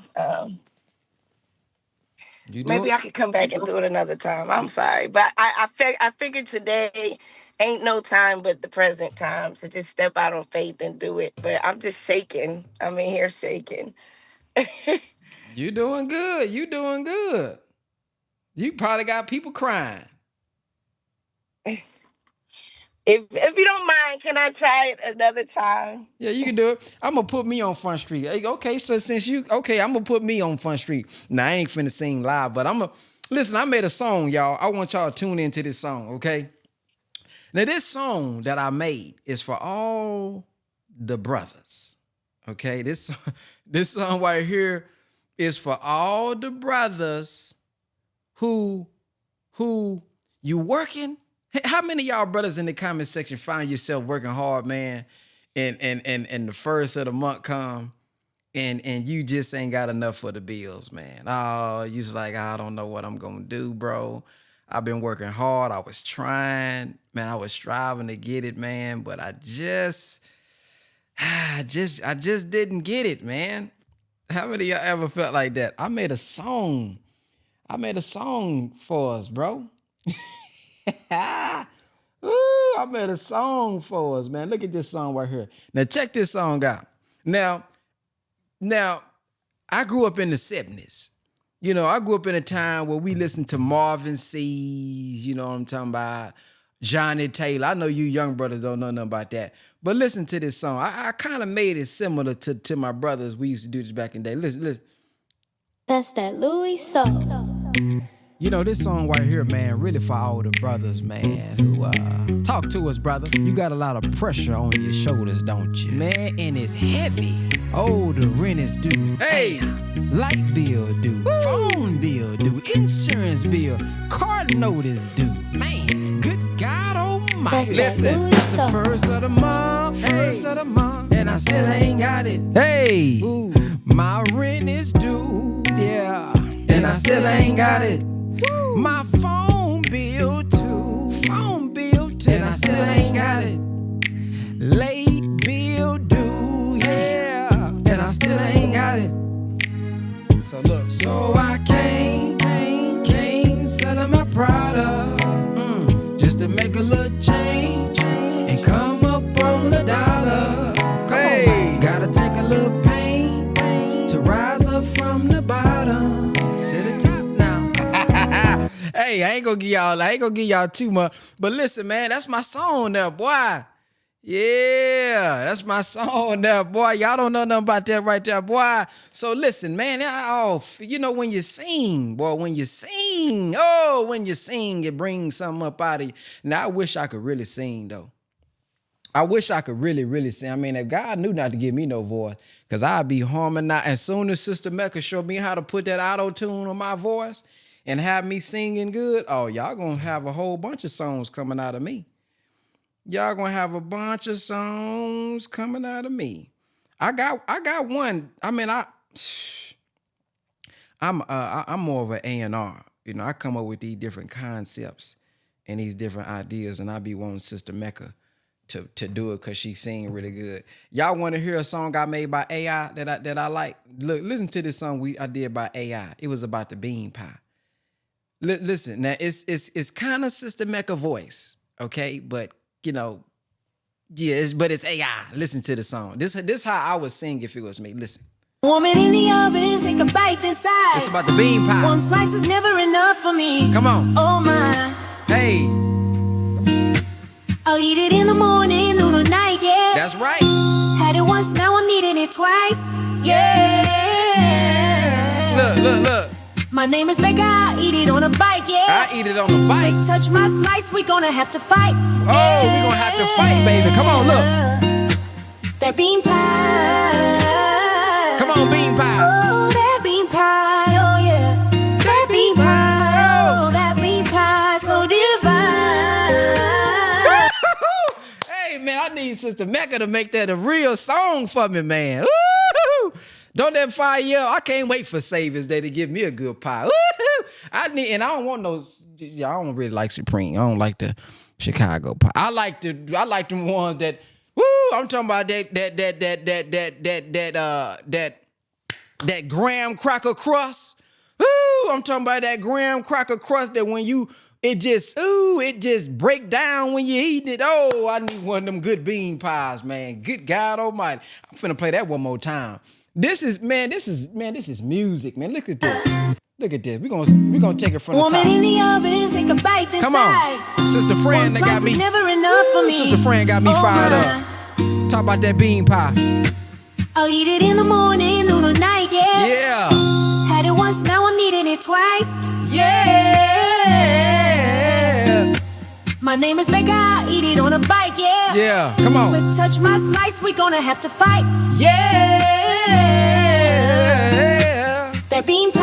maybe I could come back and do it another time. I'm sorry, but I figured today ain't no time but the present time, so just step out on faith and do it. But I'm just shaking. I'm in here shaking. You doing good. You doing good. You probably got people crying. If you don't mind, can I try it another time? Yeah, you can do it. I'm gonna put me on Front Street. Okay, so I'm gonna put me on Front Street. Now I ain't finna sing live, but listen. I made a song, y'all. I want y'all to tune into this song, okay? Now this song that I made is for all the brothers, okay? This song right here is for all the brothers who you working. How many of y'all brothers in the comment section find yourself working hard, man, and the first of the month come and you just ain't got enough for the bills, man? Oh, you just like, I don't know what I'm gonna do, bro. I've been working hard. I was trying, man. I was striving to get it, man, but I just didn't get it, man. How many of y'all ever felt like that? I made a song for us, bro. Ooh, I made a song for us, man. Look at this song right here. Now check this song out. Now, I grew up in the 70s. You know, I grew up in a time where we listened to Marvin Seas, you know what I'm talking about, Johnny Taylor. I know you young brothers don't know nothing about that. But listen to this song. I kind of made it similar to my brothers. We used to do this back in the day. Listen. That's that Louis soul. You know, this song right here, man, really for all the brothers, man, who talk to us, brother. You got a lot of pressure on your shoulders, don't you? Man, and it's heavy. Oh, the rent is due. Hey, light bill due. Woo. Phone bill due. Insurance bill. Car notice due. Man, good God That's that Listen, Louis it's the soul. first of the month, and I still ain't got it. Hey, my rent is due, yeah, and I still ain't got it. My phone bill too, and I still ain't got it. Late bill due, yeah, and I still ain't got it. So look, so I came selling my product, just to make a little change and come up on the dollar. Hey, gotta take a little pain to rise up from the bottom to the top now. Hey, I ain't gonna give y'all too much, but listen, man, that's my song there, boy. Yeah, that's my song there, boy. Y'all don't know nothing about that right there, boy. So listen, man, you know when you sing, boy, when you sing, it brings something up out of you. Now, I wish I could really sing, though. I wish I could really, really sing. I mean, if God knew not to give me no voice, because I'd be harmonizing. As soon as Sister Mecca showed me how to put that auto-tune on my voice and have me singing good, oh, y'all gonna have a whole bunch of songs coming out of me. Y'all gonna have a bunch of songs coming out of me. I got one. I mean, I'm more of an A&R. You know, I come up with these different concepts and these different ideas, and I be wanting Sister Mecca to do it because she sing really good. Y'all want to hear a song I made by AI that I like? Look, listen to this song I did by AI. It was about the bean pie. Listen, now it's kind of Sister Mecca voice, okay, but you know, yeah, but it's AI. Listen to the song. This how I would sing if it was me. Listen. Warm it in the oven, take a bite inside. It's about the bean pie. One slice is never enough for me. Come on. Oh my. Hey. I'll eat it in the morning, noon or night, yeah. That's right. Had it once, now I'm eating it twice. Yeah. Look. My name is Becca, I eat it on a bike, yeah. I eat it on a bike. Touch my slice, we gonna have to fight. Oh, we gonna have to fight, baby. Come on, look. That bean pie. Come on, bean pie. Oh, that bean pie, oh yeah. That bean pie, oh, that bean pie, so divine. Hey, man, I need Sister Mecca to make that a real song for me, man. Woo! Don't that fire you up? I can't wait for Savior's Day to give me a good pie. Woo-hoo! I don't want those. I don't really like Supreme. I don't like the Chicago pie. I like them ones that. Woo! I'm talking about that graham cracker crust. Woo! I'm talking about that graham cracker crust that when it just break down when you eating it. Oh, I need one of them good bean pies, man. Good God Almighty! I'm finna play that one more time. This is music, man. Look at this. Look at this. We're gonna take it from the top. Woman in the oven, take a bite inside. Come on. Sister Fran that got me. Never enough for me. Sister Fran got me fired up. Talk about that bean pie. I'll eat it in the morning, noon or night, yeah. Yeah. Had it once, now I'm eating it twice. Yeah. My name is Becca, I eat it on a bike, yeah. Yeah, come on. But touch my slice, we gonna have to fight. Yeah. That bean pie.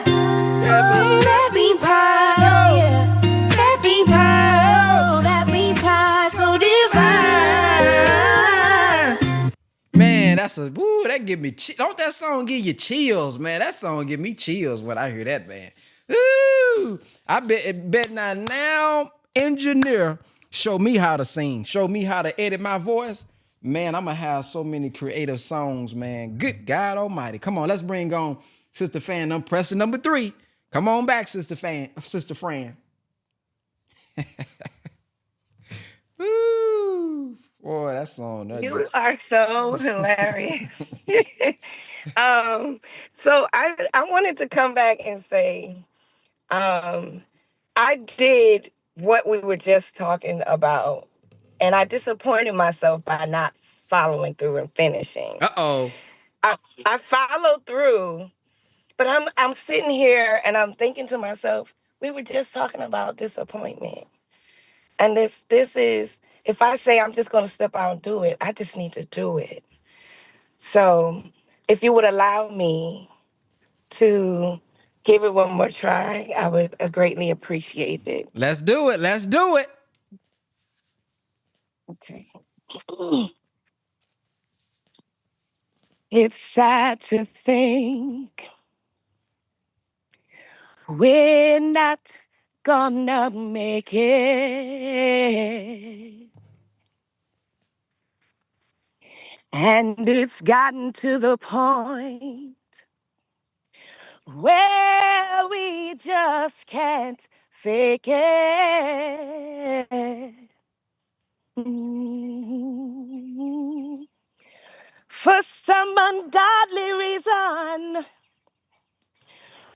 That bean pie, oh yeah. That bean pie, oh, that bean pie, so divine. Man, that give me don't that song give you chills, man? That song give me chills when I hear that, man. Ooh, I bet now engineer show me how to sing, show me how to edit my voice. Man, I'm gonna have so many creative songs, man. Good God Almighty. Come on, let's bring on Sister Fan. I'm pressing number 3. Come on back, Sister Fran. Ooh, boy, that song. You are so hilarious. So I wanted to come back and say, I did what we were just talking about, and I disappointed myself by not following through and finishing. Uh-oh. I followed through, but I'm sitting here and I'm thinking to myself, we were just talking about disappointment. And if I say I'm just going to step out and do it, I just need to do it. So if you would allow me to give it one more try, I would greatly appreciate it. Let's do it. Let's do it. Okay. It's sad to think we're not gonna make it. And it's gotten to the point where we just can't fake it. Mm. For some ungodly reason,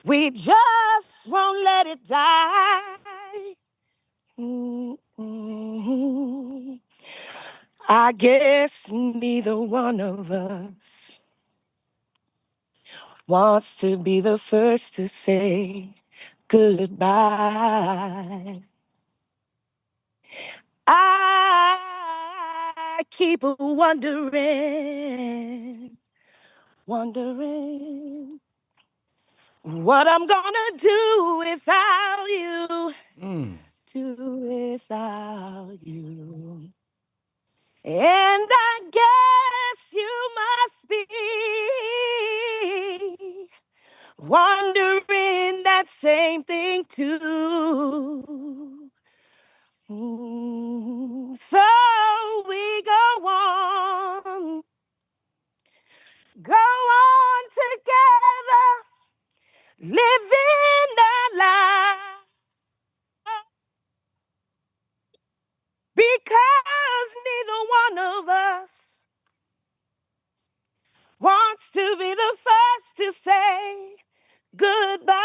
we just won't let it die. Mm. I guess neither one of us wants to be the first to say goodbye. I keep wondering what I'm gonna do without you, do without you. And I guess you must be wondering that same thing too. So we go on together, living our life. Because neither one of us wants to be the first to say goodbye.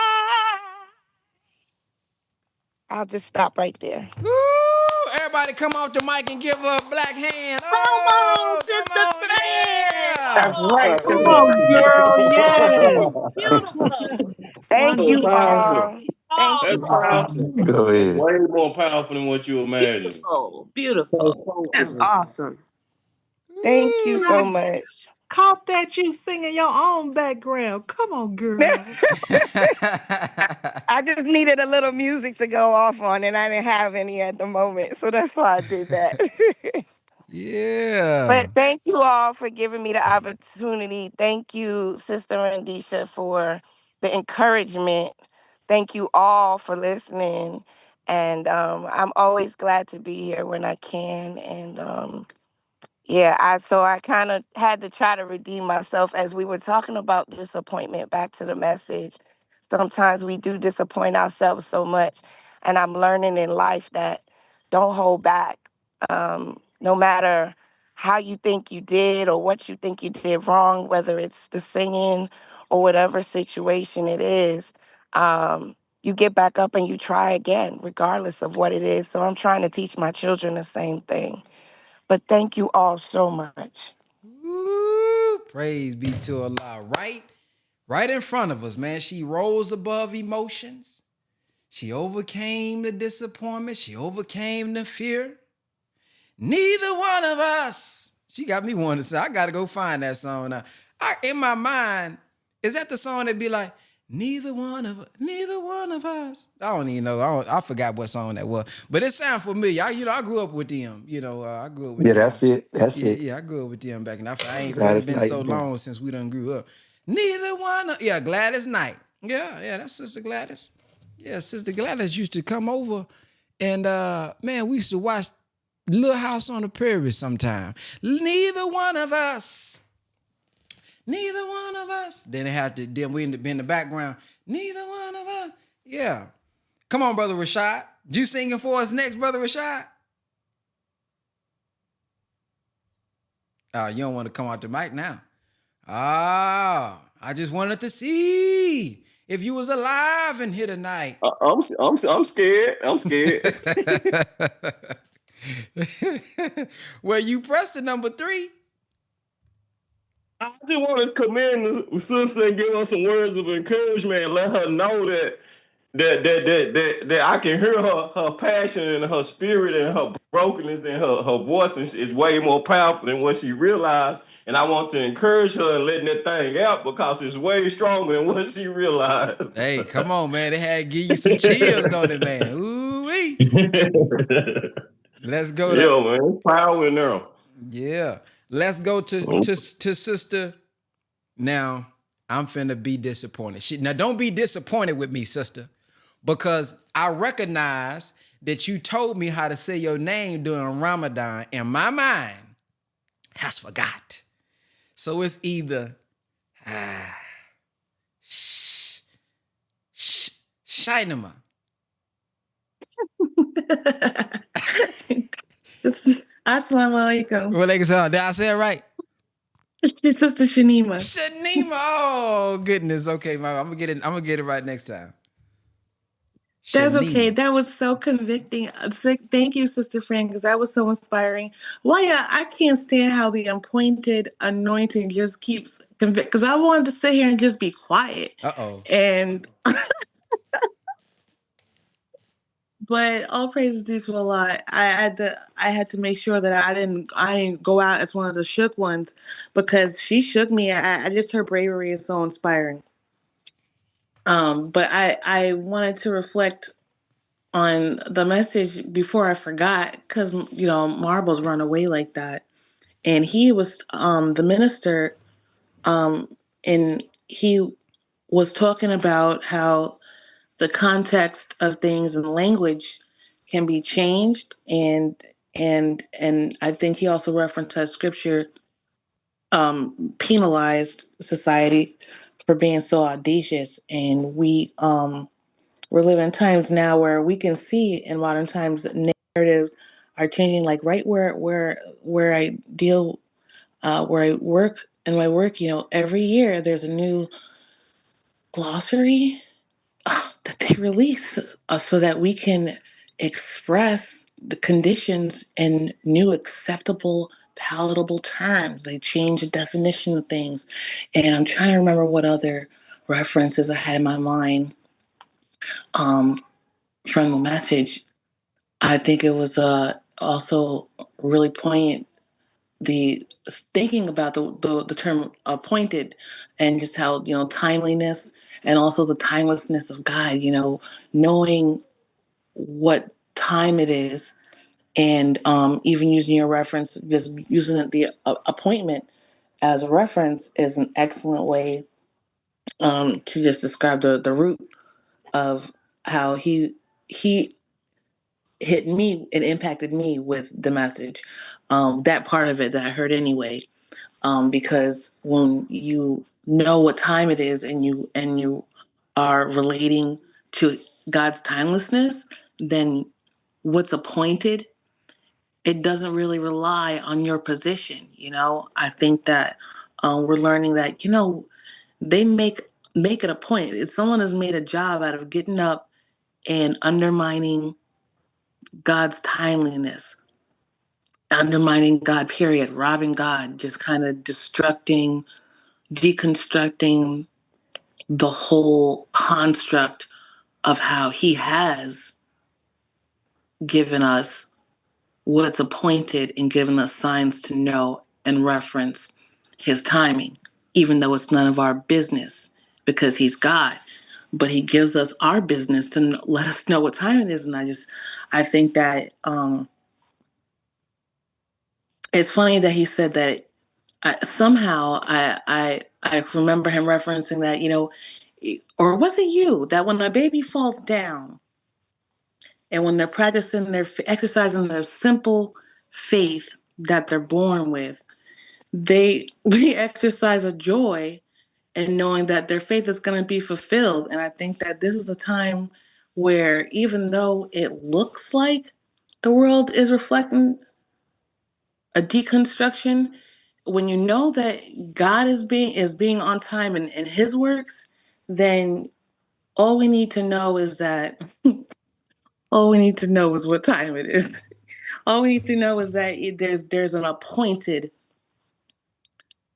I'll just stop right there. Woo! Everybody come off the mic and give her a black hand. Come on, Oh, come Sister on, Fran. yeah. That's right, Come Sister on, girl. Yes. Beautiful. Beautiful. Thank So you Wonderful. powerful. all. Thank Oh, That's you all. powerful. Go That's ahead. way more powerful than what you imagine. Beautiful. So, Beautiful. so that's awesome. Thank you And so I Woo. much. caught that you singing your own background. Come on, girl. I just needed a little music to go off on, and I didn't have any at the moment. So that's why I did that. Yeah. But thank you all for giving me the opportunity. Thank you, Sister Randisha, for the encouragement. Thank you all for listening. And I'm always glad to be here when I can. And yeah, I kind of had to try to redeem myself as we were talking about disappointment. Back to the message. Sometimes we do disappoint ourselves so much, and I'm learning in life that don't hold back. No matter how you think you did or what you think you did wrong, whether it's the singing or whatever situation it is, you get back up and you try again, regardless of what it is. So I'm trying to teach my children the same thing. But thank you all so much. Woo. Praise be to Allah. Right in front of us, man. She rose above emotions. She overcame the disappointment. She overcame the fear. Neither one of us. She got me wanting to say, I got to go find that song now. In my mind, is that the song that be like, neither one of us. I don't even know. I forgot what song that was. But it sounds familiar. I grew up with them. I grew up with Yeah, them. that's it. That's Yeah, it. yeah, I grew up with them back in I ain't, but it's Gladys been Knight so and them. long since we done grew up. Neither one of, yeah, Gladys Knight. Yeah, that's Sister Gladys. Yeah, Sister Gladys used to come over and man, we used to watch Little House on the Prairie sometime. Neither one of us. Neither one of us. Then we in the background. Neither one of us. Yeah. Come on, Brother Rashad. You singing for us next, Brother Rashad? Oh, you don't want to come out the mic now. I just wanted to see if you was alive in here tonight. I'm scared. I'm scared. Well, you pressed the number 3. I just want to commend the sister and give her some words of encouragement and let her know that I can hear her passion and her spirit and her brokenness and her voice is way more powerful than what she realized. And I want to encourage her in letting that thing out because it's way stronger than what she realized. Hey, come on, man. They had to give you some chills, don't it, man? Ooh-wee. Let's go to man. Power in there. Yeah. Let's go to sister. Now, I'm finna be disappointed. Now, don't be disappointed with me, sister, because I recognize that you told me how to say your name during Ramadan, and my mind has forgot. So it's either Shinema. Assalamu alaikum. Walaikum. Did I say it right? It's Sister Shanima. Shanima. Oh goodness. Okay, I'm gonna get it. I'm gonna get it right next time. That's Shanima. okay. That was so convicting. Thank you, Sister Fran, because that was so inspiring. Why I can't stand how the appointed anointing just keeps convict. Because I wanted to sit here and just be quiet. And but all praises due to Allah. I had to make sure that I didn't go out as one of the shook ones, because she shook me. I just her bravery is so inspiring. But I wanted to reflect on the message before I forgot, because marbles run away like that. And he was the minister, and he was talking about how the context of things and language can be changed, and I think he also referenced a scripture penalized society for being so audacious, and we're living in times now where we can see in modern times that narratives are changing. Like right where I deal, where I work in my work, every year there's a new glossary that they release so that we can express the conditions in new acceptable palatable terms. They change the definition of things, and I'm trying to remember what other references I had in my mind from the message. I think it was also really poignant, the thinking about the term appointed, and just how timeliness, and also the timelessness of God, knowing what time it is, and even using your reference, just using the appointment as a reference is an excellent way to just describe the root of how he hit me and impacted me with the message. That part of it that I heard anyway, because when you know what time it is, and you are relating to God's timelessness, then what's appointed, it doesn't really rely on your position. I think that we're learning that they make it a point. If someone has made a job out of getting up and undermining God's timeliness, undermining God, period, robbing God, just kind of deconstructing the whole construct of how he has given us what's appointed, and given us signs to know and reference his timing, even though it's none of our business, because he's God. But he gives us our business to let us know what time it is. And I think that it's funny that he said that. Somehow I remember him referencing that, or was it you, that when a baby falls down, and when they're practicing exercising their simple faith that they're born with, they exercise a joy in knowing that their faith is going to be fulfilled. And I think that this is a time where, even though it looks like the world is reflecting a deconstruction, when you know that God is being on time in his works, then all we need to know is that all we need to know is what time it is. All we need to know is that there's an appointed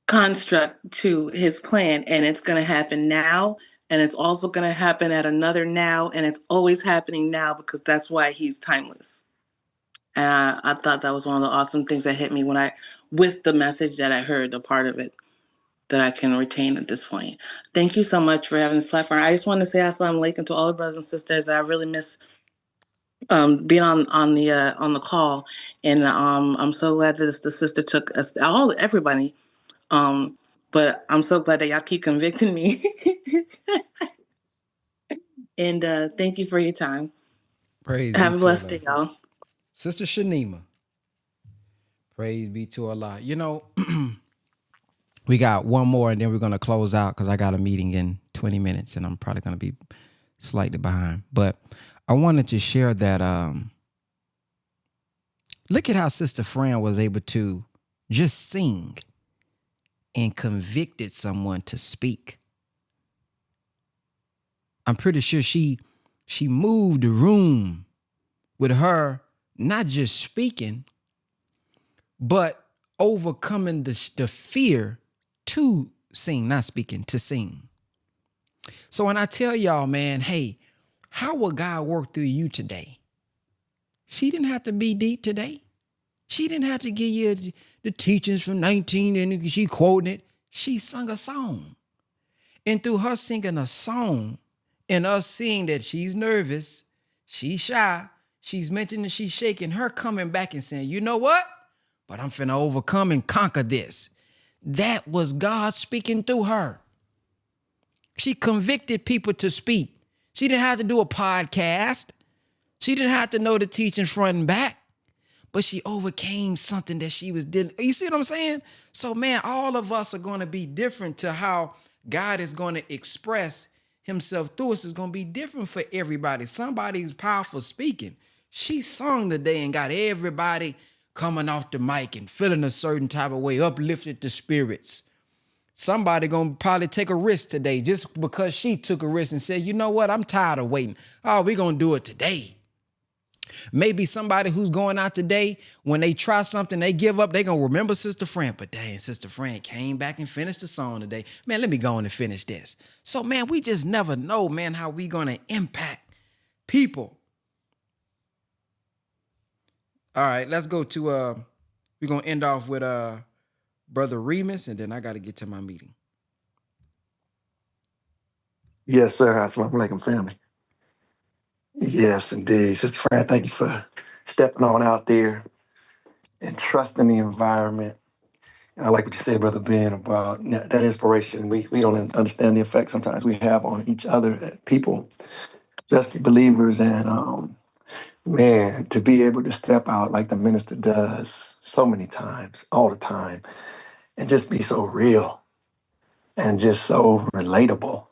construct to his plan, and it's going to happen now, and it's also going to happen at another now, and it's always happening now, because that's why he's timeless. And I thought that was one of the awesome things that hit me with the message that I heard, the part of it that I can retain at this point. Thank you so much for having this platform. I just want to say assalamu alaikum to all the brothers and sisters. I really miss being on the call, and I'm so glad that the sister took us everybody. But I'm so glad that y'all keep convicting me. And thank you for your time. Praise Have be a to blessed Allah. day, y'all. Sister Shanima. Praise be to Allah. You know, we got one more and then we're going to close out because I got a meeting in 20 minutes and I'm probably going to be slightly behind. But I wanted to share that look at how Sister Fran was able to just sing and convicted someone to speak. I'm pretty sure she moved the room with her not just speaking, but overcoming the fear to sing, not speaking, to sing. So when I tell y'all, man, hey, how will God work through you today? She didn't have to be deep today. She didn't have to give you the teachings from 19 and she quoting it. She sung a song. And through her singing a song and us seeing that she's nervous, she's shy, she's mentioning she's shaking, her coming back and saying, you know what? But I'm finna overcome and conquer this. That was God speaking through her. She convicted people to speak. She didn't have to do a podcast. She didn't have to know the teachings front and back. But she overcame something that she was dealing. You see what I'm saying? So, man, all of us are going to be different to how God is going to express himself through us. Is going to be different for everybody. Somebody's powerful speaking. She sung today and got everybody coming off the mic and feeling a certain type of way, uplifted the spirits. Somebody gonna probably take a risk today just because she took a risk and said, you know what, I'm tired of waiting. Oh, we're gonna do it today. Maybe somebody who's going out today, when they try something, they give up, they gonna remember Sister Fran. But dang, Sister Fran came back and finished the song today. Man, let me go on and finish this. So, man, we just never know, man, how we gonna impact people. All right, let's go to we're gonna end off with Brother Remus, and then I gotta get to my meeting. Yes, sir. Assalamu alaikum, family. Yes, indeed. Sister Fran, thank you for stepping on out there and trusting the environment. I like what you said, Brother Ben, about that inspiration. We don't understand the effect sometimes we have on each other, people, especially believers. And man, to be able to step out like the minister does so many times, all the time, and just be so real and just so relatable.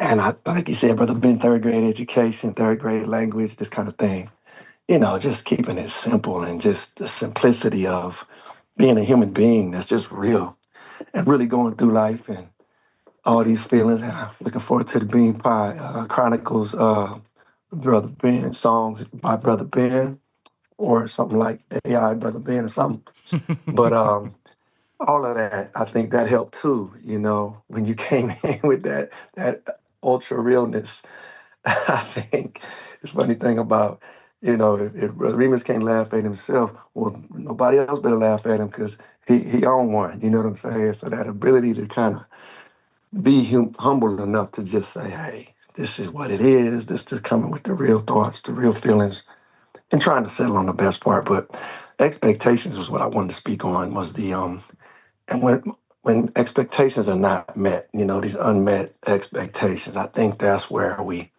And I, like you said, Brother Ben, third grade education, third grade language, this kind of thing. You know, just keeping it simple and just the simplicity of being a human being that's just real and really going through life and all these feelings. And I'm looking forward to the Bean Pie Chronicles, Brother Ben, songs by Brother Ben, or something like AI Brother Ben or something. But all of that, I think that helped too, you know, when you came in with that ultra realness. I think the funny thing about, you know, if Brother Remus can't laugh at himself, well, nobody else better laugh at him because he own one. You know what I'm saying? So that ability to kind of be humble enough to just say, hey, this is what it is. This just coming with the real thoughts, the real feelings, and trying to settle on the best part. But expectations was what I wanted to speak on, was the and when expectations are not met, you know, these unmet expectations, I think that's where we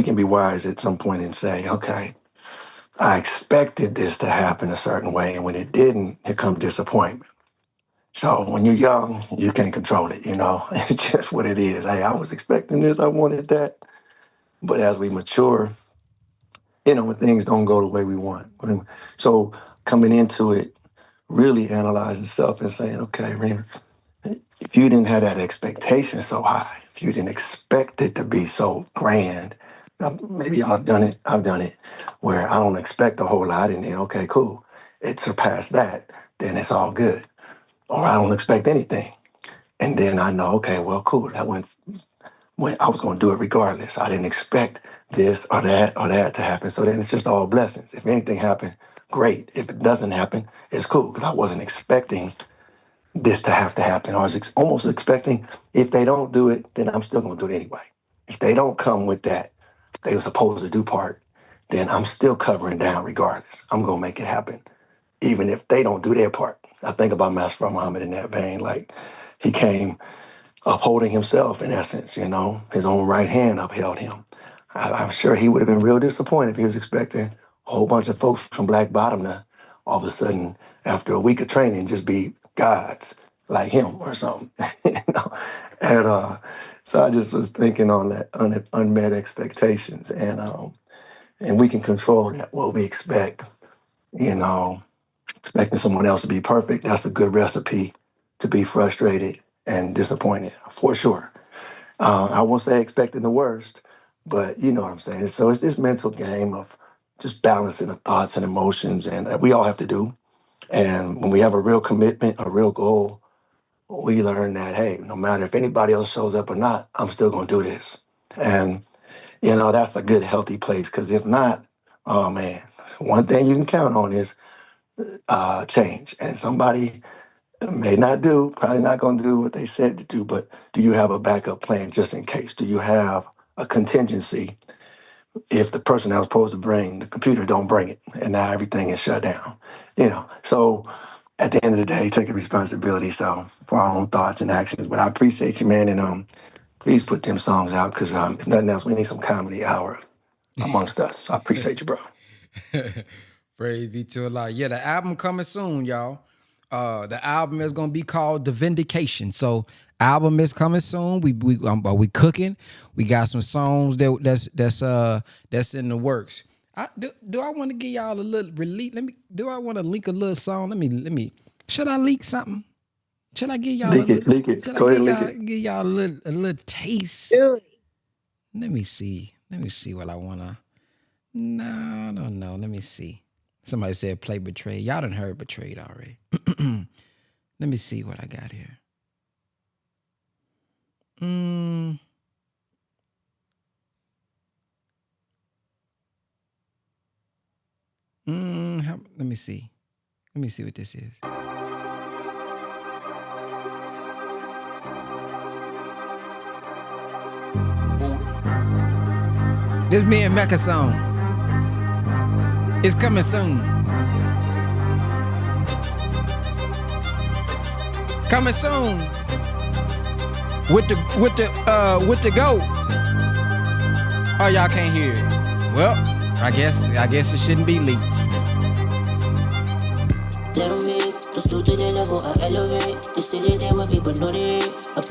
can be wise at some point and say, okay, I expected this to happen a certain way, and when it didn't, here comes disappointment. So when you're young, you can't control it, you know. It's just what it is. Hey, I was expecting this, I wanted that. But as we mature, you know, when things don't go the way we want. So coming into it, really analyzing self and saying, okay, Rena, if you didn't have that expectation so high, if you didn't expect it to be so grand, maybe I've done it. I've done it where I don't expect a whole lot, and then okay, cool, it surpassed that. Then it's all good. Or I don't expect anything, and then I know, okay, well, cool. That went when I was going to do it regardless. I didn't expect this or that to happen. So then it's just all blessings. If anything happened, great. If it doesn't happen, it's cool because I wasn't expecting this to have to happen. I was almost expecting if they don't do it, then I'm still going to do it anyway. If they don't come with that, they were supposed to do part, then I'm still covering down regardless. I'm going to make it happen, even if they don't do their part. I think about Master Muhammad in that vein. Like, he came upholding himself in essence, you know, his own right hand upheld him. I'm sure he would have been real disappointed if he was expecting a whole bunch of folks from Black Bottom to all of a sudden, after a week of training, just be gods like him or something. you know? And so I just was thinking on that unmet expectations, and we can control that, what we expect. You know, expecting someone else to be perfect, that's a good recipe to be frustrated and disappointed, for sure. I won't say expecting the worst, but you know what I'm saying. So it's this mental game of just balancing the thoughts and emotions, and that we all have to do. And when we have a real commitment, a real goal, we learn that, hey, no matter if anybody else shows up or not, I'm still going to do this. And, you know, that's a good, healthy place, because if not, oh man, one thing you can count on is change. And somebody may not do, probably not going to do what they said to do, but do you have a backup plan just in case? Do you have a contingency if the person that was supposed to bring the computer don't bring it and now everything is shut down? You know, so at the end of the day, taking responsibility so for our own thoughts and actions. But I appreciate you, man, and please put them songs out because if nothing else, we need some comedy hour amongst us. I appreciate you, bro. Praise be to Allah. Yeah, the album coming soon, y'all. The album is gonna be called The Vindication. So album is coming soon. We cooking. We got some songs that's in the works. Do I want to give y'all a little release? Do I want to leak a little song? Let me. Should I leak something? Should I give y'all leak it? Go ahead, leak it. Give y'all a little taste. Dude. Let me see what I wanna. No. Let me see. Somebody said play Betrayed. Y'all done heard Betrayed already. Let me see what I got here. Let me see. Let me see what this is. This me and Mecca song. It's coming soon. Coming soon. With the goat. Oh, y'all can't hear it. Well, I guess it shouldn't be leaked.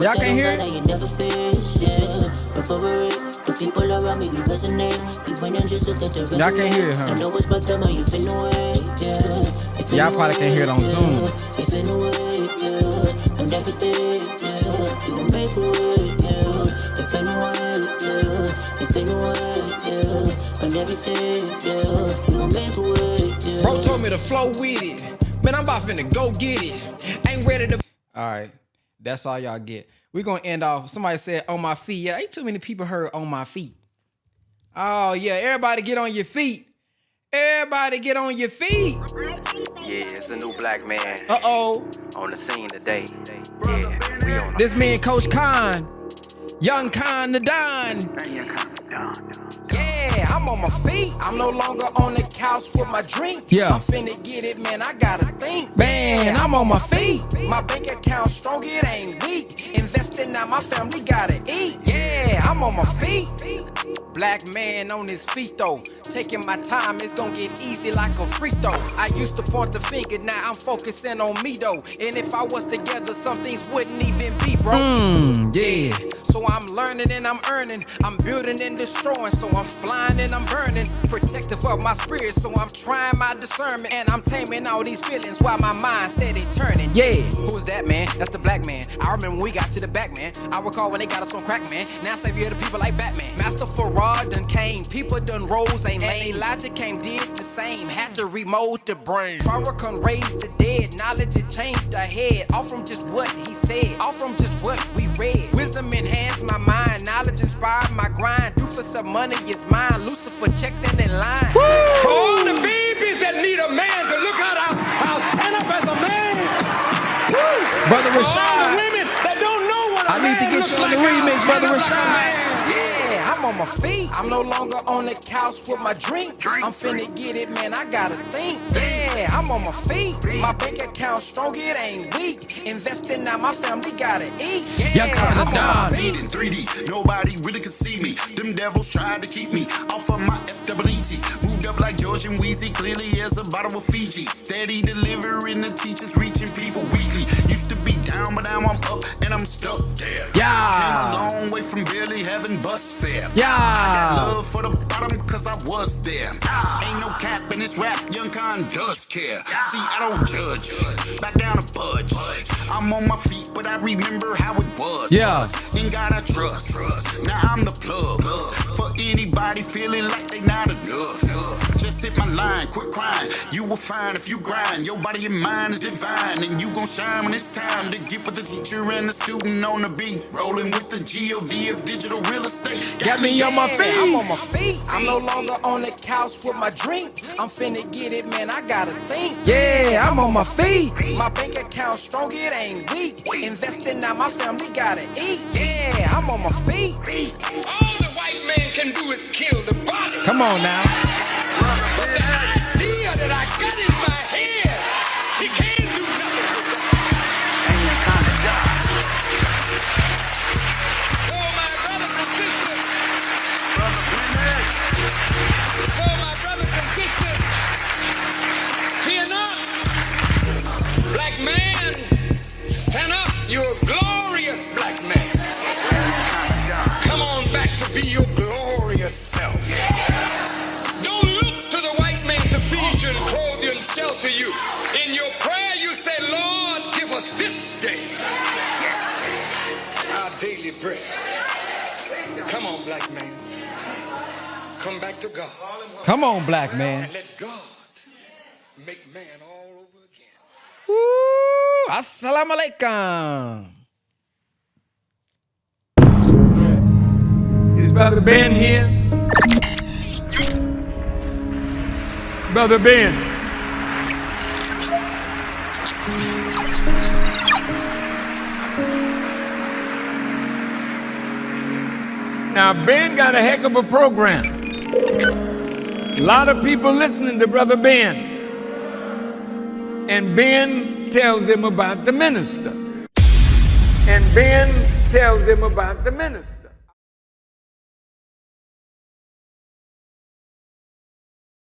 Y'all can't hear it? The people around me, we resonate. Even just look at the resume. Y'all can't hear it, huh? I know it's my time, you finna wait, yeah. Y'all probably can't hear it on Zoom. You finna wait, yeah. And everything, yeah. You gon' make a way, yeah. You finna wait, yeah. You finna wait, yeah. And everything, yeah. You gon' make a way, yeah. Bro told me to flow with it. Man, I'm about finna go get it. Ain't ready to. All right, that's all y'all get. We're going to end off. Somebody said, on my feet. Yeah, ain't too many people heard on my feet. Oh, yeah. Everybody get on your feet. Everybody get on your feet. Yeah, it's a new black man. Uh-oh. On the scene today. Yeah, we on this man, Coach Khan. Young Khan the Don. Yeah, I'm on my feet. I'm no longer on the couch with my drink. Yeah. I'm finna get it, man. I gotta think. Man, I'm on my feet. My bank account strong, it ain't weak. Investing now, my family gotta eat. Yeah, I'm on my feet. Black man on his feet though. Taking my time, it's gonna get easy like a free throw. I used to point the finger, now I'm focusing on me though. And if I was together, some things wouldn't even be, bro. Yeah. So I'm learning and I'm earning. I'm building and destroying, so I'm flying and I'm burning. Protective of my spirit, so I'm trying my discernment. And I'm taming all these feelings while my mind steady turning. Yeah. Who's that, man? That's the black man. I remember when we got to the back, man. I recall when they got us on crack, man. Now savior of the people like Batman. Master Farrakhan done came. People done rose, ain't lame. Elijah came, did the same. Had to remold the brain. Farrakhan raised the dead. Knowledge it changed the head. All from just what he said. All from just what we read. Wisdom enhanced my mind. Knowledge inspired my grind. Do for some money is mine. Lucifer checked in line. For all the babies that need a man. Brother For all the Rashad, women that don't know what a I need to man get looks you on the like, remix, I'll Brother tell about a Rashad. man. Yeah, I'm on my feet. I'm no longer on the couch with my drink. I'm finna get it, man. I gotta think. Yeah, I'm on my feet. My bank account strong, it ain't weak. Investing now, my family gotta eat. Yeah, I'm on my feet. In 3D, nobody really could see me. Them devils tried to keep me off of my FWT. Moved up like George and Wheezy, clearly as a bottle of Fiji. Steady delivering the teachers, reaching people weekly. Used to be down, but now I'm up and I'm stuck there. Yeah. Came a long way from barely having bus fare. Yeah. I got love for the bottom cause I was there. Ain't no cap in this rap, Young Con does care. See, I don't judge, back down to budge. I'm on my feet, but I remember how it was. Yeah. In God I trust. Now I'm the plug for anybody feeling like they not enough. Just hit my line, quit crying. You will find if you grind. Your body and mind is divine, and you gon' shine when it's time to get with the teacher and the student on the beat. Rolling with the G.O.D. of digital real estate. Got me on my feet. I'm on my feet. I'm no longer on the couch with my drink. I'm finna get it, man. I gotta think. Yeah, I'm on my feet. My bank account strong, it ain't weak. Investing now, my family gotta eat. Yeah, I'm on my feet. All the white man can do is kill the body. Come on now. But the idea that I got in my head, he can't do nothing with that. So my brothers and sisters, fear not. Black man, stand up. You're a glorious black man. Come on back to be your glorious self. Don't look to the white man to feed you and clothe you and shelter you. In your prayer you say, Lord, give us this day our daily bread. Come on, black man. Come back to God. Come on, black man. And let God make man all over again. Woo! Assalamu alaikum. Is Brother Ben here? Brother Ben. Now, Ben got a heck of a program. A lot of people listening to Brother Ben. And Ben tells them about the minister. And Ben tells them about the minister.